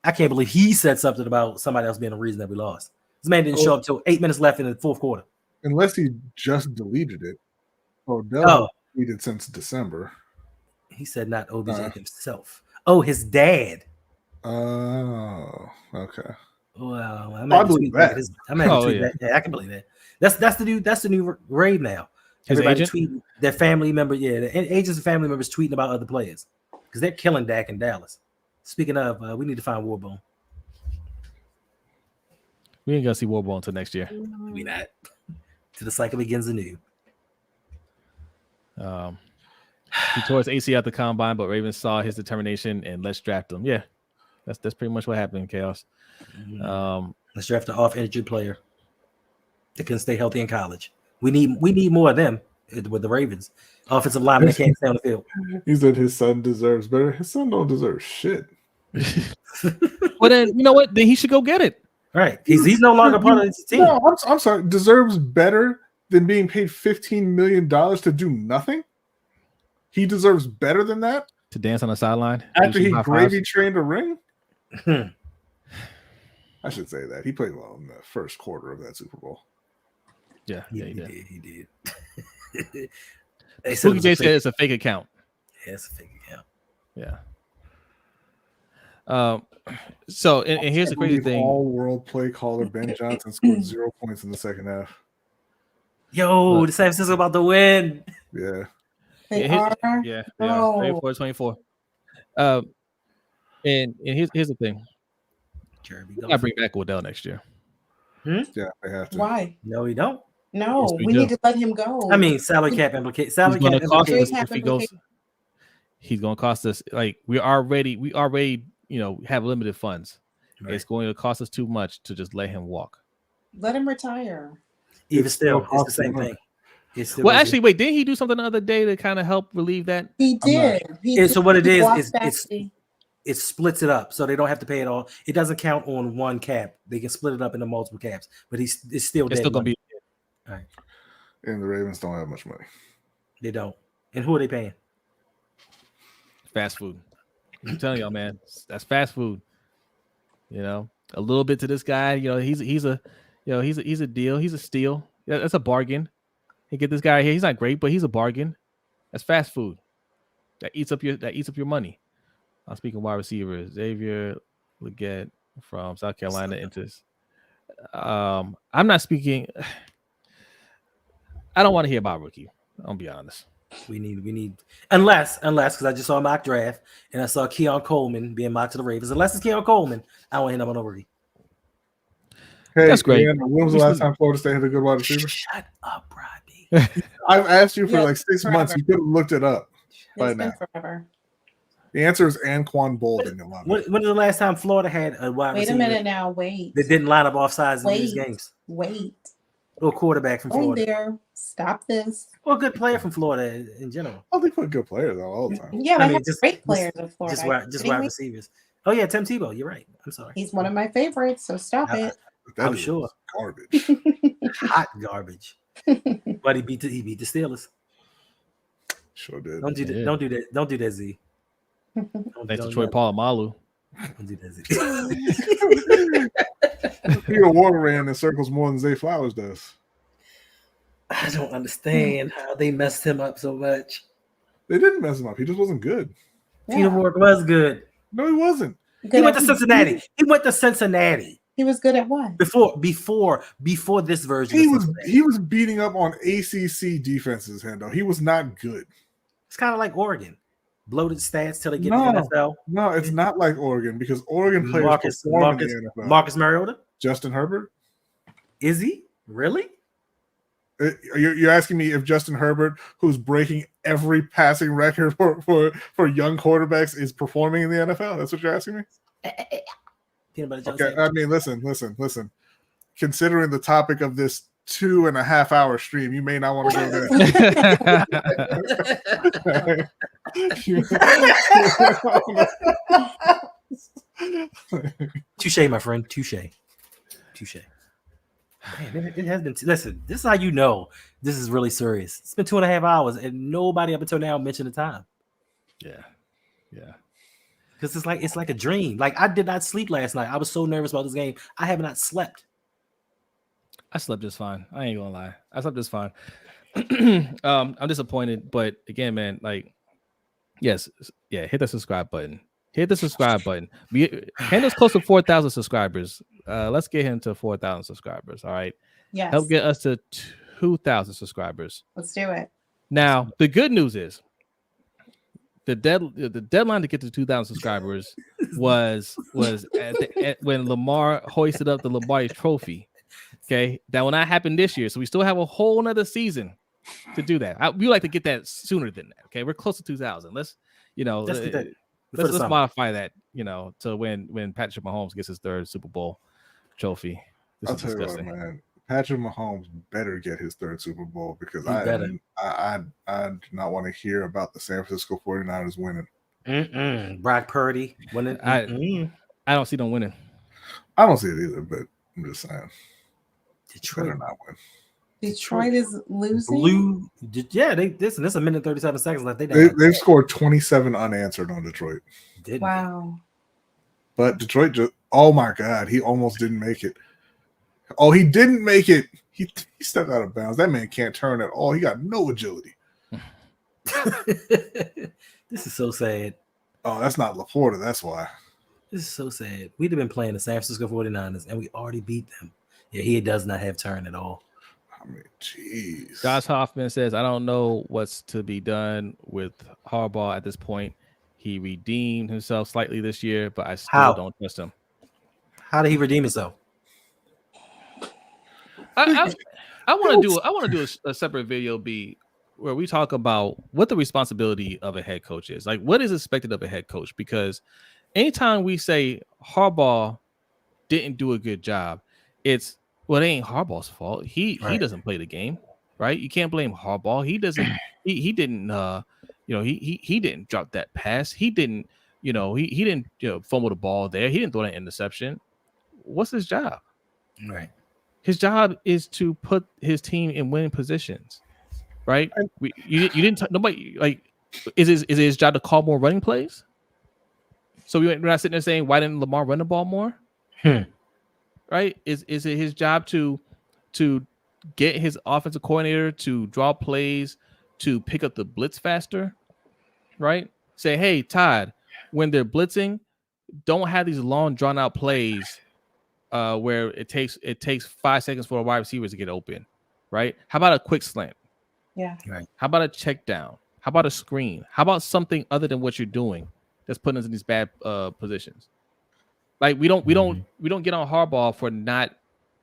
I can't believe he said something about somebody else being the reason that we lost. This man didn't show up till 8 minutes left in the fourth quarter. Unless he just deleted it. Odell tweeted since December. He said not OBJ himself. Oh, his dad. Oh, okay. Well, I believe that. Yeah, I can believe that. That's the new rave now. Everybody tweeting their family member, the agents and family members tweeting about other players because they're killing Dak in Dallas. Speaking of, we need to find Warbone. We ain't gonna see Warbone until next year. We not. Till the cycle begins anew. He tore his ACL at the combine, but Ravens saw his determination and let's draft him. Yeah, that's pretty much what happened in Chaos. Let's draft an off-injured player that can stay healthy in college. We need more of them with the Ravens. Offensive linemen that can't stay on the field. He said his son deserves better. His son don't deserve shit. Well, then you know what? Then he should go get it. Right. He's no longer part of this team. No, I'm sorry. Deserves better than being paid $15 million to do nothing? He deserves better than that? To dance on the sideline? After he gravy trained a ring? I should say that. He played well in the first quarter of that Super Bowl. Yeah, he did. He did. Spooky J said it's a fake account. Yeah, it's a fake account. Yeah. So and here's the crazy thing. All-world play caller Ben Johnson scored 0 points in the second half. Yo, the San Francisco about to win. Yeah. They are. Yeah. Oh. 24-24. And here's the thing. Jeremy, I bring back Odell next year. Yeah, they have to. Why? No, we don't. No, Yes, we we do. need to let him go. I mean, salary cap implication. Salary He's cap going to cost us implication. if he goes. He's going to cost us like we already have limited funds. Right. It's going to cost us too much to just let him walk. Let him retire. Even still, it's the same thing. Well, actually, wait, didn't he do something the other day to kind of help relieve that? He did. So what it is it splits it up, so they don't have to pay it all. It doesn't count on one cap. They can split it up into multiple caps, but it's still going to be. All right. And the Ravens don't have much money. They don't. And who are they paying? Fast food. I'm telling y'all, man, that's fast food. You know, a little bit to this guy. You know, he's a deal. He's a steal. Yeah, that's a bargain. Hey, get this guy here. He's not great, but he's a bargain. That's fast food. That eats up your money. I'm speaking wide receiver Xavier Legette from South Carolina. I'm not speaking. I don't want to hear about rookie. I'll be honest. We need unless because I just saw a mock draft and I saw Keon Coleman being mocked to the Ravens. Unless it's Keon Coleman, I don't want to end up on a rookie. Hey, that's great. Man, when was the last time Florida State had a good wide receiver? Shut up, Brodny. I've asked you for like 6 months. You could have looked it up by now. Forever. The answer is Anquan Bolden. When is the last time Florida had a wide receiver? Wait a minute now. Wait. That didn't line up off sides in these games. Wait. Or quarterback from Florida. There. Stop this. Or a good player from Florida in general. Oh, they put good players out all the time. Yeah, I mean, just great players in Florida. Just wide receivers. Oh yeah, Tim Tebow. You're right. I'm sorry. He's one of my favorites. So stop it. I'm sure. Garbage. Hot garbage. But he beat the Steelers. Sure did. Don't do that. Don't do that. Don't do that, Z. That's Detroit Polamalu. Don't do that, Z. Peter Ward ran in circles more than Zay Flowers does. I don't understand how they messed him up so much. They didn't mess him up. He just wasn't good. Yeah. Peter Ward was good. No, he wasn't. He went to Cincinnati. He was good at what? Before this version. He was beating up on ACC defenses, Hendo. He was not good. It's kind of like Oregon. Bloated stats till they get to the NFL. No, it's not like Oregon because Oregon players perform in the NFL. Marcus Mariota? Justin Herbert? Is he? Really? You're asking me if Justin Herbert, who's breaking every passing record for young quarterbacks, is performing in the NFL? That's what you're asking me? Okay, I mean, listen. Considering the topic of this 2.5 hour stream, you may not want to go there. Touche, my friend. Touche. Man, it has been. Listen, this is how you know this is really serious. It's been 2.5 hours, and nobody up until now mentioned the time. Yeah. Because it's like a dream. Like I did not sleep last night. I was so nervous about this game. I have not slept. I slept just fine. I ain't gonna lie. I slept just fine. I'm disappointed, but again, man, like, hit the subscribe button. Hendo's close to 4,000 subscribers. Let's get him to 4,000 subscribers. All right. Yes. Help get us to 2,000 subscribers. Let's do it. Now, the good news is the deadline to get to 2,000 subscribers was when Lamar hoisted up the Lombardi Trophy. Okay, that will not happen this year, so we still have a whole nother season to do that. We like to get that sooner than that. Okay, we're close to 2000. Let's let's modify that. To when Patrick Mahomes gets his 3rd Super Bowl trophy. I'll tell you what, man. Patrick Mahomes better get his 3rd Super Bowl because I do not want to hear about the San Francisco 49ers winning. Brock Purdy winning. I don't see them winning. I don't see it either, but I'm just saying. Detroit better not win. Detroit is losing. Yeah, this is a minute 37 seconds left. They've scored 27 unanswered on Detroit. Wow. But Detroit oh my God, he almost didn't make it. Oh, he didn't make it. He stepped out of bounds. That man can't turn at all. He got no agility. This is so sad. Oh, that's not LaPorta. That's why. This is so sad. We'd have been playing the San Francisco 49ers, and we already beat them. Yeah, he does not have turn at all. I mean, jeez. Josh Hoffman says, I don't know what's to be done with Harbaugh at this point. He redeemed himself slightly this year, but I still don't trust him. How did he redeem himself? I want to do a separate video where we talk about what the responsibility of a head coach is. Like, what is expected of a head coach? Because anytime we say Harbaugh didn't do a good job, it ain't Harbaugh's fault. He doesn't play the game, right? You can't blame Harbaugh. He doesn't. He didn't. He didn't drop that pass. He didn't. He didn't. Fumble the ball there. He didn't throw that interception. What's his job? Right. His job is to put his team in winning positions, right? You didn't. Nobody like. Is it his job to call more running plays? So we're not sitting there saying, why didn't Lamar run the ball more? Right? Is it his job to get his offensive coordinator to draw plays to pick up the blitz faster? Right? Say, hey, Todd, when they're blitzing, don't have these long drawn out plays where it takes 5 seconds for a wide receiver to get open. Right? How about a quick slant? Yeah. Right. How about a check down? How about a screen? How about something other than what you're doing that's putting us in these bad positions? Like we don't get on Harbaugh for not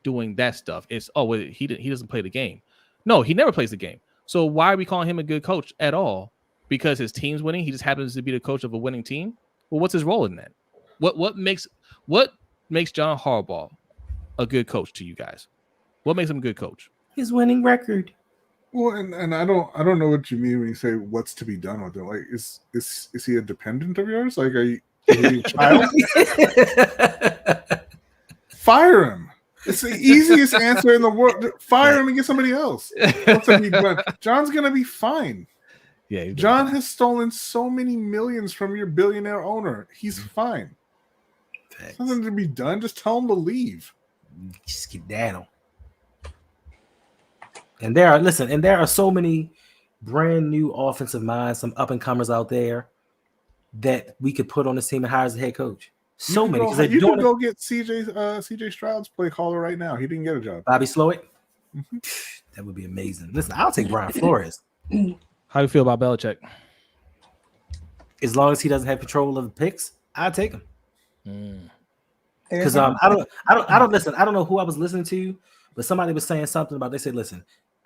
doing that stuff. It's he doesn't play the game. No, he never plays the game. So why are we calling him a good coach at all? Because his team's winning. He just happens to be the coach of a winning team. Well, what's his role in that? What makes John Harbaugh a good coach to you guys? What makes him a good coach? His winning record. Well, and I don't know what you mean when you say what's to be done with it. Like, is he a dependent of yours? Like, are you a child? Fire him. It's the easiest answer in the world. Fire him and get somebody else. John's gonna be fine. Yeah, John has stolen so many millions from your billionaire owner. He's fine. There's nothing to be done. Just tell him to leave. Just get down. And there are so many brand new offensive minds, some up and comers out there that we could put on this team and hire as a head coach. So many. You can go get CJ Stroud's play caller right now. He didn't get a job. Bobby Slowick. Mm-hmm. That would be amazing. Listen, I'll take Brian Flores. How do you feel about Belichick? As long as he doesn't have control of the picks, I'll take him. Because I don't listen. I don't know who I was listening to, but somebody was saying something about. They said, listen,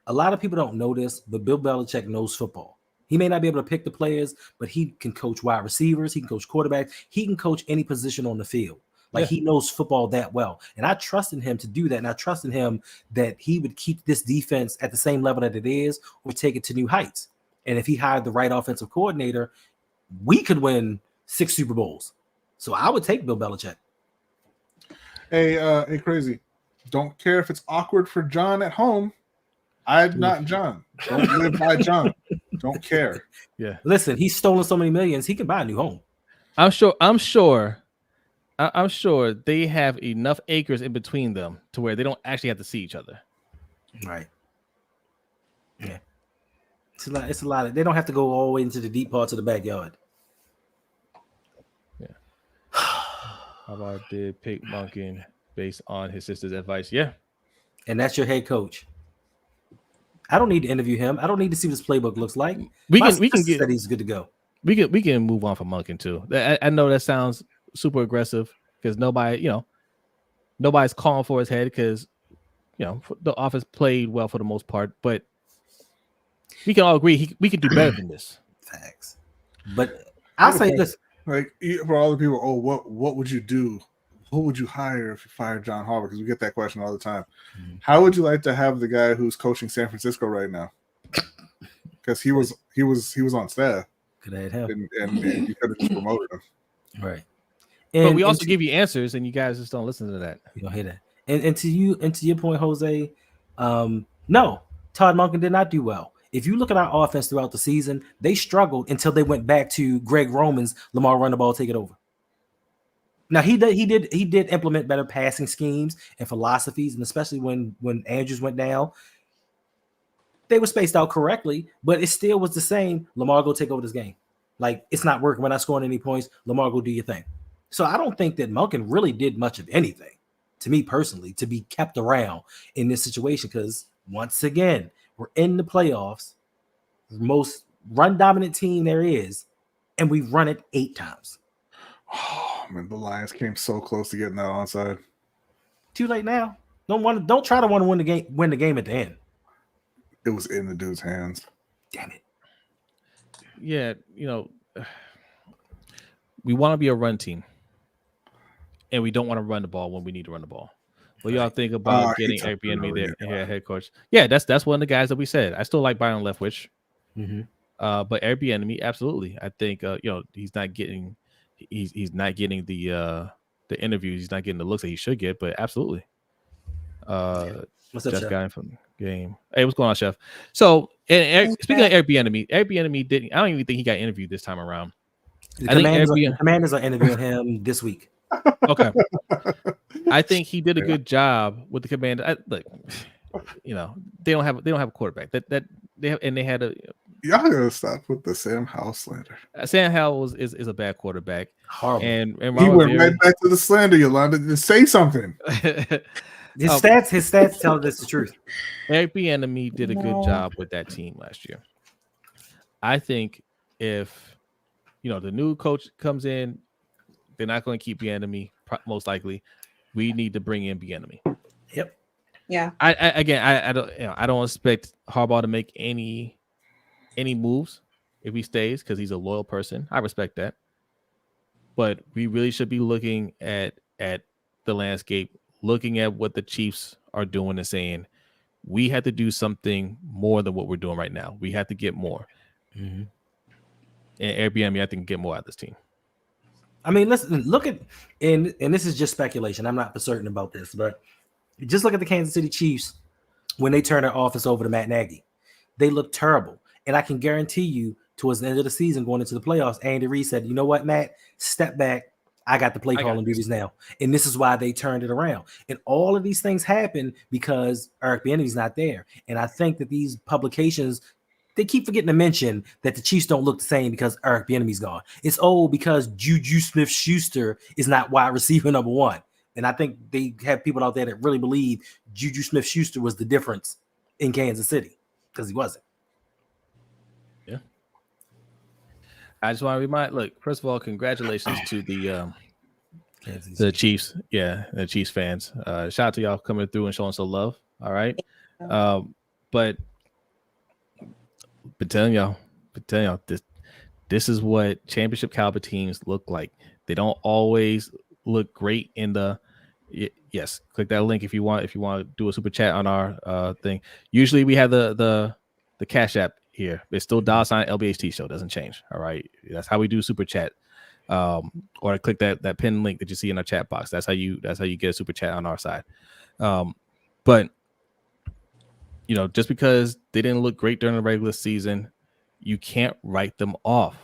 a lot of people don't know this, but Bill Belichick knows football. He may not be able to pick the players, but he can coach wide receivers. He can coach quarterbacks. He can coach any position on the field. He knows football that well. And I trusted him to do that. And I trusted him that he would keep this defense at the same level that it is or take it to new heights. And if he hired the right offensive coordinator, we could win 6 Super Bowls. So I would take Bill Belichick. Hey, Crazy. Don't care if it's awkward for John at home. I'm not John. Don't live by John. Don't care. Yeah. Listen, he's stolen so many millions. He can buy a new home. I'm sure they have enough acres in between them to where they don't actually have to see each other. Right. Yeah. It's a lot. They don't have to go all the way into the deep parts of the backyard. Yeah. How about did pick Monken based on his sister's advice? Yeah. And that's your head coach. I don't need to interview him. I don't need to see what his playbook looks like. We can get that he's good to go. We can move on from Monken too. I know that sounds super aggressive because nobody's calling for his head because the offense played well for the most part. But we can all agree we can do better than this. Facts. But I'll say this. Like for all the people, what would you do? Who would you hire if you fired John Harbaugh? Because we get that question all the time. Mm-hmm. How would you like to have the guy who's coaching San Francisco right now? Because he was on staff. Could have had him, and you could have just promoted him, right? But we also give you answers, and you guys just don't listen to that. You don't hear that. And to your point, Jose, no, Todd Monken did not do well. If you look at our offense throughout the season, they struggled until they went back to Greg Roman's Lamar run the ball, take it over. Now he did implement better passing schemes and philosophies, and especially when Andrews went down, they were spaced out correctly, but it still was the same. Lamar, go take over this game. Like, it's not working. We're not scoring any points. Lamar, go do your thing. So I don't think that Monken really did much of anything, to me personally, to be kept around in this situation, because once again, we're in the playoffs, the most run-dominant team there is, and we've run it 8 times. Oh, man, the Lions came so close to getting that onside. Too late now. Don't try to want to win the game at the end. It was in the dude's hands. Damn it. Yeah, we want to be a run team, and we don't want to run the ball when we need to run the ball. What y'all think about getting Eric Bieniemy there, head coach? Yeah, that's one of the guys that we said. I still like Byron Leftwich, but Eric Bieniemy, absolutely. I think he's not getting the interviews. He's not getting the looks that he should get, but absolutely. What's up, Chef? Guy from the game. Hey, what's going on, Chef? So, speaking of Eric Bieniemy didn't. I don't even think he got interviewed this time around. The Commanders are interviewing him this week. Okay, I think he did a good job with the Commanders. Look, they don't have a quarterback that they have, and they had a. Y'all gotta stop with the Sam Howell slander. Sam Howell is a bad quarterback. Horrible. And he went right back to the slander, Yolanda. Just say something. His stats tell us the truth. Eric Bieniemy did a good job with that team last year. I think if the new coach comes in, they're not going to keep Bieniemy most likely. We need to bring in Bieniemy. Yep. Yeah. I don't expect Harbaugh to make any moves if he stays, because he's a loyal person. I respect that. But we really should be looking at the landscape, looking at what the Chiefs are doing and saying, we have to do something more than what we're doing right now. We have to get more. Mm-hmm. And Airbnb, I think, get more out of this team. I mean, look at, and this is just speculation. I'm not for certain about this, but just look at the Kansas City Chiefs when they turn their office over to Matt Nagy. They look terrible. And I can guarantee you, towards the end of the season, going into the playoffs, Andy Reid said, you know what, Matt, step back. I got the play calling duties now. And this is why they turned it around. And all of these things happen because Eric Bieniemy's not there. And I think that these publications, they keep forgetting to mention that the Chiefs don't look the same because Eric Bieniemy's gone. It's because Juju Smith-Schuster is not wide receiver number 1. And I think they have people out there that really believe Juju Smith-Schuster was the difference in Kansas City, because he wasn't. Yeah. I just want to remind, look, first of all, congratulations to the Chiefs. Yeah, the Chiefs fans. Shout out to y'all coming through and showing some love. All right. But telling y'all, this is what championship caliber teams look like. They don't always look great in the. Yes, click that link if you want to do a super chat on our thing. Usually we have the Cash App here. It's still $ LBHTShow, doesn't change. All right, that's how we do super chat. Or click that pin link that you see in our chat box. That's how you get a super chat on our side. But just because they didn't look great during the regular season, you can't write them off.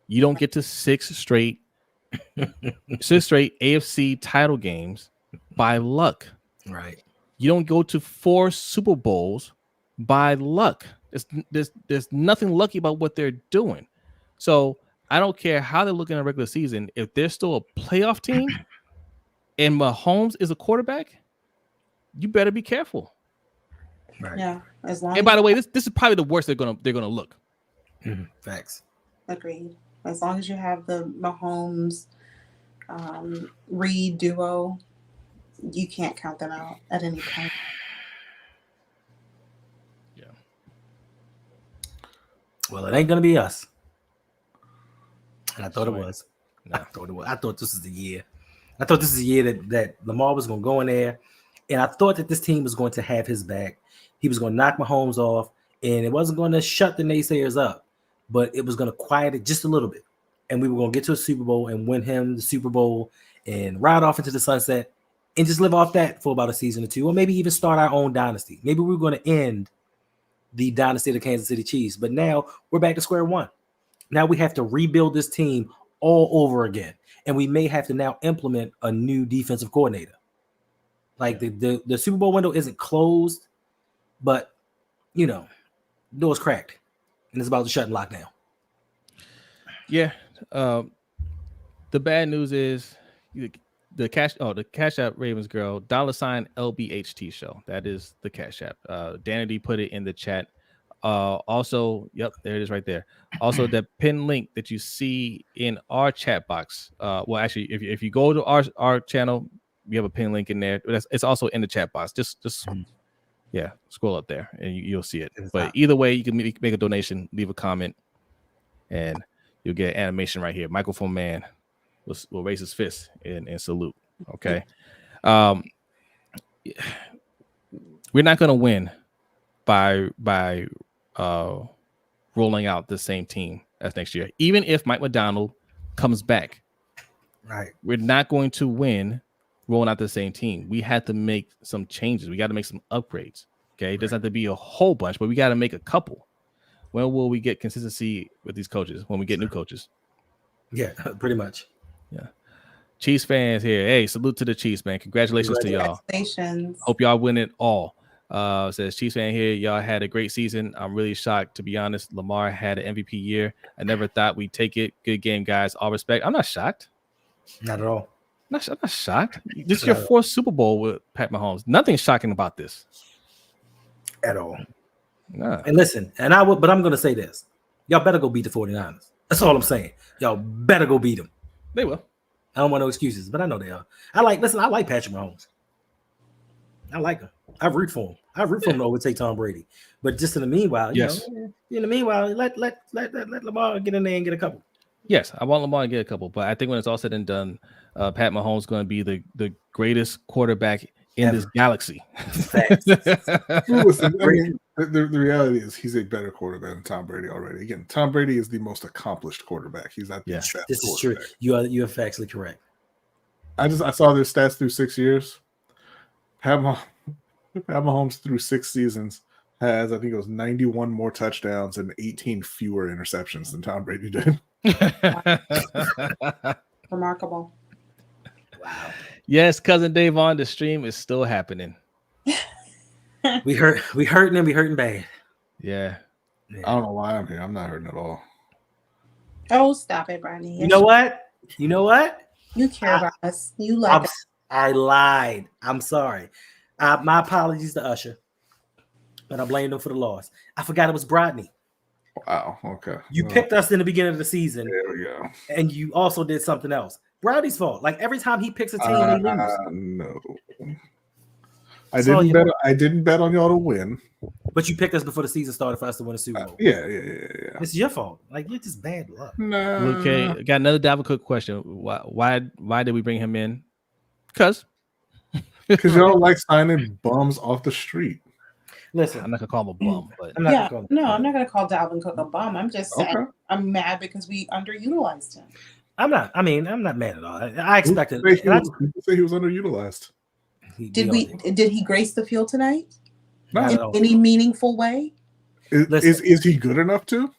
You don't get to six straight AFC title games by luck. Right. You don't go to 4 Super Bowls by luck. There's nothing lucky about what they're doing. So I don't care how they look in a regular season. If they're still a playoff team and Mahomes is a quarterback, you better be careful. Right. Yeah. And by the way, this is probably the worst they're gonna look. Mm-hmm. Facts. Agreed. As long as you have the Mahomes Reed duo, you can't count them out at any point. Yeah. Well, it ain't gonna be us. And I thought it Sure. was. No. I thought this was the year. I thought this is the year that Lamar was gonna go in there, and I thought that this team was going to have his back. He was gonna knock Mahomes off, and it wasn't going to shut the naysayers up, but it was going to quiet it just a little bit. And we were going to get to a Super Bowl and win him the Super Bowl and ride off into the sunset and just live off that for about a season or two, or maybe even start our own dynasty. Maybe we were going to end the dynasty of the Kansas City Chiefs, but now we're back to square one. Now we have to rebuild this team all over again, and we may have to now implement a new defensive coordinator. Like the Super Bowl window isn't closed, but you know, door's cracked and it's about to shut and lock down. Yeah. The bad news is the Cash App Ravens girl, $ LBHTShow. That is the Cash App. Danity put it in the chat. Also, yep, there it is right there. Also, the pin link that you see in our chat box. Well, actually, if you go to our channel, we have a pin link in there. It's also in the chat box. Just yeah, scroll up there and you'll see it. But either way, you can make a donation, leave a comment, and you'll get animation right here. Microphone Man will raise his fist and salute. Okay. We're not going to win by rolling out the same team as next year. Even if Mike McDonald comes back, right? We're not going to win rolling out the same team. We had to make some changes. We got to make some upgrades. Okay, it doesn't have to be a whole bunch, but we got to make a couple. When will we get consistency with these coaches? When we get new coaches? Yeah, pretty much. Yeah. Chiefs fans here. Hey, salute to the Chiefs, man. Congratulations to y'all. Congratulations. Hope y'all win it all. Says Chiefs fan here. Y'all had a great season. I'm really shocked, to be honest. Lamar had an MVP year. I never thought we'd take it. Good game, guys. All respect. I'm not shocked. Not at all. I'm not shocked. This is your fourth Super Bowl with Pat Mahomes. Nothing shocking about this. At all. Nah. And listen, but I'm going to say this. Y'all better go beat the 49ers. That's all I'm saying. Y'all better go beat them. They will. I don't want no excuses, but I know they are. I like Patrick Mahomes. I like him. I root for him. I root for him to overtake Tom Brady. But just in the meanwhile, let Lamar get in there and get a couple. Yes, I want Lamar to get a couple, but I think when it's all said and done, Pat Mahomes is going to be the greatest quarterback in this galaxy. Listen, I mean, the reality is he's a better quarterback than Tom Brady already. Again, Tom Brady is the most accomplished quarterback. He's not the best This is true. You are factually correct. I saw their stats through 6 years. Pat Mahomes through 6 seasons has, I think it was 91 more touchdowns and 18 fewer interceptions than Tom Brady did. Remarkable. Wow. Yes, cousin Davon, the stream is still happening. we hurting bad. Yeah. I don't know why I'm here. I'm not hurting at all. Oh, stop it, Brodny. You know what? You care about us. You like us. I lied. I'm sorry. My apologies to Usher, but I blamed him for the loss. I forgot it was Brodny. Wow. Okay. You picked us in the beginning of the season. There we go. And you also did something else. Brodny's fault. Like every time he picks a team, they lose. No. I didn't bet on y'all to win. But you picked us before the season started for us to win a Super Bowl. Yeah. It's your fault. Like, you're just bad luck. No. Okay, got another Dalvin Cook question. Why did we bring him in? Because y'all like signing bums off the street. Listen, I'm not gonna call him a bum, but I'm not gonna call Dalvin Cook a bum. I'm just saying I'm mad because we underutilized him. I'm not mad at all. I expected. People say he was underutilized. Did he grace the field tonight? Not in any meaningful way? Is he good enough to?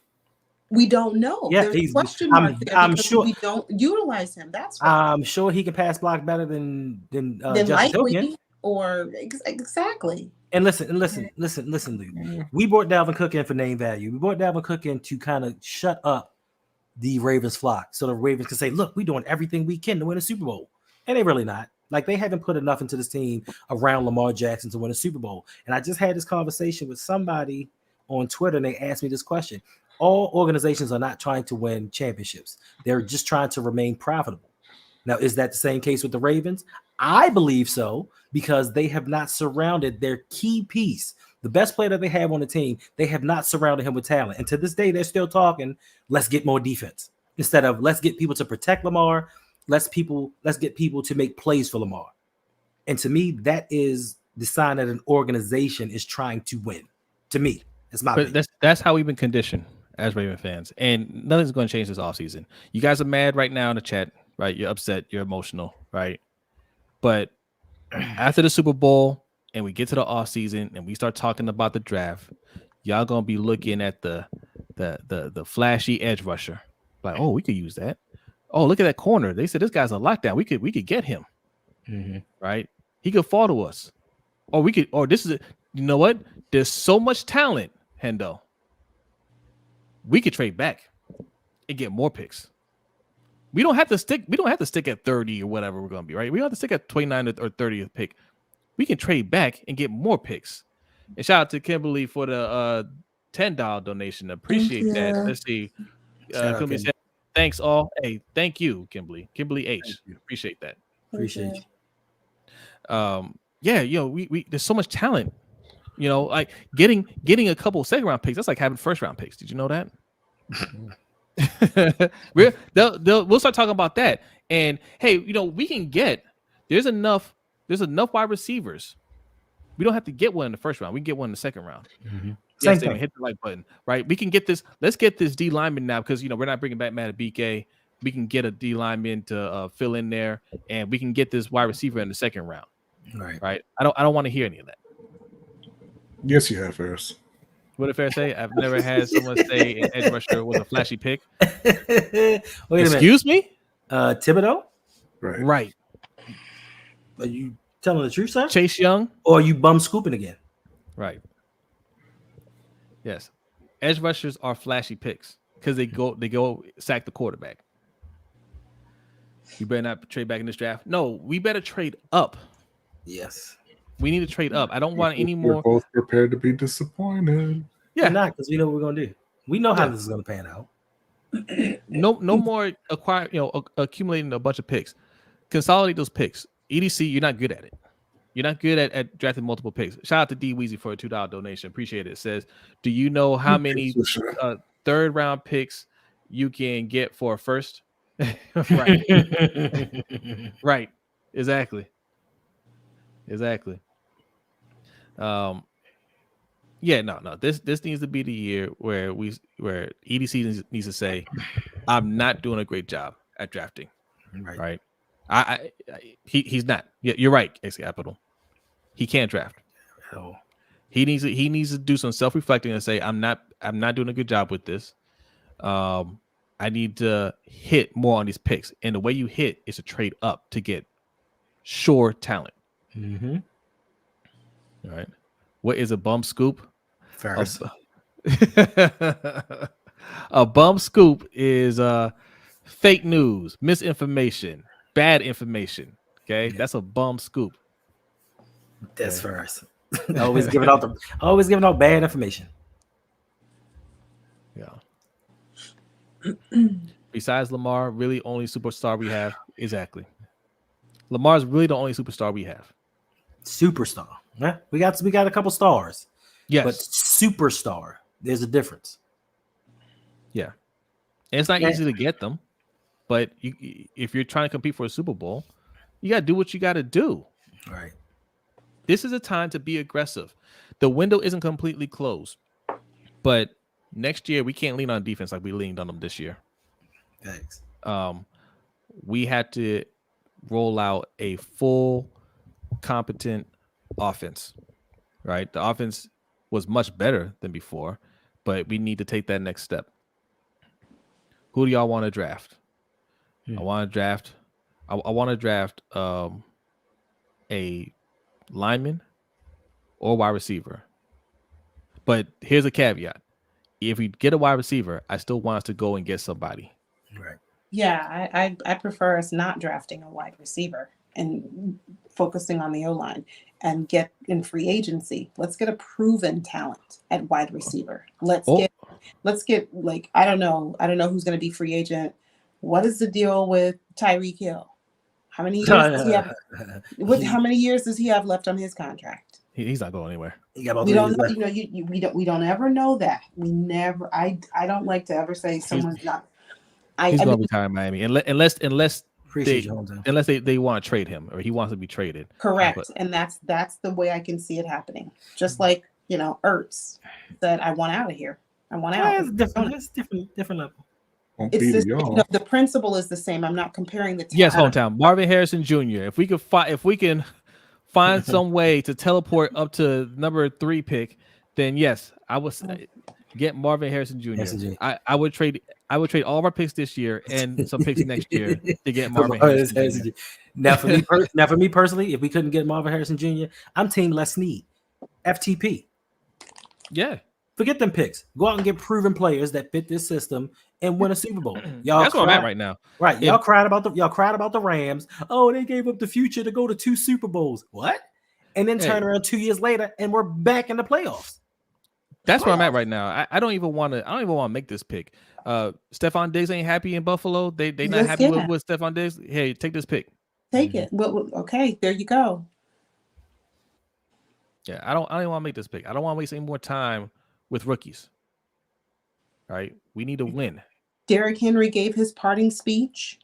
We don't know. Yeah, there's a question mark there. I'm sure we don't utilize him. That's why. I'm sure he can pass block better than likely or exactly. And listen, Luke. We brought Dalvin Cook in for name value. We brought Dalvin Cook in to kind of shut up the Ravens flock, so the Ravens can say, "Look, we're doing everything we can to win a Super Bowl," and they really not. Like, they haven't put enough into this team around Lamar Jackson to win a Super Bowl. And I just had this conversation with somebody on Twitter, and they asked me this question. All organizations are not trying to win championships. They're just trying to remain profitable. Now, is that the same case with the Ravens? I believe so, because they have not surrounded their key piece, the best player that they have on the team. They have not surrounded him with talent. And to this day, they're still talking, let's get more defense instead of let's get people to protect Lamar. Let's get people to make plays for Lamar. And to me, that is the sign that an organization is trying to win. To me, it's my opinion. That's how we've been conditioned as Raven fans, and nothing's going to change this offseason. You guys are mad right now in the chat, right? You're upset, you're emotional, right? But after the Super Bowl and we get to the offseason and we start talking about the draft, y'all gonna be looking at the flashy edge rusher, like, oh, we could use that. Oh, look at that corner. They said this guy's a lockdown. We could get him, right? He could fall to us, or we could. Or this is you know what? There's so much talent, Hendo. We could trade back and get more picks. We don't have to stick. We don't have to stick at 30 or whatever we're going to be, right? We don't have to stick at 29th or 30th pick. We can trade back and get more picks. And shout out to Kimberly for the $10 donation. Appreciate that. Let's see. Kimberly said, thanks all. Hey, thank you, Kimberly. Kimberly H. Appreciate that. Appreciate you. Yeah, we there's so much talent. Like getting a couple second round picks. That's like having first round picks. Did you know that? We'll start talking about that. And hey, we can get there's enough wide receivers. We don't have to get one in the first round. We can get one in the second round. Yes, they hit the like button, right? We can get this. Let's get this D lineman now because we're not bringing back Matt BK. We can get a D lineman to fill in there, and we can get this wide receiver in the second round. Right. I don't want to hear any of that. Yes, you have, Ferris. What did Ferris say? I've never had someone say an edge rusher was a flashy pick. Excuse me? Thibodeau? Right. Are you telling the truth, sir? Chase Young? Or are you bum scooping again? Right. Yes. Edge rushers are flashy picks because they go sack the quarterback. You better not trade back in this draft. No, we better trade up. Yes. We need to trade up. I don't want any more. We're both prepared to be disappointed. Yeah, not because we know what we're gonna do. We know how this is gonna pan out. No more accumulating a bunch of picks. Consolidate those picks. EDC, you're not good at it. You're not good at drafting multiple picks. Shout out to D Weezy for a $2 donation. Appreciate it. It says, do you know how many third round picks you can get for a first? Right. Right. Exactly. No. This needs to be the year where EDC needs to say, I'm not doing a great job at drafting. Right. He's not. Yeah, you're right, X Capital. He can't draft. Oh. He needs to do some self-reflecting and say, I'm not doing a good job with this. I need to hit more on these picks. And the way you hit is to trade up to get sure talent. Mm-hmm. All right. What is a bum scoop? Ferris. A bum scoop is fake news, misinformation, bad information. Okay, that's a bum scoop. That's Ferris. always giving out bad information. Yeah. Besides Lamar, really only superstar we have. Exactly. Lamar's really the only superstar we have. Superstar. Yeah, we got a couple stars. Yes, but superstar, there's a difference. Yeah, and it's not easy to get them, but if you're trying to compete for a Super Bowl, you got to do what you got to do. Right. This is a time to be aggressive. The window isn't completely closed, but next year we can't lean on defense like we leaned on them this year. Thanks. We had to roll out a full, competent offense. Right, the offense was much better than before, but we need to take that next step. Who do y'all want to draft? I want to draft. I want to draft a lineman or wide receiver. But here's a caveat: if we get a wide receiver, I still want us to go and get somebody. Right. Yeah, I prefer us not drafting a wide receiver and focusing on the O-line and get in free agency. Let's get a proven talent at wide receiver. Let's get like I don't know who's going to be free agent. What is the deal with Tyreek Hill? How many years does he have? How many years does he have left on his contract? He's not going anywhere. We don't know. We don't ever know that. We never. I don't like to ever say someone's not. He's going to retire in Miami unless they want to trade him or he wants to be traded. Correct, and that's the way I can see it happening. Just like Ertz said, I want out of here. I want out. It's different. It's different level. The principle is the same. I'm not comparing the. Yes, hometown. Marvin Harrison Jr. If we can find some way to teleport up to number 3 pick, then yes, I would get Marvin Harrison Jr. I would trade all of our picks this year and some picks next year to get Marvin Harrison Jr. Now for me personally, if we couldn't get Marvin Harrison Jr., I'm team Les Snead, FTP. Yeah. Forget them picks. Go out and get proven players that fit this system and win a Super Bowl. That's where I'm at right now. Right. Y'all cried about the Rams. Oh, they gave up the future to go to 2 Super Bowls. What? And then turn around 2 years later and we're back in the playoffs. That's where I'm at right now. I don't even want to make this pick. Stephon Diggs ain't happy in Buffalo. They not happy with Stephon Diggs. Hey, take this pick. Take it. Well, okay, there you go. Yeah, I don't want to make this pick. I don't want to waste any more time with rookies. All right, we need to win. Derrick Henry gave his parting speech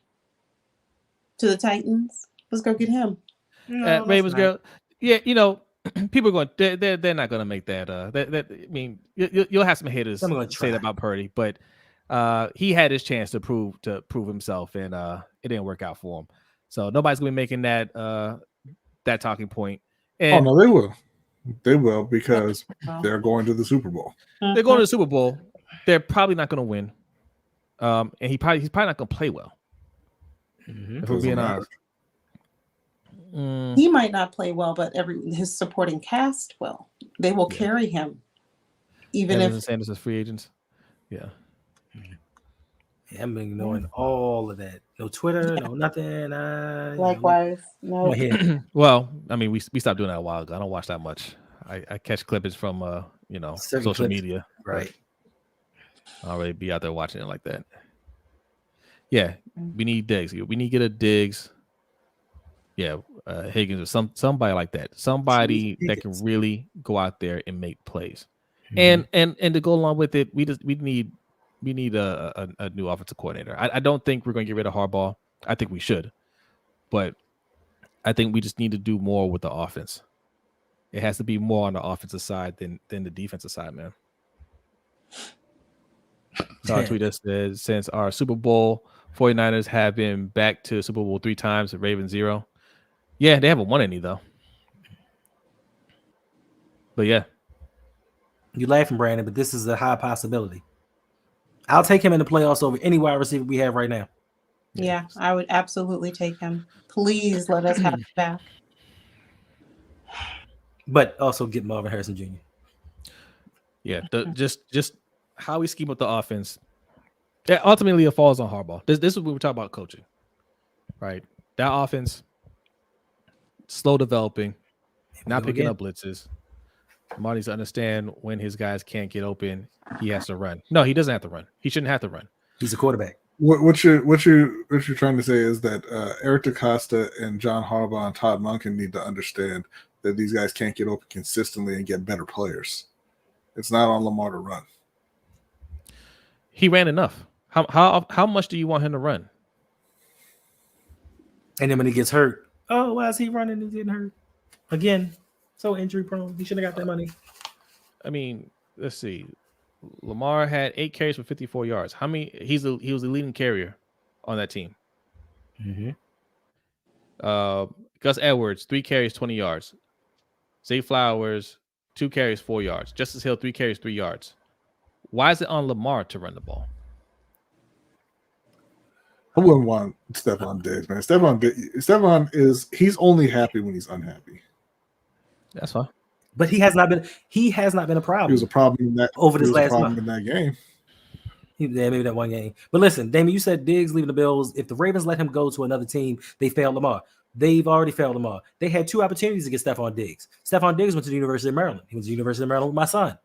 to the Titans. Let's go get him. Ravens girl. Yeah, people are going. They're not going to make that. I mean, you'll have some haters say that about Purdy, but he had his chance to prove himself, and it didn't work out for him. So nobody's going to be making that talking point. And, no, they will. They will because they're going to the Super Bowl. They're going to the Super Bowl. They're probably not going to win. And he's probably not going to play well. If we're being honest. He might not play well, but his supporting cast will. They will carry him, even Evans and Sanders as free agents. Yeah. I've been ignoring all of that. No Twitter, no nothing. Likewise, no. Well, I mean, we stopped doing that a while ago. I don't watch that much. I catch clippings from social media. Right. I'll already be out there watching it like that. Yeah, we need Diggs. We need to get a Diggs. Yeah, Higgins or somebody like that. Somebody that can really go out there and make plays. And to go along with it, we need a new offensive coordinator. I don't think we're going to get rid of Harbaugh. I think we should, but I think we just need to do more with the offense. It has to be more on the offensive side than the defensive side, man. So our tweet says, since our Super Bowl 49ers have been back to Super Bowl 3 times, the Ravens 0. Yeah, they haven't won any though. But yeah. You're laughing, Brandon, but this is a high possibility. I'll take him in the playoffs over any wide receiver we have right now. Yeah, I would absolutely take him. Please let us have him back. But also get Marvin Harrison Jr. Yeah, just how we scheme up the offense. Yeah, ultimately it falls on Harbaugh. This is what we're talking about coaching, right? That offense, slow developing, not picking up blitzes. Lamar needs to understand when his guys can't get open, he has to run. No, he doesn't have to run. He shouldn't have to run. He's a quarterback. What you're trying to say is that Eric DeCosta and John Harbaugh and Todd Monken need to understand that these guys can't get open consistently and get better players. It's not on Lamar to run. He ran enough. How much do you want him to run? And then when he gets hurt, oh, why is he running and getting hurt again? So injury prone. He shouldn't have got that money. I mean, let's see. Lamar had 8 carries for 54 yards. How many? He was the leading carrier on that team. Mm-hmm. Gus Edwards, 3 carries, 20 yards. Zay Flowers, 2 carries, 4 yards. Justice Hill, 3 carries, 3 yards. Why is it on Lamar to run the ball? I wouldn't want Stephon Diggs, man. Stephon he's only happy when he's unhappy. That's fine. But he has not been a problem. He was a problem in that over this last month in that game. Yeah, maybe that one game. But listen, Damon, you said Diggs leaving the Bills. If the Ravens let him go to another team, they failed Lamar. They've already failed Lamar. They had 2 opportunities to get Stephon Diggs. Stephon Diggs went to the University of Maryland. He went to the University of Maryland with my son.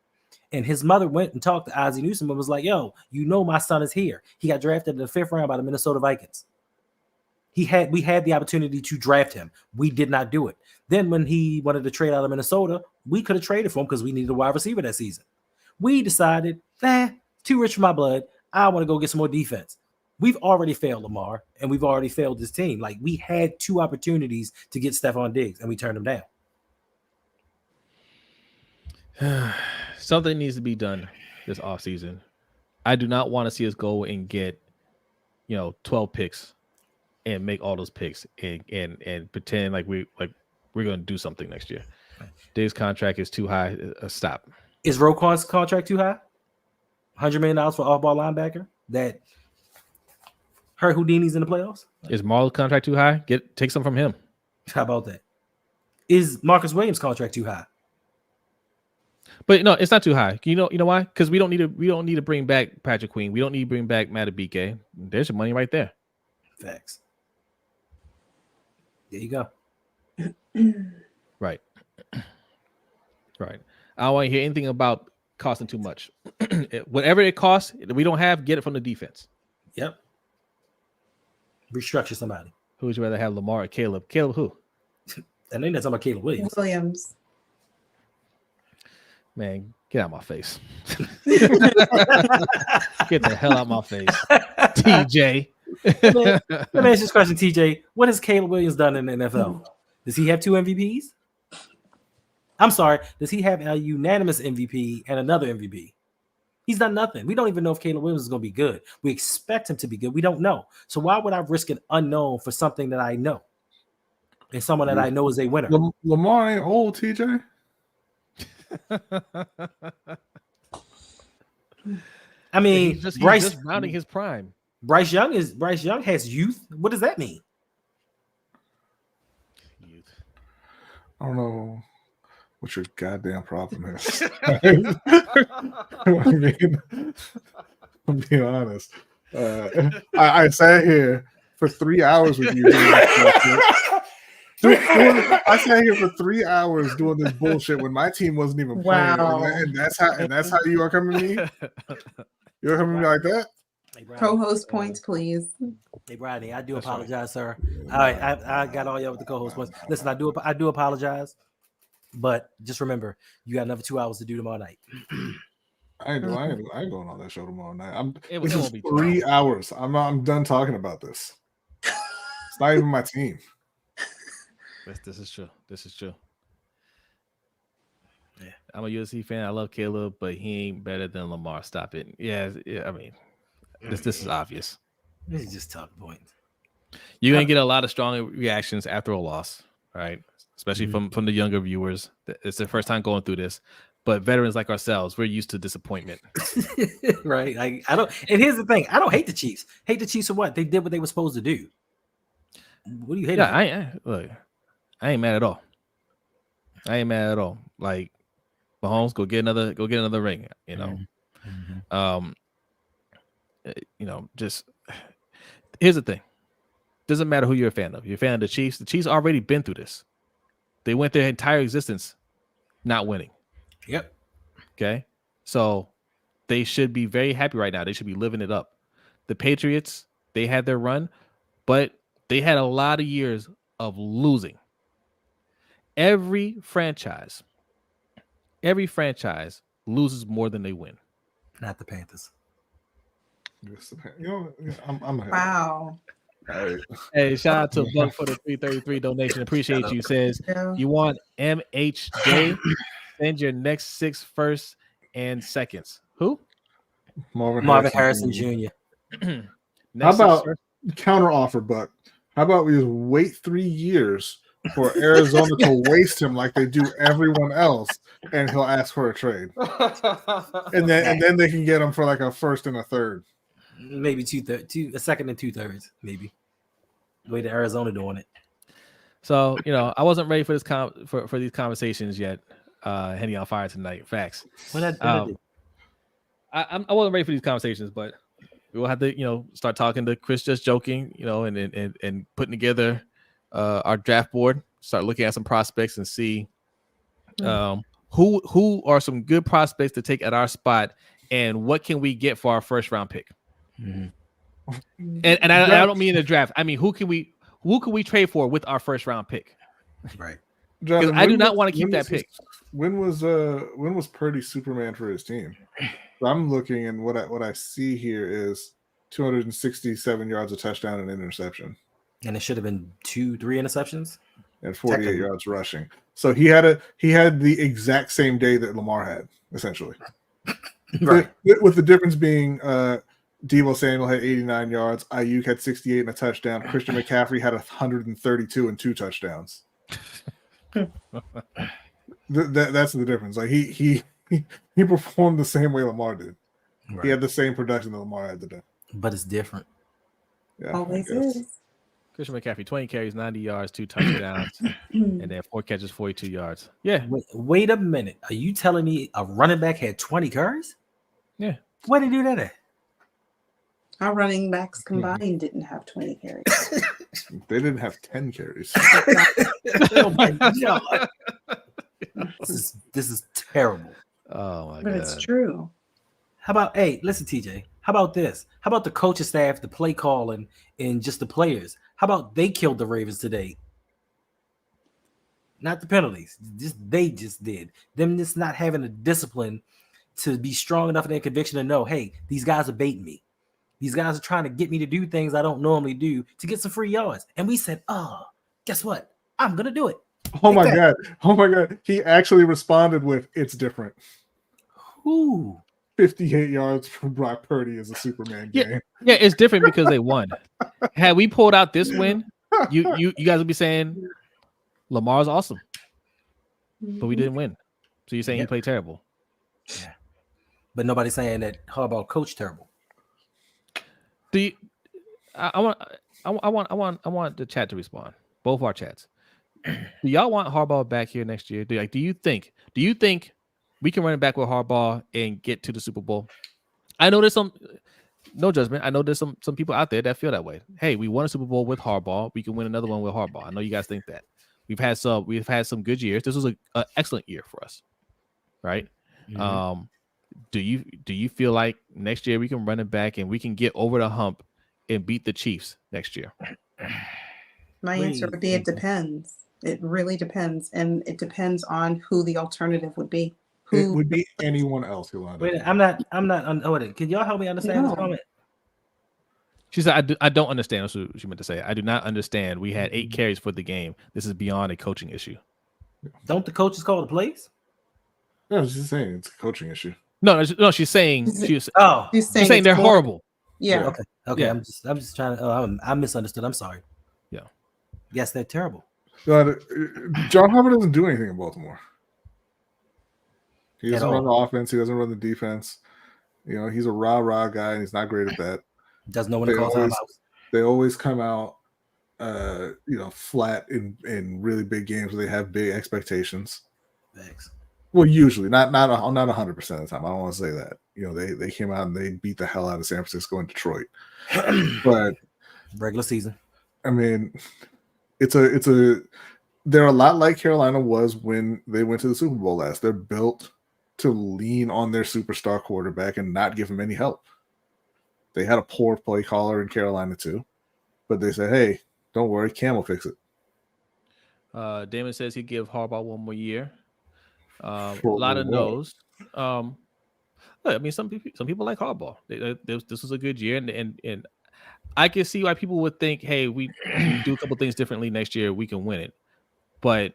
And his mother went and talked to Ozzie Newsome and was like, yo, my son is here. He got drafted in the 5th round by the Minnesota Vikings. We had the opportunity to draft him. We did not do it. Then when he wanted to trade out of Minnesota, we could have traded for him because we needed a wide receiver that season. We decided, too rich for my blood. I want to go get some more defense. We've already failed Lamar, and we've already failed this team. Like, we had 2 opportunities to get Stephon Diggs, and we turned them down. Something needs to be done this offseason. I do not want to see us go and get, 12 picks and make all those picks and pretend like we're going to do something next year. Diggs' contract is too high. Stop. Is Roquan's contract too high? $100 million for off-ball linebacker that hurt Houdini's in the playoffs? Is Marlon's contract too high? Take some from him. How about that? Is Marcus Williams' contract too high? But no, it's not too high. You know why? Because we don't need to bring back Patrick Queen. We don't need to bring back Madubuike. There's your money right there. Facts. There you go. Right. Right. I don't want to hear anything about costing too much. Whatever it costs, we don't have, get it from the defense. Yep. Restructure somebody. Who would you rather have, Lamar or Caleb? Caleb who? I think that's about Caleb Williams. Man, get out of my face. Get the hell out of my face. TJ. Let me ask this question, TJ. What has Caleb Williams done in the NFL? Does he have 2 MVPs? I'm sorry. Does he have a unanimous MVP and another MVP? He's done nothing. We don't even know if Caleb Williams is going to be good. We expect him to be good. We don't know. So why would I risk an unknown for something that I know? And someone that I know is a winner. Lamar ain't old, TJ. I mean, he's Bryce just rounding his prime. Bryce Young has youth. What does that mean? Youth. I don't know what your goddamn problem is. I'm being honest. I sat here for 3 hours with you. I sat here for 3 hours doing this bullshit when my team wasn't even playing. Wow. And that's how you are coming to me? You're coming to me like that? Hey, Co-host points, please. Hey, Brodny, I do That's apologize, sir. All right, I got all y'all with the co-host points. Listen, I do apologize, but just remember, you got another 2 hours to do tomorrow night. I ain't going on that show tomorrow night. This it is won't be 3 hours. I'm done talking about this. It's not even my team. This is true. Yeah, I'm a USC fan. I love Caleb, but he ain't better than Lamar. Stop it. Yeah. I mean, this is obvious. This is just talking points. You're gonna get a lot of strong reactions after a loss, right? Especially from the younger viewers. It's their first time going through this. But veterans like ourselves, we're used to disappointment. Right. I don't. And here's the thing: I don't hate the Chiefs. Hate the Chiefs for what? They did what they were supposed to do. What do you hate? Yeah, I ain't mad at all. Like, Mahomes, go get another ring. Just here's the thing. Doesn't matter who you're a fan of. You're a fan of the Chiefs. The Chiefs already been through this. They went their entire existence not winning. Yep. Okay. So they should be very happy right now. They should be living it up. The Patriots, they had their run, but they had a lot of years of losing. Every franchise loses more than they win. Not the Panthers. I'm Wow. right. Hey, shout out to Buck for the 333 donation. Appreciate you. Says you want MHJ. Send your next 6 firsts and seconds. Who? Marvin Harrison Jr. How about counter offer, Buck? How about we just wait 3 years for Arizona to waste him like they do everyone else, and he'll ask for a trade, and then they can get him for like a first and a third, maybe a second and 2/3, maybe. The way that Arizona doing it. So I wasn't ready for this for these conversations yet. Henny on fire tonight. Facts. I wasn't ready for these conversations, but we'll have to start talking to Chris, just joking, and putting together our draft board, start looking at some prospects and see who are some good prospects to take at our spot, and what can we get for our first round pick. And I don't mean in the draft. I mean, who can we Who could we trade for with our first round pick? Right. Because I do not want to keep that pick. When was Purdy Superman for his team? So I'm looking, and what I see here is 267 yards, a touchdown, and an interception. And it should have been 2-3 interceptions and 48 yards rushing. So he had the exact same day that Lamar had, essentially. Right. With the difference being Deebo Samuel had 89 yards, Ayuk had 68 and a touchdown, Christian McCaffrey had 132 and 2 touchdowns. That's the difference. Like he performed the same way Lamar did. Right. He had the same production that Lamar had today. But it's different. Yeah, always is. Christian McCaffrey, 20 carries, 90 yards, 2 touchdowns, and then 4 catches, 42 yards. Yeah. Wait a minute. Are you telling me a running back had 20 carries? Yeah. Where did he do that at? Our running backs combined didn't have 20 carries. They didn't have 10 carries. Oh my God. This is terrible. Oh my God. But it's true. How about, hey, listen, TJ, how about this? How about the coaching staff, the play calling, and just the players? How about they killed the Ravens today? Not the penalties. They just did. Them just not having the discipline to be strong enough in their conviction to know, hey, these guys are baiting me. These guys are trying to get me to do things I don't normally do to get some free yards. And we said, guess what? I'm going to do it. Oh my God. He actually responded with, it's different. Ooh. 58 yards from Brock Purdy is a Superman game. Yeah, it's different because they won. Had we pulled out this win, you guys would be saying Lamar's awesome. But we didn't win. So you're saying he played terrible. Yeah. But nobody's saying that Harbaugh coached terrible. I want the chat to respond. Both our chats. Do y'all want Harbaugh back here next year? Do you think we can run it back with Harbaugh and get to the Super Bowl? I know there's no judgment. I know there's some people out there that feel that way. Hey, we won a Super Bowl with Harbaugh. We can win another one with Harbaugh. I know you guys think that. We've had some good years. This was an excellent year for us, right? Mm-hmm. Do you feel like next year we can run it back and we can get over the hump and beat the Chiefs next year? My answer would be it depends. It really depends, and it depends on who the alternative would be. It would be anyone else, Yolanda. Wait, I'm not. Can y'all help me understand this moment? She said, I don't understand. That's what she meant to say. I do not understand. We had 8 carries for the game. This is beyond a coaching issue. Don't the coaches call the plays? No, I was just saying it's a coaching issue. No, she's saying she's saying they're horrible. Yeah. Okay. Yeah. I'm just trying to. I misunderstood. I'm sorry. Yeah. Yes, they're terrible. John Harbaugh doesn't do anything in Baltimore. He doesn't run the offense. He doesn't run the defense. You know, he's a rah guy, and he's not great at that. Doesn't know when to call timeouts. They always come out, flat in really big games where they have big expectations. Thanks. Well, usually not 100% of the time. I don't want to say that. You know, they came out and they beat the hell out of San Francisco and Detroit. But regular season. I mean, they're a lot like Carolina was when they went to the Super Bowl last. They're built to lean on their superstar quarterback and not give him any help. They had a poor play caller in Carolina too, but they said, "Hey, don't worry, Cam will fix it." Damon says he'd give Harbaugh one more year. A lot of no's. I mean, some people like Harbaugh. This was a good year, and I can see why people would think, "Hey, we do a couple things differently next year, we can win it." But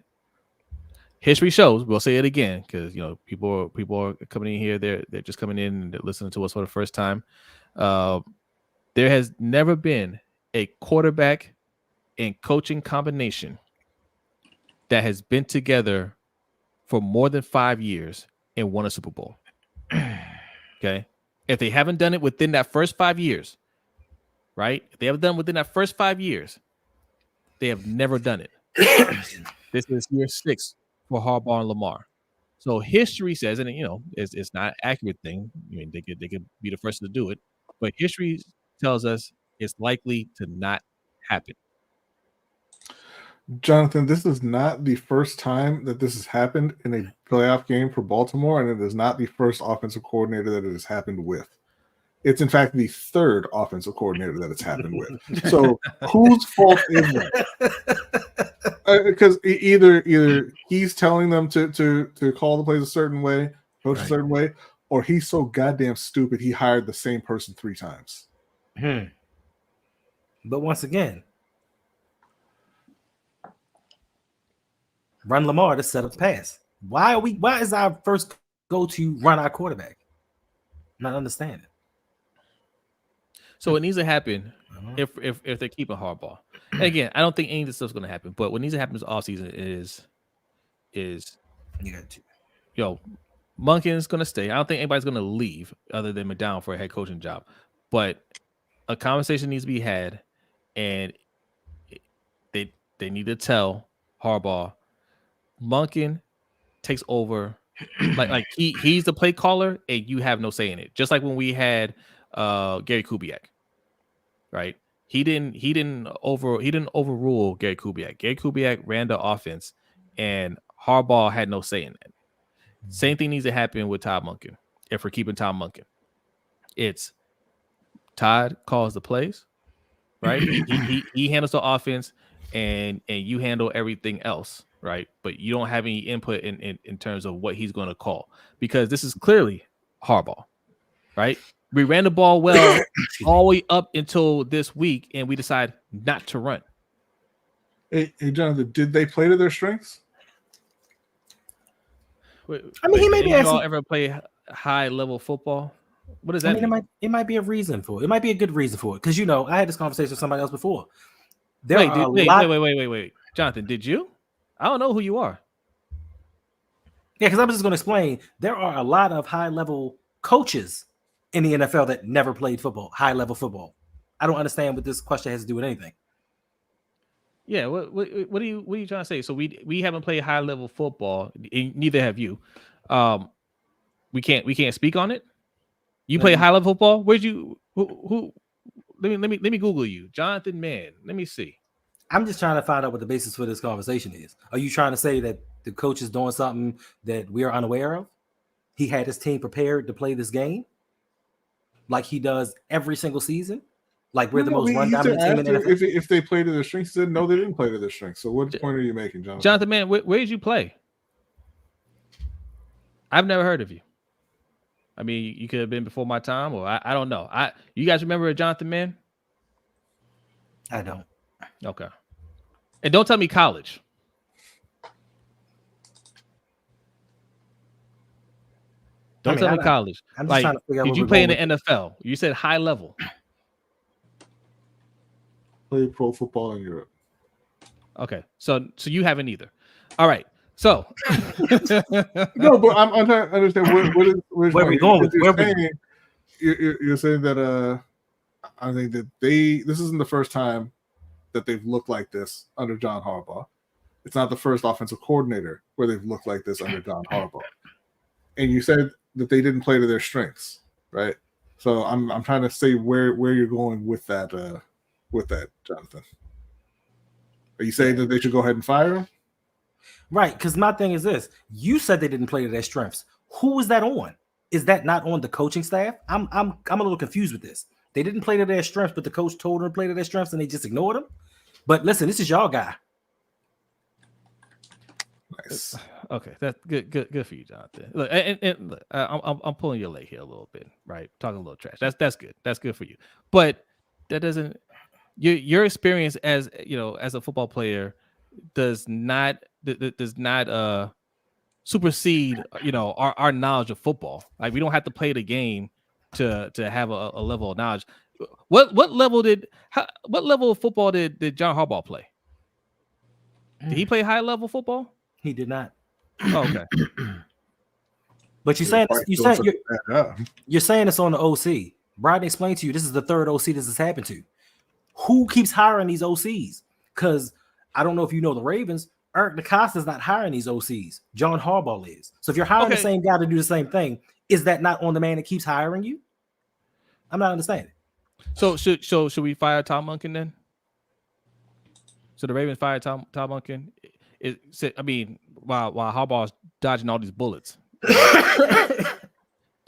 history shows. We'll say it again because people are coming in here. They're just coming in and they're listening to us for the first time. There has never been a quarterback and coaching combination that has been together for more than 5 years and won a Super Bowl. Okay. If they haven't done it within that first 5 years, right? If they haven't done it within that first 5 years, they have never done it. This is year 6 for Harbaugh and Lamar. So history says, and it's not an accurate thing. I mean, they could be the first to do it, but history tells us it's likely to not happen. Jonathan, this is not the first time that this has happened in a playoff game for Baltimore, and it is not the first offensive coordinator that it has happened with. It's in fact the third offensive coordinator that it's happened with. So whose fault is that? Because either he's telling them to call the plays a certain way, coach a certain way, or he's so goddamn stupid he hired the same person 3 times. But once again, run Lamar to set up the pass. Why is our first go to run our quarterback? Not understanding. So what needs to happen if they're keeping Harbaugh? And again, I don't think any of this stuff's going to happen. But what needs to happen this offseason is you got to. Monken's going to stay. I don't think anybody's going to leave other than McDowell for a head coaching job. But a conversation needs to be had, and they need to tell Harbaugh, Monken takes over. like he's the play caller, and you have no say in it. Just like when we had Gary Kubiak, right? He didn't overrule Gary Kubiak. Gary Kubiak ran the offense, and Harbaugh had no say in it. Same thing needs to happen with Todd Monken. If we're keeping Todd Monken, it's Todd calls the plays, right? he handles the offense, and you handle everything else, right? But you don't have any input in terms of what he's going to call, because this is clearly Harbaugh, right? We ran the ball well all the way up until this week, and we decide not to run. Hey, Jonathan, did they play to their strengths? He may be asking. Y'all ever play high level football? What does that mean? It might be a reason for it. It might be a good reason for it, because I had this conversation with somebody else before. Wait, Jonathan, did you? I don't know who you are. Yeah, because I'm just going to explain. There are a lot of high level coaches in the NFL that never played football, high level football. I don't understand what this question has to do with anything. Yeah, what are you trying to say? So we haven't played high level football, neither have you. We can't speak on it. You play high level football? Where'd you who let me Google you. Jonathan Mann. Let me see. I'm just trying to find out what the basis for this conversation is. Are you trying to say that the coach is doing something that we are unaware of? He had his team prepared to play this game like he does every single season? Like we're the most run-dominant team in the NFL? If they play to their strengths, he said no, they didn't play to their strengths. So what point are you making, Jonathan? Jonathan Mann, where did you play? I've never heard of you. I mean, you could have been before my time, or I don't know. You guys remember Jonathan Mann? I don't. Okay. And don't tell me college. Don't tell me college. I'm just trying to figure out. Did you play in the NFL? You said high level. Play pro football in Europe. Okay. So you haven't either. All right. So no, but I'm trying to understand where are we going? You're saying that I think that this isn't the first time that they've looked like this under John Harbaugh. It's not the first offensive coordinator where they've looked like this under John Harbaugh. And you said that they didn't play to their strengths, right? So I'm trying to say where you're going with that, Jonathan. Are you saying that they should go ahead and fire him? Right, because my thing is this: you said they didn't play to their strengths. Who is that on? Is that not on the coaching staff? I'm a little confused with this. They didn't play to their strengths, but the coach told them to play to their strengths, and they just ignored them. But listen, this is y'all guy. Nice. Okay, that's good for you, Jonathan. Look, and look, I'm pulling your leg here a little bit, right? Talking a little trash. That's good. That's good for you. But that doesn't your experience as a football player does not supersede our knowledge of football. Like, we don't have to play the game to have a level of knowledge. What level of football did John Harbaugh play? Did he play high level football? He did not. Oh, okay. But you're saying it's on the OC. Brodny explained to you this is the third OC this has happened to. Who keeps hiring these OCs? Because I don't know if you know the Ravens, Eric DeCosta's not hiring these OCs. John Harbaugh is. So if you're hiring the same guy to do the same thing, is that not on the man that keeps hiring you? I'm not understanding. So should we fire Tom Monken then? So the Ravens fired Tom Monken. While Harbaugh's dodging all these bullets,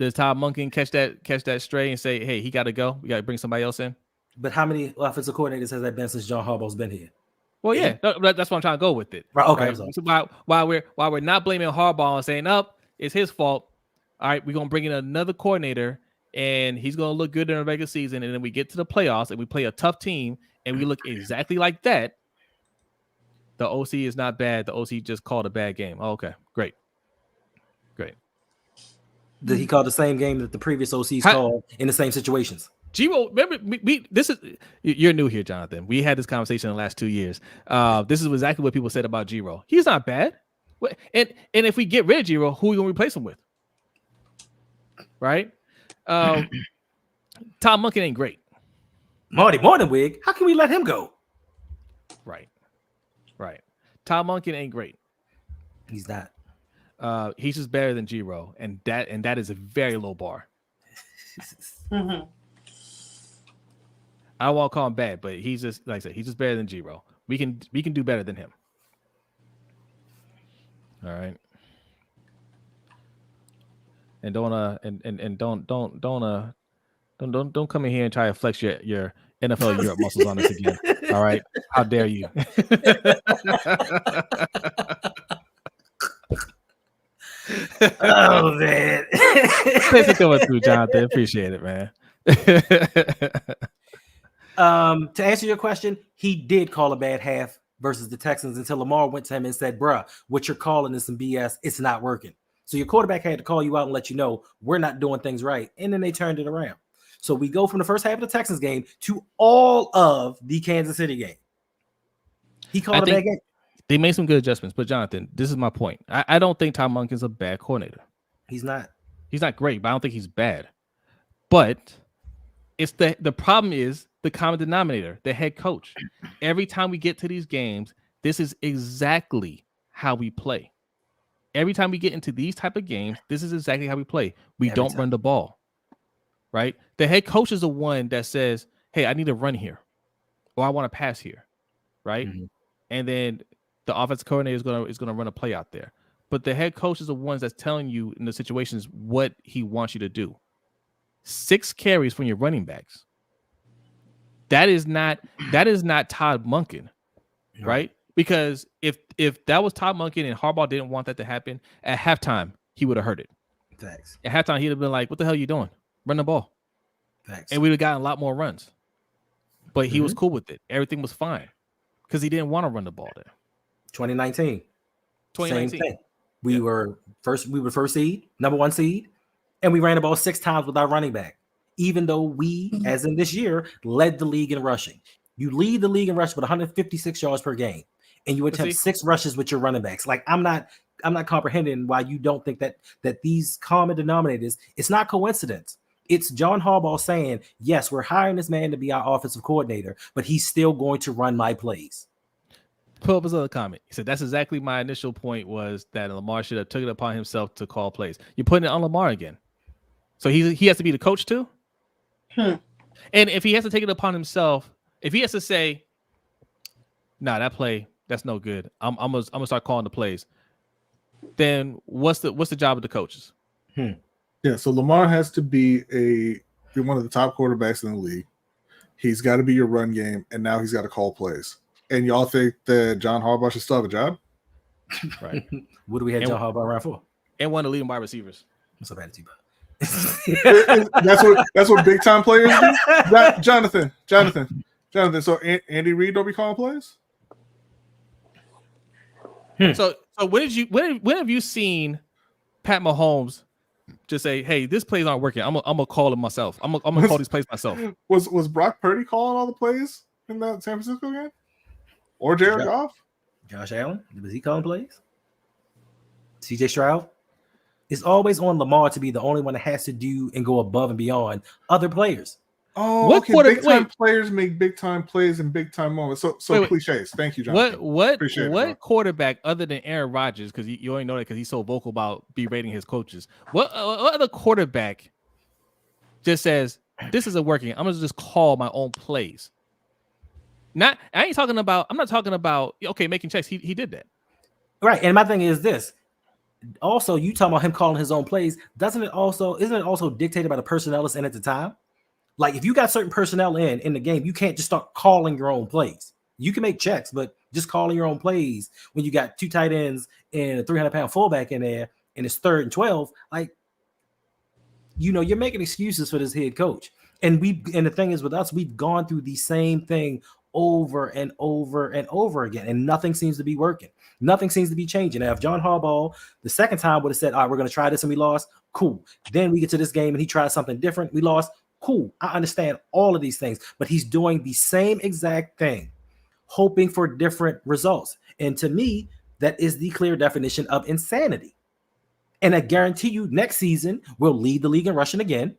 Does Todd Monken catch that stray and say, "Hey, he got to go. We got to bring somebody else in"? But how many offensive coordinators has that been since John Harbaugh's been here? Well, yeah, that's what I'm trying to go with it. Right. Okay. Right? So while we're not blaming Harbaugh and saying, "Up, it's his fault." All right, we're gonna bring in another coordinator, and he's gonna look good in the regular season, and then we get to the playoffs and we play a tough team, and we look exactly like that. The OC is not bad. The OC just called a bad game. Oh, okay, great. Did he call the same game that the previous OCs called in the same situations? Giro, remember, you're new here, Jonathan. We had this conversation in the last 2 years. This is exactly what people said about Giro. He's not bad. And if we get rid of Giro, who are we going to replace him with? Right? Tom Monken ain't great. Marty Morningwig, how can we let him go? Right. Tom Monken ain't great. He's not. He's just better than Giro, and that is a very low bar. Mm-hmm. I won't call him bad, but he's just, like I said, he's just better than Giro. We can do better than him. All right. And don't come in here and try to flex your NFL Europe muscles on us again. All right. How dare you? Oh man. Thanks for coming through, Jonathan. Appreciate it, man. To answer your question, he did call a bad half versus the Texans until Lamar went to him and said, "Bruh, what you're calling is some BS. It's not working." So your quarterback had to call you out and let you know we're not doing things right. And then they turned it around. So we go from the first half of the Texans game to all of the Kansas City game. He called a bad game. They made some good adjustments, but Jonathan, this is my point. I don't think Tom Monken's a bad coordinator. He's not. He's not great, but I don't think he's bad. But it's the problem is the common denominator, the head coach. Every time we get to these games, this is exactly how we play. Every time we get into these type of games, this is exactly how we play. We don't run the ball, right? The head coach is the one that says, "Hey, I need to run here, or I want to pass here," right? Mm-hmm. And then the offensive coordinator is gonna run a play out there. But the head coach is the ones that's telling you in the situations what he wants you to do. 6 carries from your running backs. That is not Todd Monken, right? Because if that was Todd Monken and Harbaugh didn't want that to happen, at halftime he would have heard it. Thanks. At halftime he'd have been like, "What the hell are you doing? Run the ball." Thanks. And we'd have gotten a lot more runs. But he was cool with it. Everything was fine because he didn't want to run the ball there. 2019. Same thing. We were first seed, number 1 seed, and we ran the ball 6 times with our running back. Even though we, as in this year, led the league in rushing. You lead the league in rush with 156 yards per game, and you attempt 6 rushes with your running backs. Like I'm not comprehending why you don't think that these common denominators. It's not coincidence. It's John Harbaugh saying, "Yes, we're hiring this man to be our offensive coordinator, but he's still going to run my plays." Pull up his other comment. He said, "That's exactly my initial point, was that Lamar should have took it upon himself to call plays." You're putting it on Lamar again. So he has to be the coach too? And if he has to take it upon himself, if he has to say, "Nah, that play, that's no good. I'm gonna start calling the plays," then what's the job of the coaches? Yeah, so Lamar has to be one of the top quarterbacks in the league. He's got to be your run game, and now he's got to call plays. And y'all think that John Harbaugh should still have a job? Right. What do we have John Harbaugh around for? And one of the leading wide receivers. What's up, attitude? That's what big time players do. Jonathan. So Andy Reid don't be calling plays. So when have you seen Pat Mahomes just say, "Hey, this plays aren't working. I'm gonna call it myself. I'm gonna call these plays myself"? Was Brock Purdy calling all the plays in that San Francisco game? Or Jared Goff? Josh Allen? Was he calling plays? CJ Stroud? It's always on Lamar to be the only one that has to do and go above and beyond other players. Oh, okay. Big time players make big time plays in big time moments. So cliches. Thank you, John. What quarterback other than Aaron Rodgers, because you already know that because he's so vocal about berating his coaches, what other quarterback just says, "This isn't working, I'm gonna just call my own plays"? I'm not talking about okay, making checks. He did that. Right. And my thing is this. also, you talking about him calling his own plays, isn't it also dictated by the personnel that's in at the time? Like if you got certain personnel in the game, you can't just start calling your own plays. You can make checks, but just calling your own plays when you got 2 tight ends and a 300-pound fullback in there and it's 3rd and 12, like, you're making excuses for this head coach. And the thing is with us, we've gone through the same thing over and over and over again, and nothing seems to be working. Nothing seems to be changing. Now, if John Harbaugh the second time would have said, all right, we're going to try this and we lost, cool. Then we get to this game and he tried something different, we lost, cool. I understand all of these things, but he's doing the same exact thing, hoping for different results. And to me, that is the clear definition of insanity. And I guarantee you next season, we'll lead the league in rushing again,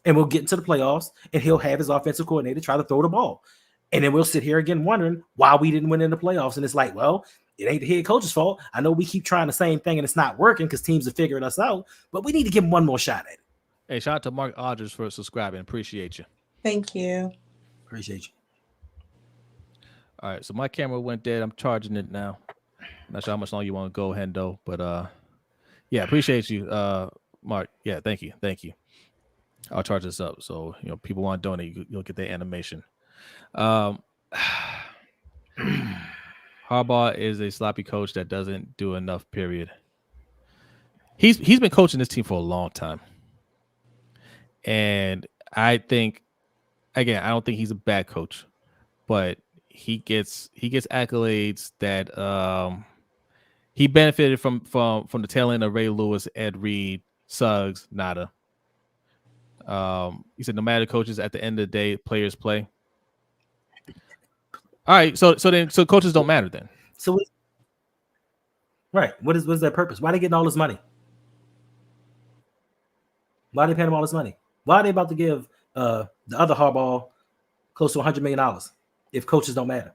and we'll get into the playoffs, and he'll have his offensive coordinator try to throw the ball. And then we'll sit here again wondering why we didn't win in the playoffs. And it's like, well, it ain't the head coach's fault. I know we keep trying the same thing and it's not working because teams are figuring us out, but we need to give him one more shot at it. Hey, shout out to Mark Aldridge for subscribing. Appreciate you. Thank you. Appreciate you. All right, so my camera went dead. I'm charging it now. Not sure how much longer you want to go, Hendo, but yeah, appreciate you, Mark. Yeah, thank you. I'll charge this up, so people want to donate, you'll get the animation. Harbaugh is a sloppy coach that doesn't do enough. Period. He's been coaching this team for a long time, and I think, again, I don't think he's a bad coach, but he gets accolades that he benefited from the tail end of Ray Lewis, Ed Reed, Suggs, nada. He said no matter coaches, at the end of the day, players play. All right, so coaches don't matter then. So right, what is their purpose? Why are they getting all this money? Why are they paying them all this money? Why are they about to give the other Harbaugh close to $100 million if coaches don't matter?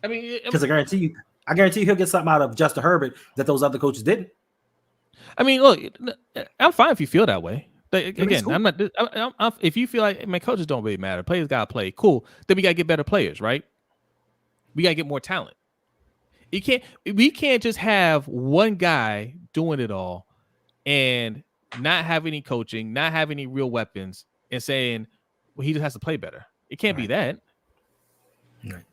I mean, because I guarantee you he'll get something out of Justin Herbert that those other coaches didn't. I mean, look, I'm fine if you feel that way. Again, cool. I'm not. If you feel like my coaches don't really matter, players gotta play. Cool. Then we gotta get better players, right? We gotta get more talent. We can't just have one guy doing it all and not have any coaching, not have any real weapons, and saying, well, he just has to play better. It can't be that. Right.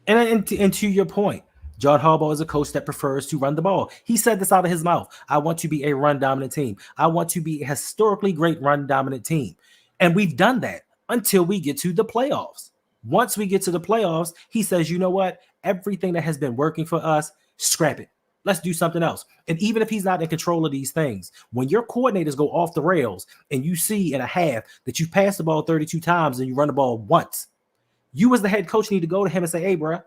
And to your point, John Harbaugh is a coach that prefers to run the ball. He said this out of his mouth. I want to be a run-dominant team. I want to be a historically great run-dominant team. And we've done that until we get to the playoffs. Once we get to the playoffs, he says, you know what? Everything that has been working for us, scrap it. Let's do something else. And even if he's not in control of these things, when your coordinators go off the rails and you see in a half that you pass the ball 32 times and you run the ball once, you as the head coach need to go to him and say, hey, bro,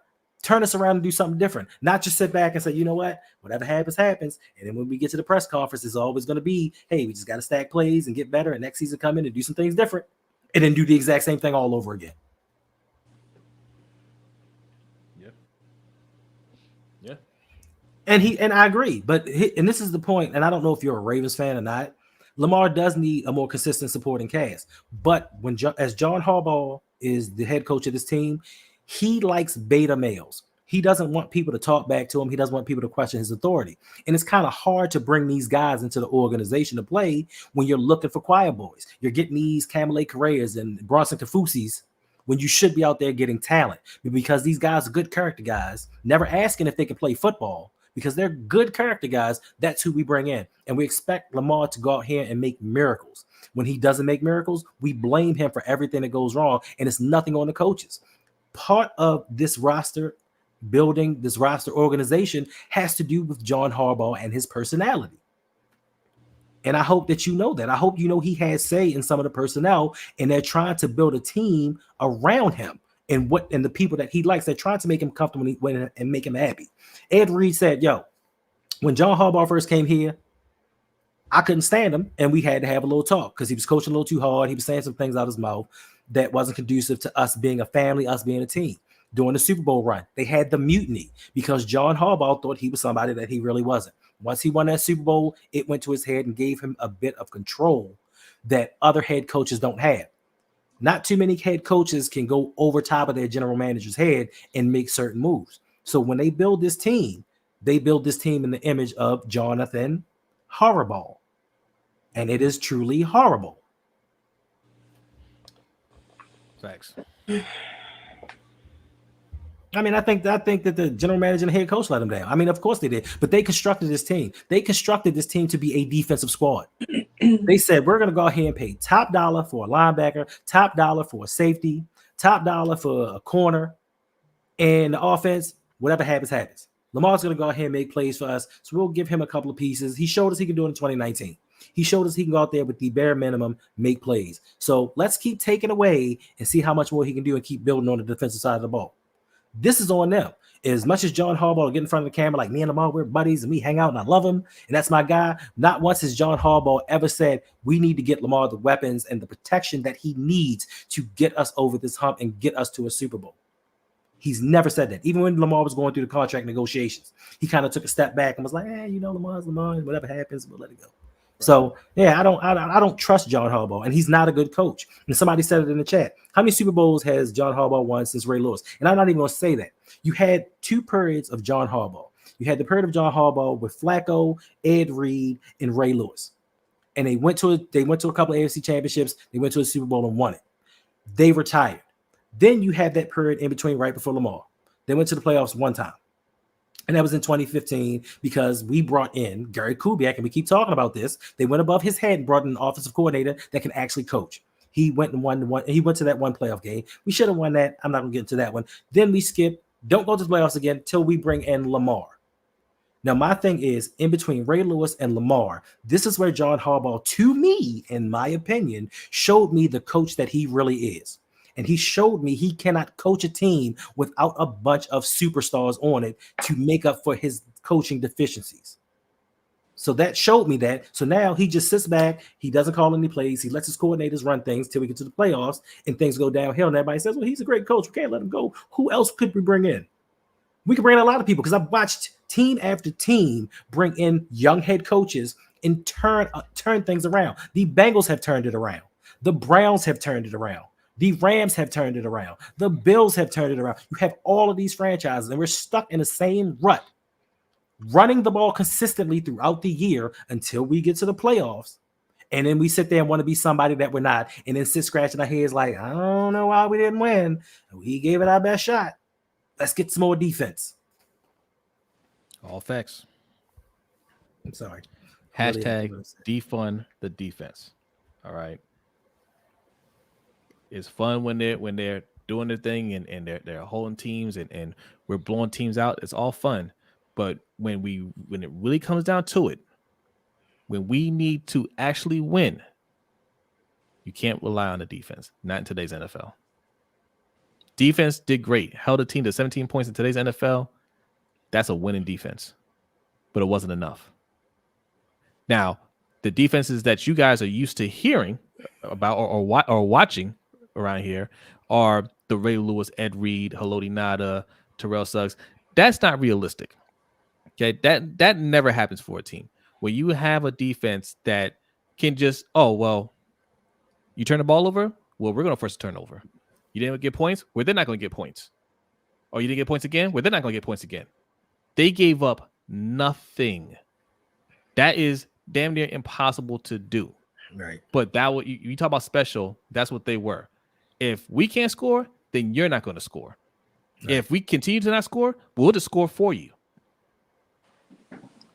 turn us around and do something different. Not just sit back and say, you know what? Whatever happens, happens. And then when we get to the press conference, it's always going to be, hey, we just got to stack plays and get better. And next season come in and do some things different. And then do the exact same thing all over again. Yeah. And I agree. And this is the point, and I don't know if you're a Ravens fan or not. Lamar does need a more consistent supporting cast. But as John Harbaugh is the head coach of this team, he likes beta males. He doesn't want people to talk back to him. He doesn't want people to question his authority. And it's kind of hard to bring these guys into the organization to play when you're looking for quiet boys. You're getting these Kamale Correas and Bronson Kafusis when you should be out there getting talent. Because these guys are good character guys, never asking if they can play football. Because they're good character guys, that's who we bring in. And we expect Lamar to go out here and make miracles. When he doesn't make miracles, we blame him for everything that goes wrong. And it's nothing on the coaches. Part of this roster building, this roster organization has to do with John Harbaugh and his personality. And I hope that you know that. I hope you know he has say in some of the personnel, and they're trying to build a team around him and the people that he likes. They're trying to make him comfortable and make him happy. Ed Reed said, yo, when John Harbaugh first came here, I couldn't stand him, and we had to have a little talk because he was coaching a little too hard. He was saying some things out of his mouth that wasn't conducive to us being a family, us being a team. During the Super Bowl run, they had the mutiny because John Harbaugh thought he was somebody that he really wasn't. Once he won that Super Bowl, it went to his head and gave him a bit of control that other head coaches don't have. Not too many head coaches can go over top of their general manager's head and make certain moves. So when they build this team, They built this team in the image of Jonathan Horrible, and it is truly horrible. Facts. I mean, I think that the general manager and head coach let them down. I mean, of course they did, but they constructed this team. They constructed this team to be a defensive squad. They said, we're going to go ahead and pay top dollar for a linebacker, top dollar for a safety, top dollar for a corner, and the offense, whatever happens, happens. Lamar's going to go ahead and make plays for us, so we'll give him a couple of pieces. He showed us he can do it in 2019. He showed us he can go out there with the bare minimum, make plays. So let's keep taking away and see how much more he can do and keep building on the defensive side of the ball. This is on them. As much as John Harbaugh will get in front of the camera, like me and Lamar, we're buddies and we hang out and I love him and that's my guy. Not once has John Harbaugh ever said we need to get Lamar the weapons and the protection that he needs to get us over this hump and get us to a Super Bowl. He's never said that. Even when Lamar was going through the contract negotiations, he kind of took a step back and was like, Lamar's Lamar, and whatever happens, we'll let it go. So yeah, I don't trust John Harbaugh, and he's not a good coach. And somebody said it in the chat. How many Super Bowls has John Harbaugh won since Ray Lewis? And I'm not even going to say that. You had 2 periods of John Harbaugh. You had the period of John Harbaugh with Flacco, Ed Reed, and Ray Lewis, and they went to a couple of AFC championships. They went to a Super Bowl and won it. They retired. Then you had that period in between right before Lamar. They went to the playoffs one time. And that was in 2015 because we brought in Gary Kubiak, and we keep talking about this. They went above his head and brought in an offensive coordinator that can actually coach. He went and won one. He went to that one playoff game. We should have won that. I'm not going to get into that one. Then we skip. Don't go to the playoffs again till we bring in Lamar. Now, my thing is, in between Ray Lewis and Lamar, this is where John Harbaugh, to me, in my opinion, showed me the coach that he really is. And he showed me he cannot coach a team without a bunch of superstars on it to make up for his coaching deficiencies. So that showed me that. So now he just sits back. He doesn't call any plays. He lets his coordinators run things till we get to the playoffs and things go downhill. And everybody says, well, he's a great coach. We can't let him go. Who else could we bring in? We could bring in a lot of people because I've watched team after team bring in young head coaches and turn things around. The Bengals have turned it around. The Browns have turned it around. The Rams have turned it around. The Bills have turned it around. You have all of these franchises, and we're stuck in the same rut, running the ball consistently throughout the year until we get to the playoffs. And then we sit there and want to be somebody that we're not, and then sit scratching our heads like, I don't know why we didn't win. We gave it our best shot. Let's get some more defense. All facts. I'm sorry. Hashtag defund the defense. All right. It's fun when they're doing their thing and they're holding teams and we're blowing teams out. It's all fun. But when it really comes down to it, when we need to actually win, you can't rely on the defense. Not in today's NFL. Defense did great. Held a team to 17 points in today's NFL. That's a winning defense. But it wasn't enough. Now, the defenses that you guys are used to hearing about or watching around here are the Ray Lewis, Ed Reed, Haloti Ngata, Terrell Suggs. That's not realistic. Okay, that never happens for a team. When you have a defense that can just, you turn the ball over? Well, we're going to force a turnover. You didn't get points? Well, they're not going to get points. Oh, you didn't get points again? Well, they're not going to get points again. They gave up nothing. That is damn near impossible to do. Right. But you talk about special, that's what they were. If we can't score, then you're not going to score. Right. If we continue to not score, we'll just score for you.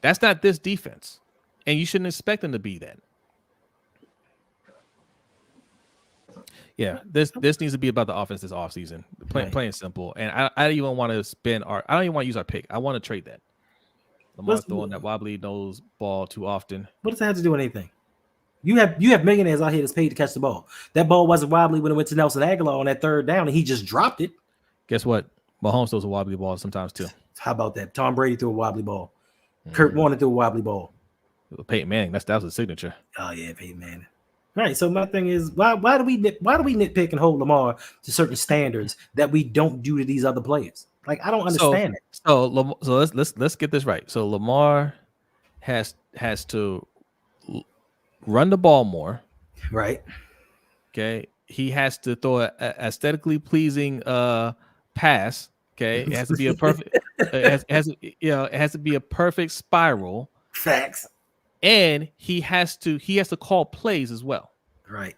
That's not this defense. And you shouldn't expect them to be that. Yeah, this needs to be about the offense this offseason. Plain simple. And I don't even want to I don't even want to use our pick. I want to trade that. Lamar's throwing that wobbly nose ball too often. What does that have to do with anything? You have millionaires out here that's paid to catch the ball. That ball wasn't wobbly when it went to Nelson Aguilar on that third down, and he just dropped it. Guess what? Mahomes throws a wobbly ball sometimes too. How about that? Tom Brady threw a wobbly ball. Kurt Warner threw a wobbly ball. Peyton Manning, that was a signature. Oh yeah, Peyton Manning. All right. So my thing is, why do we nitpick and hold Lamar to certain standards that we don't do to these other players? Like I don't understand it. So let's get this right. So Lamar has to run the ball more. Right. Okay. He has to throw an aesthetically pleasing pass. Okay. It has to be a perfect It has to be a perfect spiral. Facts. And he has to call plays as well. Right.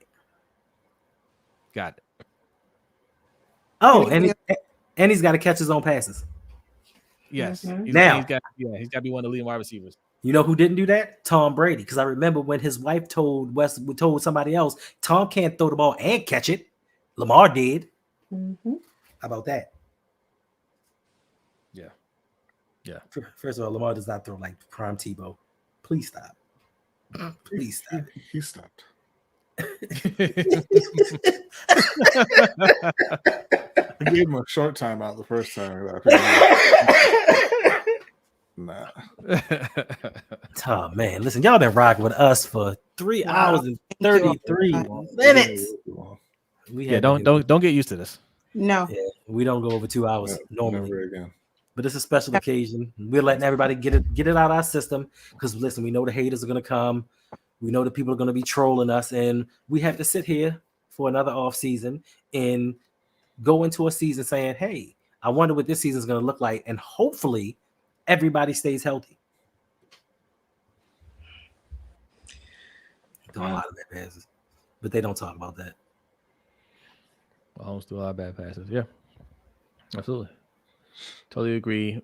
Got it. Oh, and he's got to catch his own passes. Yes. Mhm. He's got to be one of the leading wide receivers. You know who didn't do that? Tom Brady. Because I remember when his wife told somebody else, Tom can't throw the ball and catch it. Lamar did. Mhm. How about that? Yeah. Yeah. First of all, Lamar does not throw like prime Tebow. Please stop. Please stop. He stopped. I gave him a short time out the first time. Nah. Oh man, listen, y'all been rocking with us for 3 hours and 33 minutes. Don't get used to this. No. Yeah, we don't go over 2 hours normally. Never again. But it's a special occasion. We're letting everybody get it out of our system because listen, we know the haters are gonna come. We know that people are gonna be trolling us, and we have to sit here for another off season and go into a season saying, "Hey, I wonder what this season is gonna look like," and hopefully, everybody stays healthy. Throw a lot of bad passes, but they don't talk about that. Mahomes threw a lot of bad passes. Yeah, absolutely. Totally agree.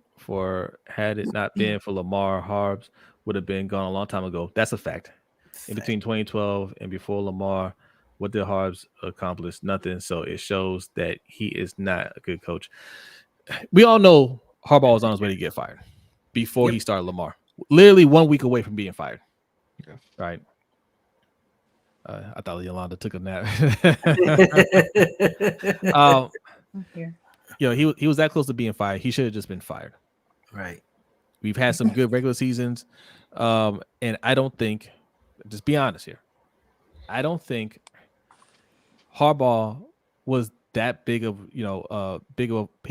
Had it not been for Lamar, Harbs would have been gone a long time ago. That's a fact. In between 2012 and before Lamar, what did Harbs accomplish? Nothing. So it shows that he is not a good coach. We all know Harbaugh was on his way to get fired before he started Lamar. Literally 1 week away from being fired. Yeah. Right. I thought Yolanda took a nap. He was that close to being fired. He should have just been fired. Right. We've had some good regular seasons. And I don't think, just be honest here, I don't think Harbaugh was that big of, he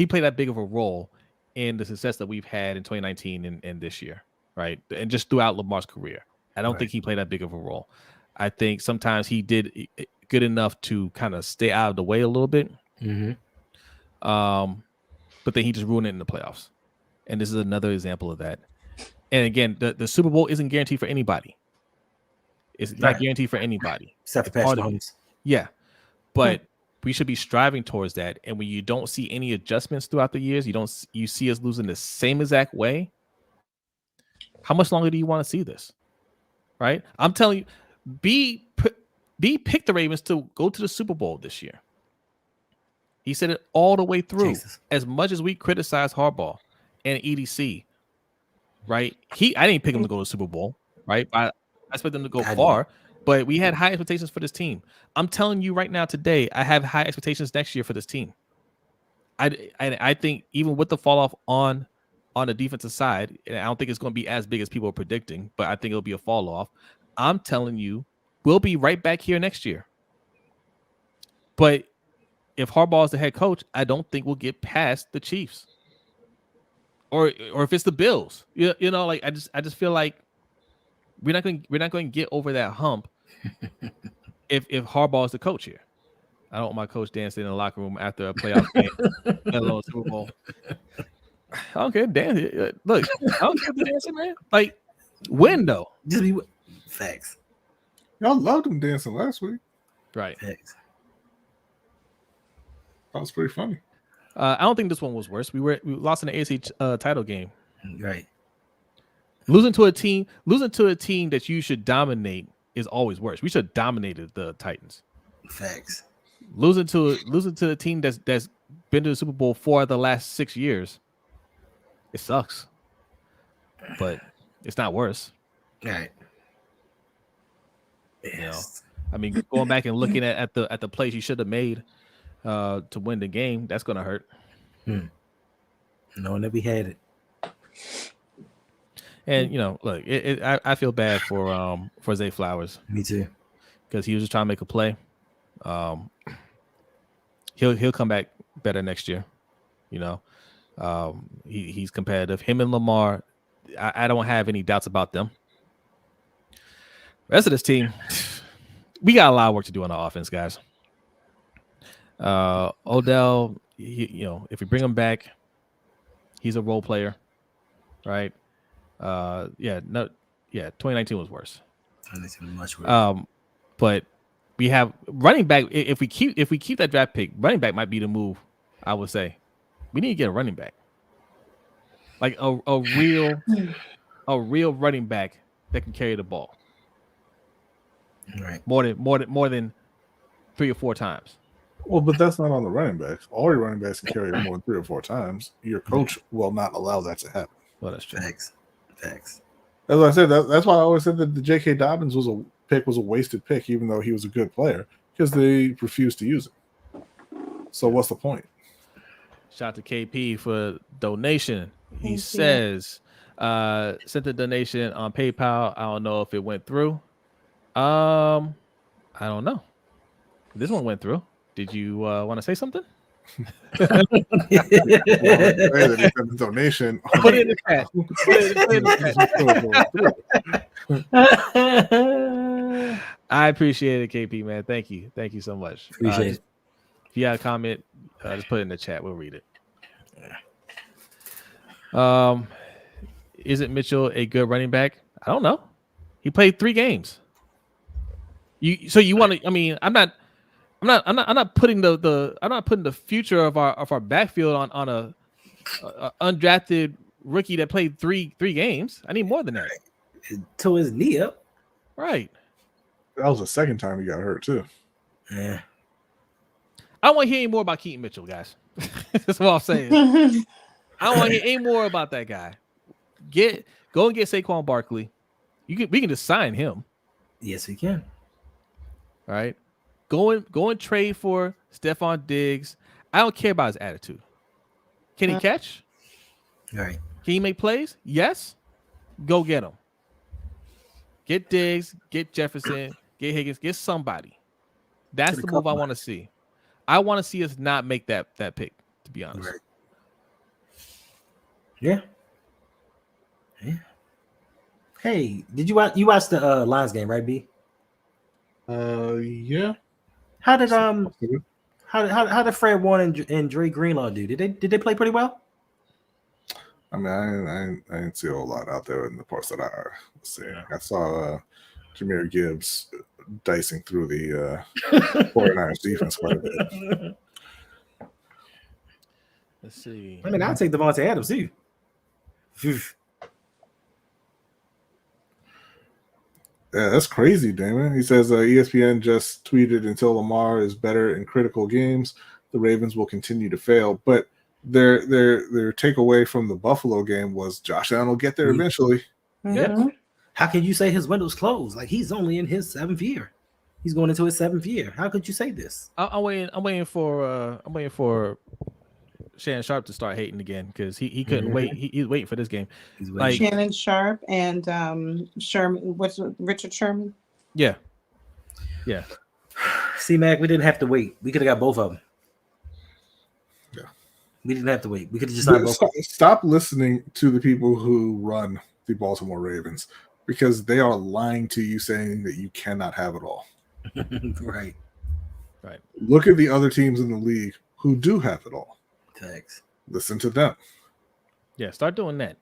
played that big of a role in the success that we've had in 2019 and this year, right? And just throughout Lamar's career. I don't think he played that big of a role. I think sometimes he did good enough to kind of stay out of the way a little bit. Mm-hmm. But then he just ruined it in the playoffs. And this is another example of that. And again, the Super Bowl isn't guaranteed for anybody. It's not guaranteed for anybody. Except for Patrick Mahomes. Yeah. But we should be striving towards that. And when you don't see any adjustments throughout the years, you see us losing the same exact way. How much longer do you want to see this? Right? I'm telling you, pick the Ravens to go to the Super Bowl this year. He said it all the way through. Jesus. As much as we criticize Harbaugh and EDC, right? I didn't pick him to go to the Super Bowl, right? I expect them to go far, but we had high expectations for this team. I'm telling you right now today, I have high expectations next year for this team. I think even with the fall off on the defensive side, and I don't think it's going to be as big as people are predicting, but I think it'll be a fall off. I'm telling you, we'll be right back here next year. But if Harbaugh is the head coach, I don't think we'll get past the Chiefs, or if it's the Bills. I just feel like we're not going to get over that hump if Harbaugh is the coach here. I don't want my coach dancing in the locker room after a playoff game, let alone Super Bowl. I don't care, dance. Look, I don't care if they're dancing, man. Like, win though. Just be facts. Y'all loved him dancing last week. Right. Facts. That was pretty funny. I don't think this one was worse. We lost in the AFC title game. Right. Losing to a team that you should dominate is always worse. We should have dominated the Titans. Facts. Losing to a team that's been to the Super Bowl 4 of the last 6 years, it sucks. But it's not worse. Right. Yes. I mean, going back and looking at the plays you should have made to win the game, that's gonna hurt. Knowing that we had it. And look, I feel bad for Zay Flowers. Me too. Because he was just trying to make a play. He'll come back better next year. He's competitive. Him and Lamar, I don't have any doubts about them. The rest of this team, we got a lot of work to do on the offense, guys. Odell, if we bring him back, He's a role player, right? 2019 was worse. 2019 was much worse. But we have running back. If we keep that draft pick, running back might be the move. I would say we need to get a running back, like a real running back that can carry the ball. Right. More than 3 or 4 times. Well, but that's not on the running backs. All your running backs can carry it more than 3 or 4 times. Your coach will not allow that to happen. Well, that's true. Facts. That's what I said. That's why I always said that the J.K. Dobbins was a wasted pick, even though he was a good player, because they refused to use him. So what's the point? Shout out to KP for donation. He Thank says, sent the donation on PayPal. I don't know if it went through. I don't know. This one went through. Did you want to say something? Well, that he sent the donation. Put it in the chat. I appreciate it, KP, man. Thank you so much. Appreciate it. If you have a comment, just put it in the chat. We'll read it. Isn't Mitchell a good running back? I don't know. He played 3 games. You want to? I mean, I'm not putting the future of our backfield on a undrafted rookie that played three games. I need more than that. To his knee up. Right. That was the second time he got hurt too. Yeah. I don't want to hear any more about Keaton Mitchell, guys. That's what I'm saying. I don't want to hear any more about that guy. Go and get Saquon Barkley. We can just sign him. Yes, we can. All right. Go and trade for Stephon Diggs. I don't care about his attitude. Can he catch? All right. Can he make plays? Yes. Go get him. Get Diggs, get Jefferson, get Higgins, get somebody. That's the move I want to see. I want to see us not make that pick, to be honest. Right. Yeah. Hey, did you watch the Lions game, right, B? Yeah. How did Fred Warner and Dre Greenlaw do? Did they play pretty well? I mean, I didn't see a whole lot out there in the parts that I was seeing. I saw Jahmyr Gibbs dicing through the 49ers defense quite a bit. Let's see. I mean, I'll take Devontae Adams too. Yeah, that's crazy, Damon. He says ESPN just tweeted, until Lamar is better in critical games, the Ravens will continue to fail. But their takeaway from the Buffalo game was Josh Allen will get there eventually. Yeah. How can you say his window's closed? Like, he's only in his 7th year. He's going into his 7th year. How could you say this? I'm waiting for Shannon Sharp to start hating again, because he couldn't wait. He's waiting for this game. Like Shannon Sharp and Sherman. What's Richard Sherman? Yeah. See, Mac, we didn't have to wait. We could have got both of them. Yeah. We didn't have to wait. We could have just not both. Stop listening to the people who run the Baltimore Ravens, because they are lying to you, saying that you cannot have it all. Right. Look at the other teams in the league who do have it all. Thanks. Listen to them. Yeah, start doing that.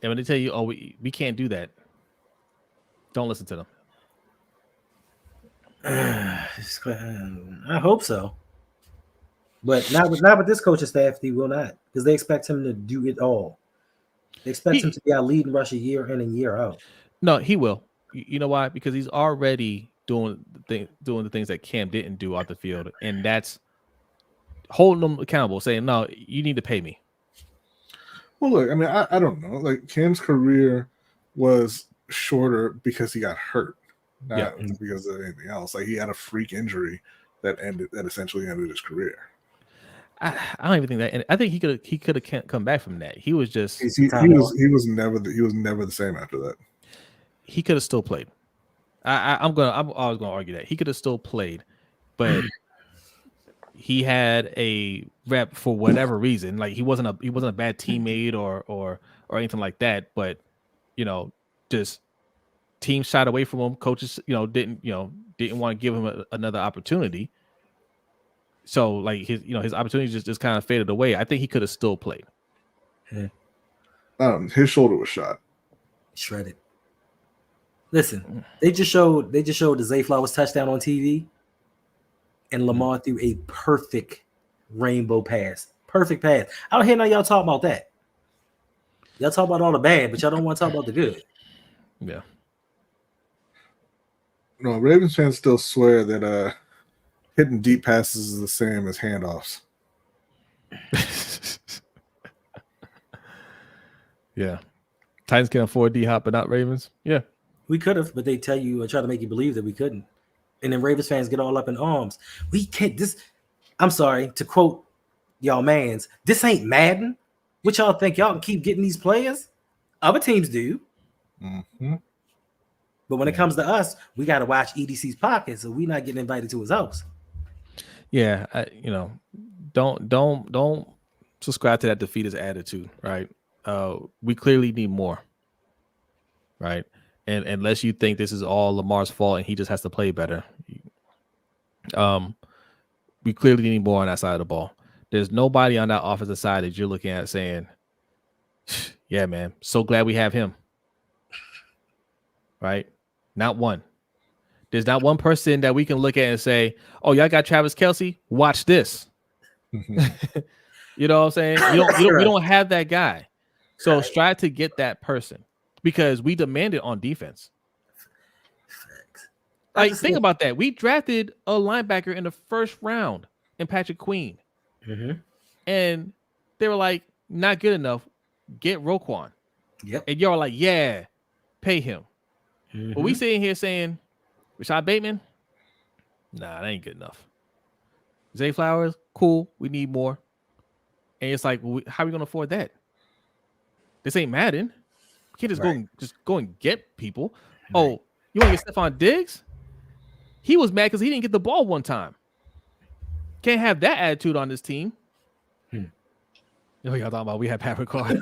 And when they tell you, "Oh, we can't do that," don't listen to them. I hope so, but not with this coaching staff. He will not, because they expect him to do it all. They expect him to be our leading rusher year in and year out. No, he will. You know why? Because he's already doing the things that Cam didn't do off the field, and that's holding them accountable, saying, "No, you need to pay me." Well, look, I mean, I don't know. Like, Cam's career was shorter because he got hurt, not because of anything else. Like, he had a freak injury that essentially ended his career. I don't even think that. And I think he could have come back from that. He was just he was never the same after that. He could have still played. I'm always gonna argue that he could have still played, but he had a rep for whatever reason. Like, he wasn't a bad teammate or anything like that. But just teams shied away from him. Coaches didn't want to give him another opportunity. So like his opportunity just kind of faded away. I think he could have still played. His shoulder was shot. Shredded. Listen, they just showed the Zay Flowers touchdown on TV, and Lamar threw a perfect rainbow pass. Perfect pass. I don't hear none of y'all talk about that. Y'all talk about all the bad, but y'all don't want to talk about the good. Yeah. No, Ravens fans still swear that hitting deep passes is the same as handoffs. Yeah. Titans can afford D-Hop, but not Ravens. Yeah. We could have, but they tell you and try to make you believe that we couldn't. And then Ravens fans get all up in arms. We can't. I'm sorry to quote y'all mans. This ain't Madden. What y'all think? Y'all can keep getting these players? Other teams do. Mm-hmm. But when it comes to us, we got to watch EDC's pocket, so we're not getting invited to his house. Yeah, don't subscribe to that defeatist attitude, right? We clearly need more, right? And unless you think this is all Lamar's fault and he just has to play better, we clearly need more on that side of the ball. There's nobody on that offensive side that you're looking at saying, yeah, man, so glad we have him. Right? Not one. There's not one person that we can look at and say, oh, y'all got Travis Kelce? Watch this. You know what I'm saying? You don't have that guy. So strive to get that person because we demand it on defense. Like, think about that. We drafted a linebacker in the first round in Patrick Queen. Mm-hmm. And they were like, not good enough. Get Roquan. Yep. And y'all are like, yeah, pay him. Mm-hmm. But we sitting here saying, Rashad Bateman? Nah, that ain't good enough. Zay Flowers? Cool. We need more. And it's like, well, how are we going to afford that? This ain't Madden. You can't just go and get people. Right. Oh, you want to get Stephon Diggs? He was mad because he didn't get the ball one time. Can't have that attitude on this team. You know what y'all talking about? We have Pat Ricard.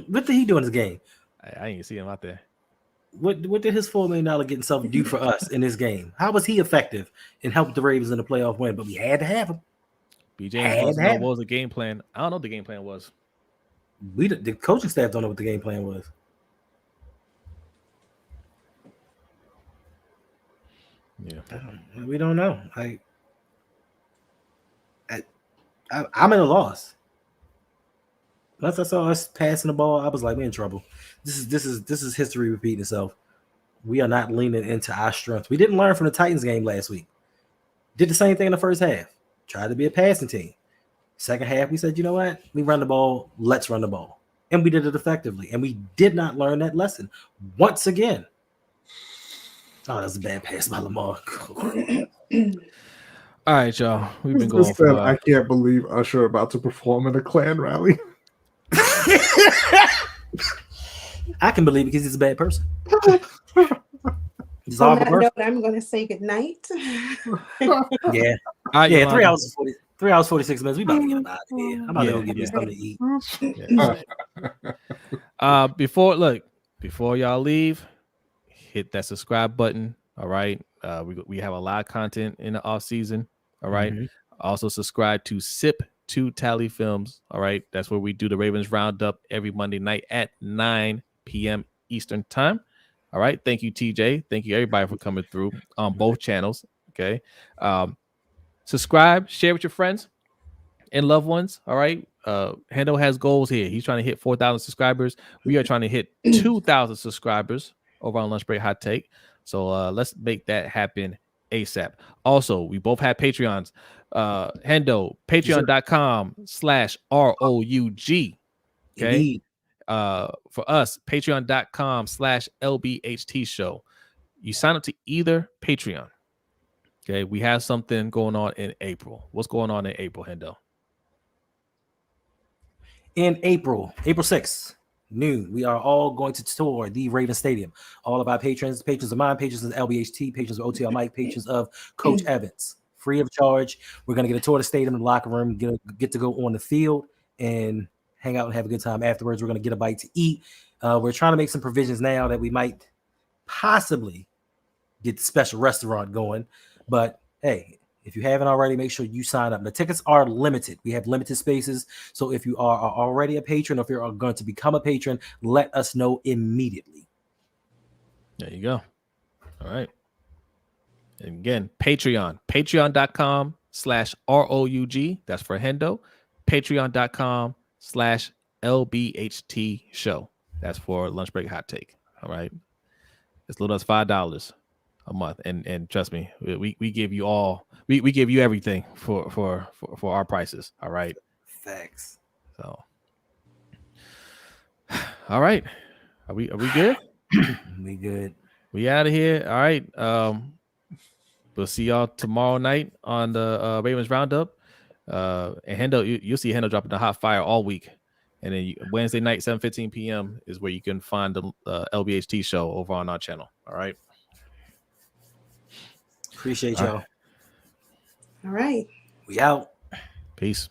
What did he do in this game? I didn't see him out there. What did his $4 million get himself do for us in this game? How was he effective in helping the Ravens in the playoff win? But we had to have him. BJ wants to know what was the game plan. I don't know what the game plan was. The coaching staff don't know what the game plan was. Yeah, we don't know. I'm at a loss. Once I saw us passing the ball, I was like, we're in trouble. This is history repeating itself. We are not leaning into our strength. We didn't learn from the Titans game last week. Did the same thing in the first half. Tried to be a passing team. Second half, we said, you know what? We run the ball. Let's run the ball. And we did it effectively. And we did not learn that lesson once again. Oh, that's a bad pass by Lamar. All right, y'all. We've been going for I can't believe Usher about to perform at a Klan rally. I can believe it because he's a bad person. On that note, I'm going to say good night. Yeah. Yeah, 3 hours 46 minutes. We about to get out of here. I'm about to go get me something to eat. Before y'all leave, hit that subscribe button. All right. We have a lot of content in the off season. All right. Mm-hmm. Also subscribe to Sip to Tally Films. All right. That's where we do the Ravens Roundup every Monday night at 9 p.m. Eastern time. All right. Thank you, TJ. Thank you, everybody, for coming through on both channels. Okay. Subscribe, share with your friends and loved ones. All right. Hendo has goals here. He's trying to hit 4,000 subscribers. We are trying to hit 2,000 subscribers over on Lunch Break Hot Take. So let's make that happen ASAP. Also, we both have Patreons. Hendo, patreon.com/ROUG. Okay. Indeed. For us, patreon.com/LBHTShow. You sign up to either Patreon. Okay. We have something going on in April. What's going on in April, Hendo? In April 6th. Noon, we are all going to tour the Raven Stadium. All of our patrons of mine, patrons of LBHT, patrons of OTL Mike, patrons of Coach Evans, free of charge. We're going to get a tour of the stadium, the locker room, get to go on the field and hang out and have a good time afterwards. We're going to get a bite to eat. We're trying to make some provisions now that we might possibly get the special restaurant going. But hey, if you haven't already, make sure you sign up. The tickets are limited. We have limited spaces. So if you are already a patron, or if you're going to become a patron, let us know immediately. There you go. All right. And again, patreon.com/ROUG. That's for Hendo. Patreon.com/LBHTShow. That's for Lunch Break Hot Take. All right. It's little as $5 a month. And trust me, we give you all, we give you everything for our prices. All right. Thanks. So all right. Are we good? We good. We out of here. All right. We'll see y'all tomorrow night on the Ravens Roundup. And Hendo, you'll see Hendo dropping the hot fire all week. And then Wednesday night, 7:15 p.m. is where you can find the LBHT show over on our channel. All right. Appreciate y'all. All right. We out. Peace.